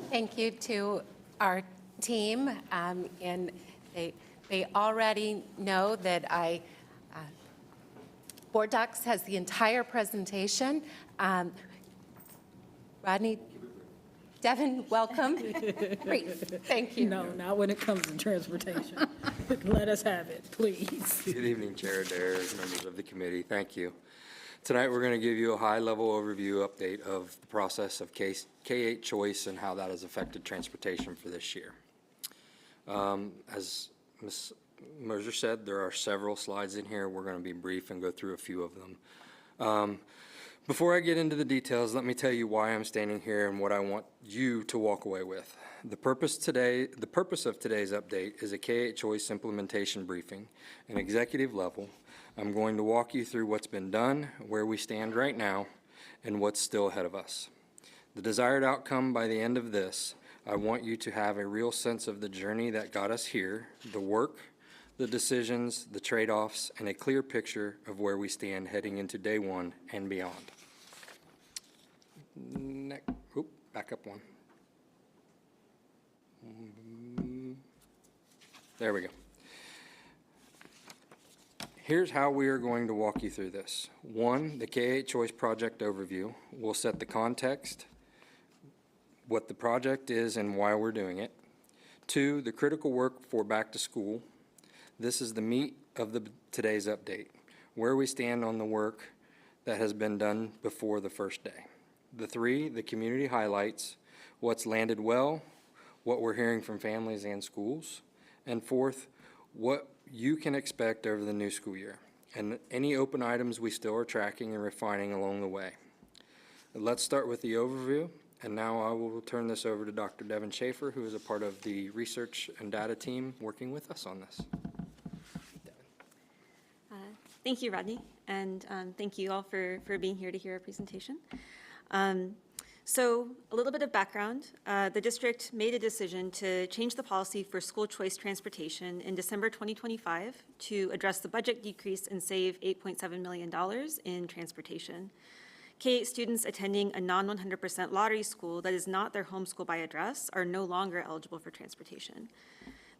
thank you to our team, and they already know that Board Docs has the entire presentation. Rodney, Devin, welcome. Great, thank you. No, not when it comes to transportation. Let us have it, please. Good evening, Chair Adair, members of the committee. Thank you. Tonight, we're going to give you a high-level overview update of the process of K-8 choice and how that has affected transportation for this year. As Ms. Mercer said, there are several slides in here. We're going to be brief and go through a few of them. Before I get into the details, let me tell you why I'm standing here and what I want you to walk away with. The purpose of today's update is a K-8 choice implementation briefing, an executive level. I'm going to walk you through what's been done, where we stand right now, and what's still ahead of us. The desired outcome by the end of this, I want you to have a real sense of the journey that got us here, the work, the decisions, the trade-offs, and a clear picture of where we stand heading into day one and beyond. Back up one. There we go. Here's how we are going to walk you through this. 1, the K-8 Choice Project Overview. We'll set the context, what the project is and why we're doing it. 2, the critical work for back to school. This is the meat of today's update, where we stand on the work that has been done before the first day. The 3, the community highlights, what's landed well, what we're hearing from families and schools. And 4th, what you can expect over the new school year, and any open items we still are tracking and refining along the way. Let's start with the overview, and now I will turn this over to Dr. Devin Schaefer, who is a part of the research and data team working with us on this. Thank you, Rodney, and thank you all for being here to hear our presentation. So a little bit of background. The district made a decision to change the policy for school choice transportation in December 2025 to address the budget decrease and save $8.7 million in transportation. K-8 students attending a non-100% lottery school that is not their home school by address are no longer eligible for transportation.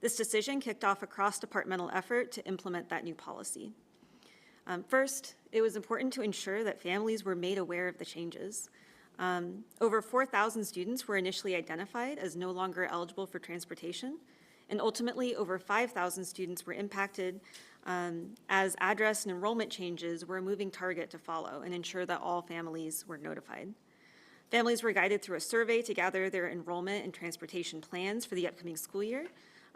This decision kicked off a cross-departmental effort to implement that new policy. First, it was important to ensure that families were made aware of the changes. Over 4,000 students were initially identified as no longer eligible for transportation, and ultimately over 5,000 students were impacted as address and enrollment changes were a moving target to follow and ensure that all families were notified. Families were guided through a survey to gather their enrollment and transportation plans for the upcoming school year,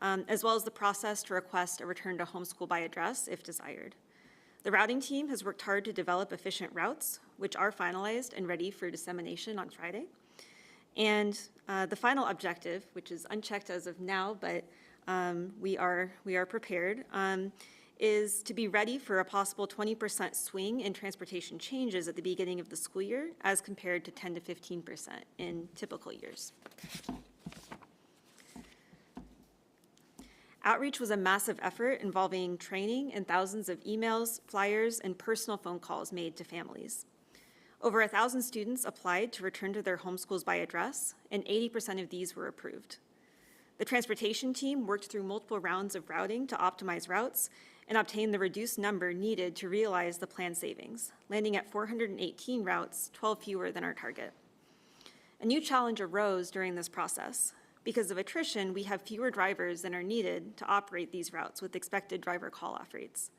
as well as the process to request a return to homeschool by address if desired. The routing team has worked hard to develop efficient routes, which are finalized and ready for dissemination on Friday. And the final objective, which is unchecked as of now, but we are prepared, is to be ready for a possible 20% swing in transportation changes at the beginning of the school year as compared to 10 to 15% in typical years. Outreach was a massive effort involving training and thousands of emails, flyers, and personal phone calls made to families. Over 1,000 students applied to return to their homeschools by address, and 80% of these were approved. The transportation team worked through multiple rounds of routing to optimize routes and obtain the reduced number needed to realize the planned savings, landing at 418 routes, 12 fewer than our target. A new challenge arose during this process. Because of attrition, we have fewer drivers than are needed to operate these routes with expected driver call-off rates.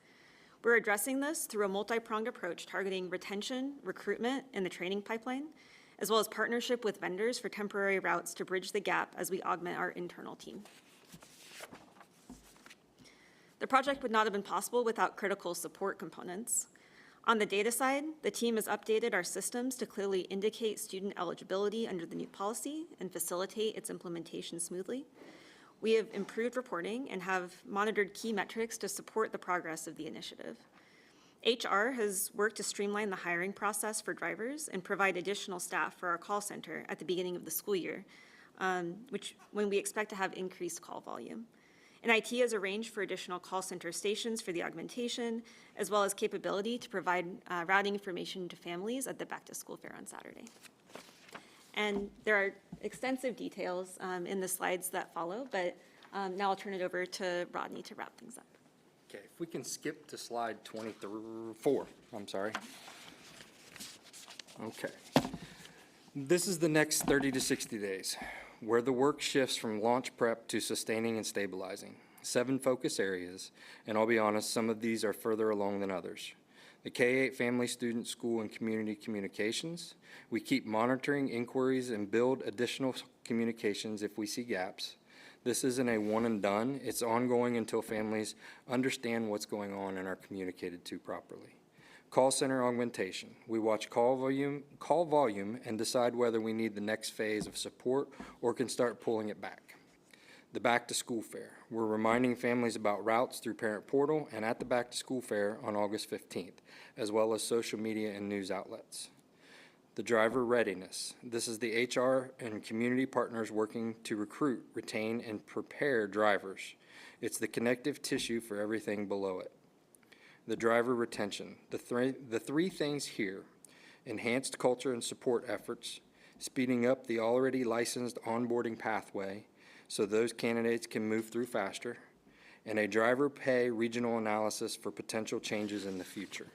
We're addressing this through a multi-pronged approach targeting retention, recruitment, and the training pipeline, as well as partnership with vendors for temporary routes to bridge the gap as we augment our internal team. The project would not have been possible without critical support components. On the data side, the team has updated our systems to clearly indicate student eligibility under the new policy and facilitate its implementation smoothly. We have improved reporting and have monitored key metrics to support the progress of the initiative. HR has worked to streamline the hiring process for drivers and provide additional staff for our call center at the beginning of the school year, when we expect to have increased call volume. And IT has arranged for additional call center stations for the augmentation, as well as capability to provide routing information to families at the back-to-school fair on Saturday. And there are extensive details in the slides that follow, but now I'll turn it over to Rodney to wrap things up. Okay, if we can skip to slide 24, I'm sorry. Okay. This is the next 30 to 60 days, where the work shifts from launch prep to sustaining and stabilizing. 7 focus areas, and I'll be honest, some of these are further along than others. The K-8 family, student, school, and community communications. We keep monitoring inquiries and build additional communications if we see gaps. This isn't a one and done. It's ongoing until families understand what's going on and are communicated to properly. Call center augmentation. We watch call volume and decide whether we need the next phase of support or can start pulling it back. The back to school fair. We're reminding families about routes through parent portal and at the back to school fair on August 15th, as well as social media and news outlets. The driver readiness. This is the HR and community partners working to recruit, retain, and prepare drivers. It's the connective tissue for everything below it. The driver retention. The three things here: enhanced culture and support efforts, speeding up the already licensed onboarding pathway so those candidates can move through faster, and a driver pay regional analysis for potential changes in the future.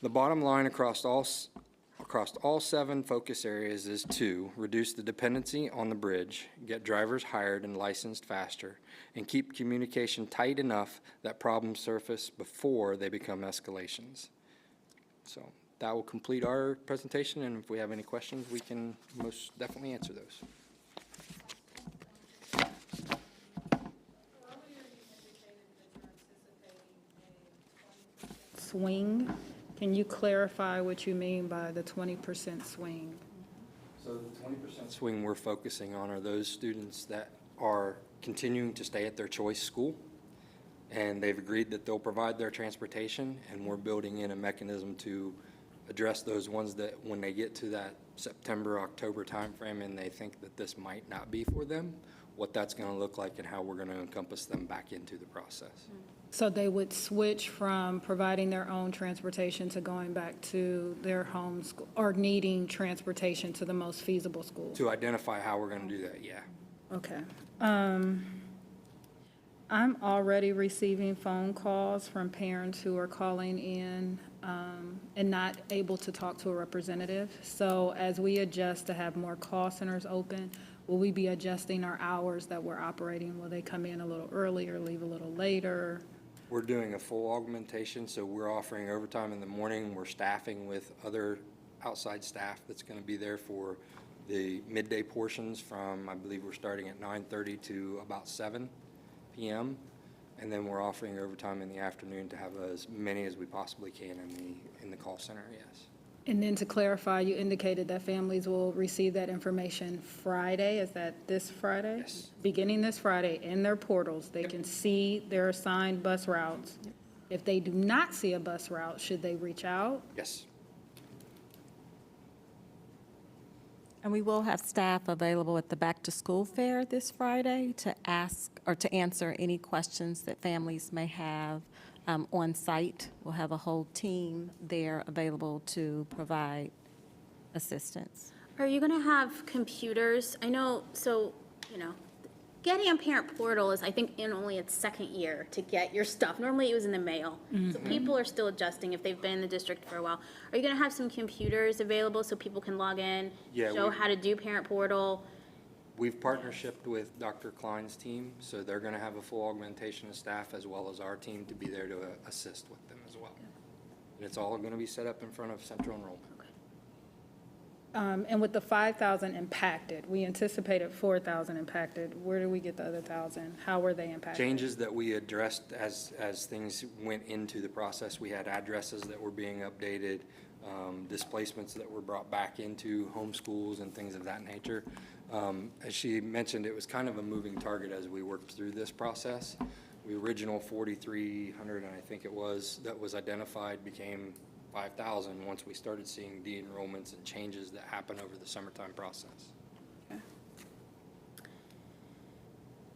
The bottom line across all 7 focus areas is to reduce the dependency on the bridge, get drivers hired and licensed faster, and keep communication tight enough that problems surface before they become escalations. So that will complete our presentation, and if we have any questions, we can most definitely answer those. Swing. Can you clarify what you mean by the 20% swing? So the 20% swing we're focusing on are those students that are continuing to stay at their choice school, and they've agreed that they'll provide their transportation, and we're building in a mechanism to address those ones that when they get to that September, October timeframe and they think that this might not be for them, what that's going to look like and how we're going to encompass them back into the process. So they would switch from providing their own transportation to going back to their home school, or needing transportation to the most feasible school? To identify how we're going to do that, yeah. Okay. I'm already receiving phone calls from parents who are calling in and not able to talk to a representative. So as we adjust to have more call centers open, will we be adjusting our hours that we're operating? Will they come in a little earlier, leave a little later? We're doing a full augmentation, so we're offering overtime in the morning. We're staffing with other outside staff that's going to be there for the midday portions from, I believe we're starting at 9:30 to about 7 p.m. And then we're offering overtime in the afternoon to have as many as we possibly can in the call center, yes. And then to clarify, you indicated that families will receive that information Friday. Is that this Friday? Yes. Beginning this Friday, in their portals, they can see their assigned bus routes. If they do not see a bus route, should they reach out? Yes. And we will have staff available at the back-to-school fair this Friday to ask or to answer any questions that families may have on site. We'll have a whole team there available to provide assistance. Are you gonna have computers? I know, so, you know, getting a parent portal is, I think, in only its second year to get your stuff. Normally it was in the mail. So people are still adjusting if they've been in the district for a while. Are you gonna have some computers available so people can log in, Yeah, show how to do parent portal? We've partnershiped with Dr. Klein's team, so they're going to have a full augmentation of staff as well as our team to be there to assist with them as well. And it's all going to be set up in front of central enrollment. And with the 5,000 impacted, we anticipated 4,000 impacted. Where did we get the other 1,000? How were they impacted? Changes that we addressed as things went into the process. We had addresses that were being updated, displacements that were brought back into homeschools and things of that nature. As she mentioned, it was kind of a moving target as we worked through this process. The original 4,300, I think it was, that was identified became 5,000 once we started seeing de-enrollments and changes that happen over the summertime process.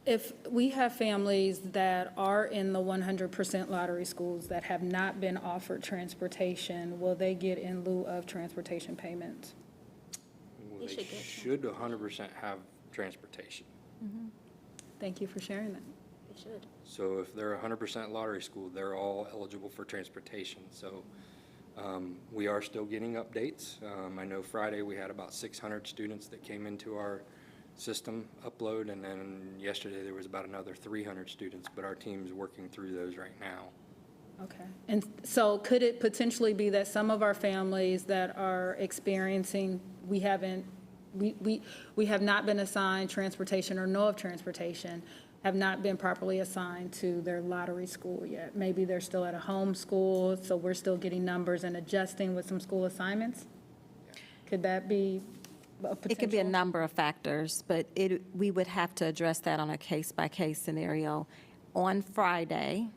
If we have families that are in the 100% lottery schools that have not been offered transportation, will they get in lieu of transportation payments? They should 100% have transportation. Thank you for sharing that. They should. So if they're 100% lottery school, they're all eligible for transportation. So we are still getting updates. I know Friday we had about 600 students that came into our system upload, and then yesterday there was about another 300 students, but our team's working through those right now. Okay. And so could it potentially be that some of our families that are experiencing, we have not been assigned transportation or know of transportation, have not been properly assigned to their lottery school yet? Maybe they're still at a home school, so we're still getting numbers and adjusting with some school assignments? Could that be a potential? It could be a number of factors, but we would have to address that on a case-by-case scenario. On Friday,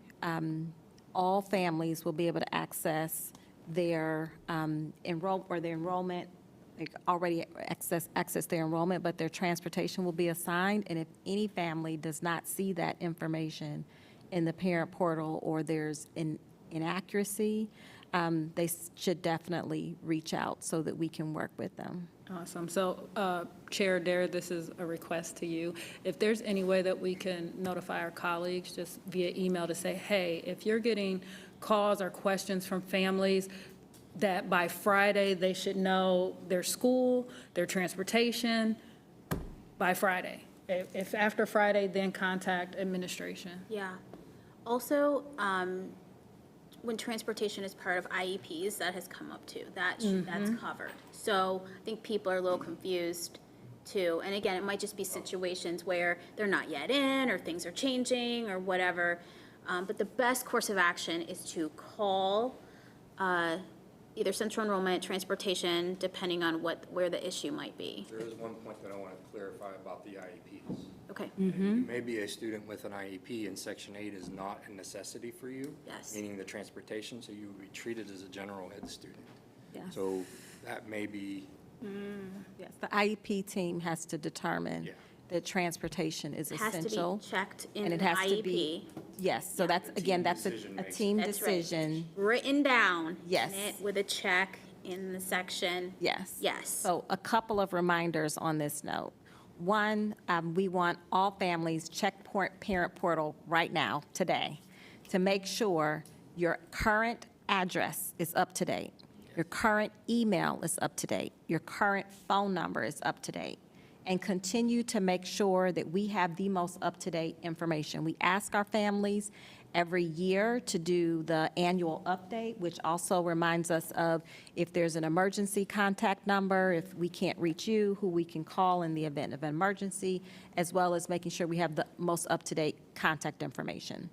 all families will be able to access their enrollment. They already access their enrollment, but their transportation will be assigned. And if any family does not see that information in the parent portal or there's an inaccuracy, they should definitely reach out so that we can work with them. Awesome. So, Chair Dare, this is a request to you. If there's any way that we can notify our colleagues just via email to say, hey, if you're getting calls or questions from families, that by Friday they should know their school, their transportation by Friday. If after Friday, then contact administration. Yeah. Also, when transportation is part of IEPs, that has come up too. That's covered. So I think people are a little confused too. And again, it might just be situations where they're not yet in, or things are changing, or whatever. But the best course of action is to call either central enrollment, transportation, depending on where the issue might be. There is one point that I want to clarify about the IEPs. Okay. You may be a student with an IEP, and Section 8 is not a necessity for you. Yes. Meaning the transportation, so you would be treated as a general ed student. Yes. So that may be, Yes, the IEP team has to determine that transportation is It has essential. to be checked in and it the has to IEP. be. Yes, so that's, again, that's a team That's right. decision. Written down. Yes. in it with a check in the section. Yes. Yes. So a couple of reminders on this note. One, we want all families check parent portal right now, today, to make sure your current address is up to date. Your current email is up to date. Your current phone number is up to date. and continue to make sure that we have the most up-to-date information. We ask our families every year to do the annual update, which also reminds us of if there's an emergency contact number, if we can't reach you, who we can call in the event of an emergency, as well as making sure we have the most up-to-date contact information.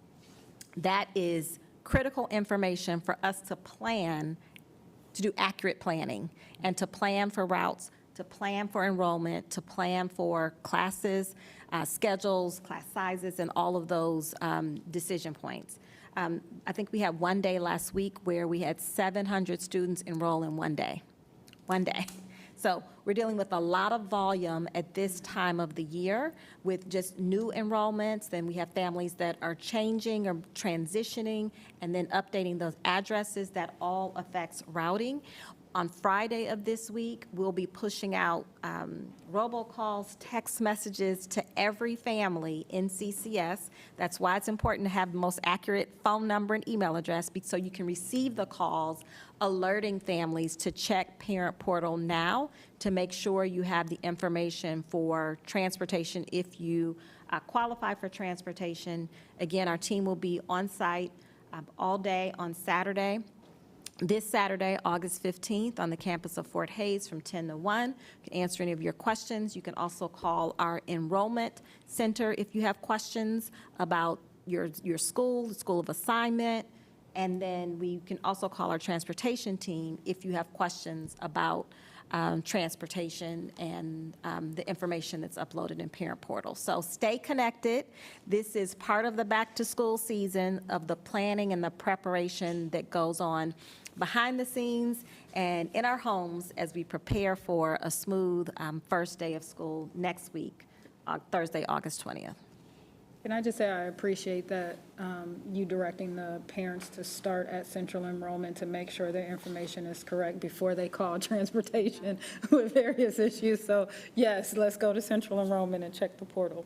That is critical information for us to plan, to do accurate planning, and to plan for routes, to plan for enrollment, to plan for classes, schedules, class sizes, and all of those decision points. I think we had one day last week where we had 700 students enroll in one day. One day. So we're dealing with a lot of volume at this time of the year with just new enrollments. Then we have families that are changing or transitioning and then updating those addresses. That all affects routing. On Friday of this week, we'll be pushing out robocalls, text messages to every family in CCS. That's why it's important to have the most accurate phone number and email address, so you can receive the calls alerting families to check Parent Portal now to make sure you have the information for transportation if you qualify for transportation. Again, our team will be on site all day on Saturday. This Saturday, August 15th, on the campus of Fort Hays from 10 to 1. You can answer any of your questions. You can also call our enrollment center if you have questions about your school, the school of assignment. And then we can also call our transportation team if you have questions about transportation and the information that's uploaded in Parent Portal. So stay connected. This is part of the back-to-school season of the planning and the preparation that goes on behind the scenes and in our homes as we prepare for a smooth first day of school next week, Thursday, August 20th. Can I just say I appreciate that you directing the parents to start at central enrollment to make sure their information is correct before they call transportation with various issues. So yes, let's go to central enrollment and check the portal,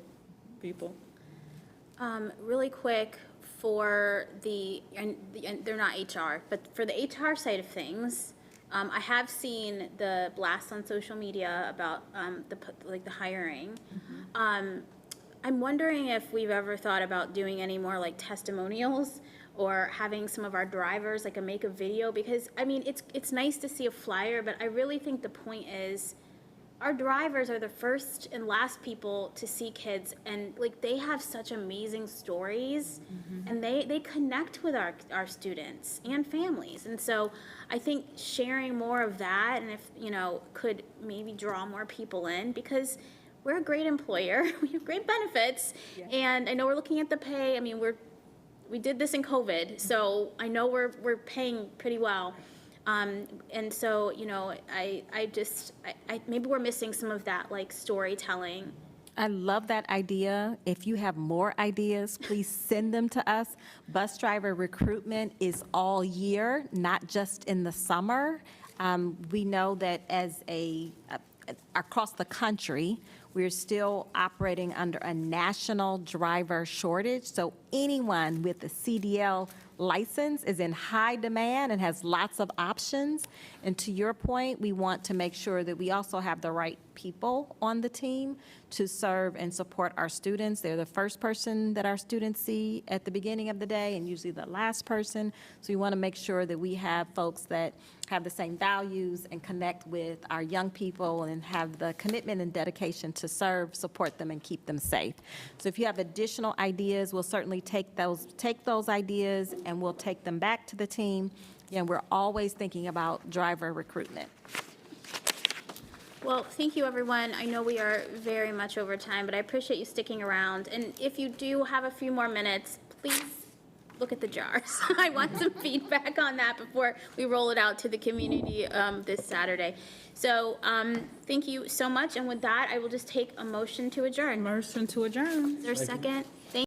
people. Really quick, for and they're not HR, but for the HR side of things, I have seen the blasts on social media about the hiring. I'm wondering if we've ever thought about doing any more like testimonials or having some of our drivers make a video, because I mean it's nice to see a flyer, but I really think the point is our drivers are the first and last people to see kids, and they have such amazing stories, and they connect with our students and families. And so I think sharing more of that, and if could maybe draw more people in, because we're a great employer, we have great benefits, and I know we're looking at the pay. I mean, we did this in COVID, so I know we're paying pretty well. And so, I maybe we're missing some of that storytelling. I love that idea. If you have more ideas, please send them to us. Bus driver recruitment is all year, not just in the summer. We know that across the country, we're still operating under a national driver shortage. So anyone with a CDL license is in high demand and has lots of options. And to your point, we want to make sure that we also have the right people on the team to serve and support our students. They're the first person that our students see at the beginning of the day and usually the last person. So we want to make sure that we have folks that have the same values and connect with our young people and have the commitment and dedication to serve, support them, and keep them safe. So if you have additional ideas, we'll certainly take those ideas and we'll take them back to the team. And we're always thinking about driver recruitment. Well, thank you, everyone. I know we are very much over time, but I appreciate you sticking around. And if you do have a few more minutes, please look at the jars. I want some feedback on that before we roll it out to the community this Saturday. So thank you so much. And with that, I will just take a motion to adjourn. Motion to adjourn. Is there a second?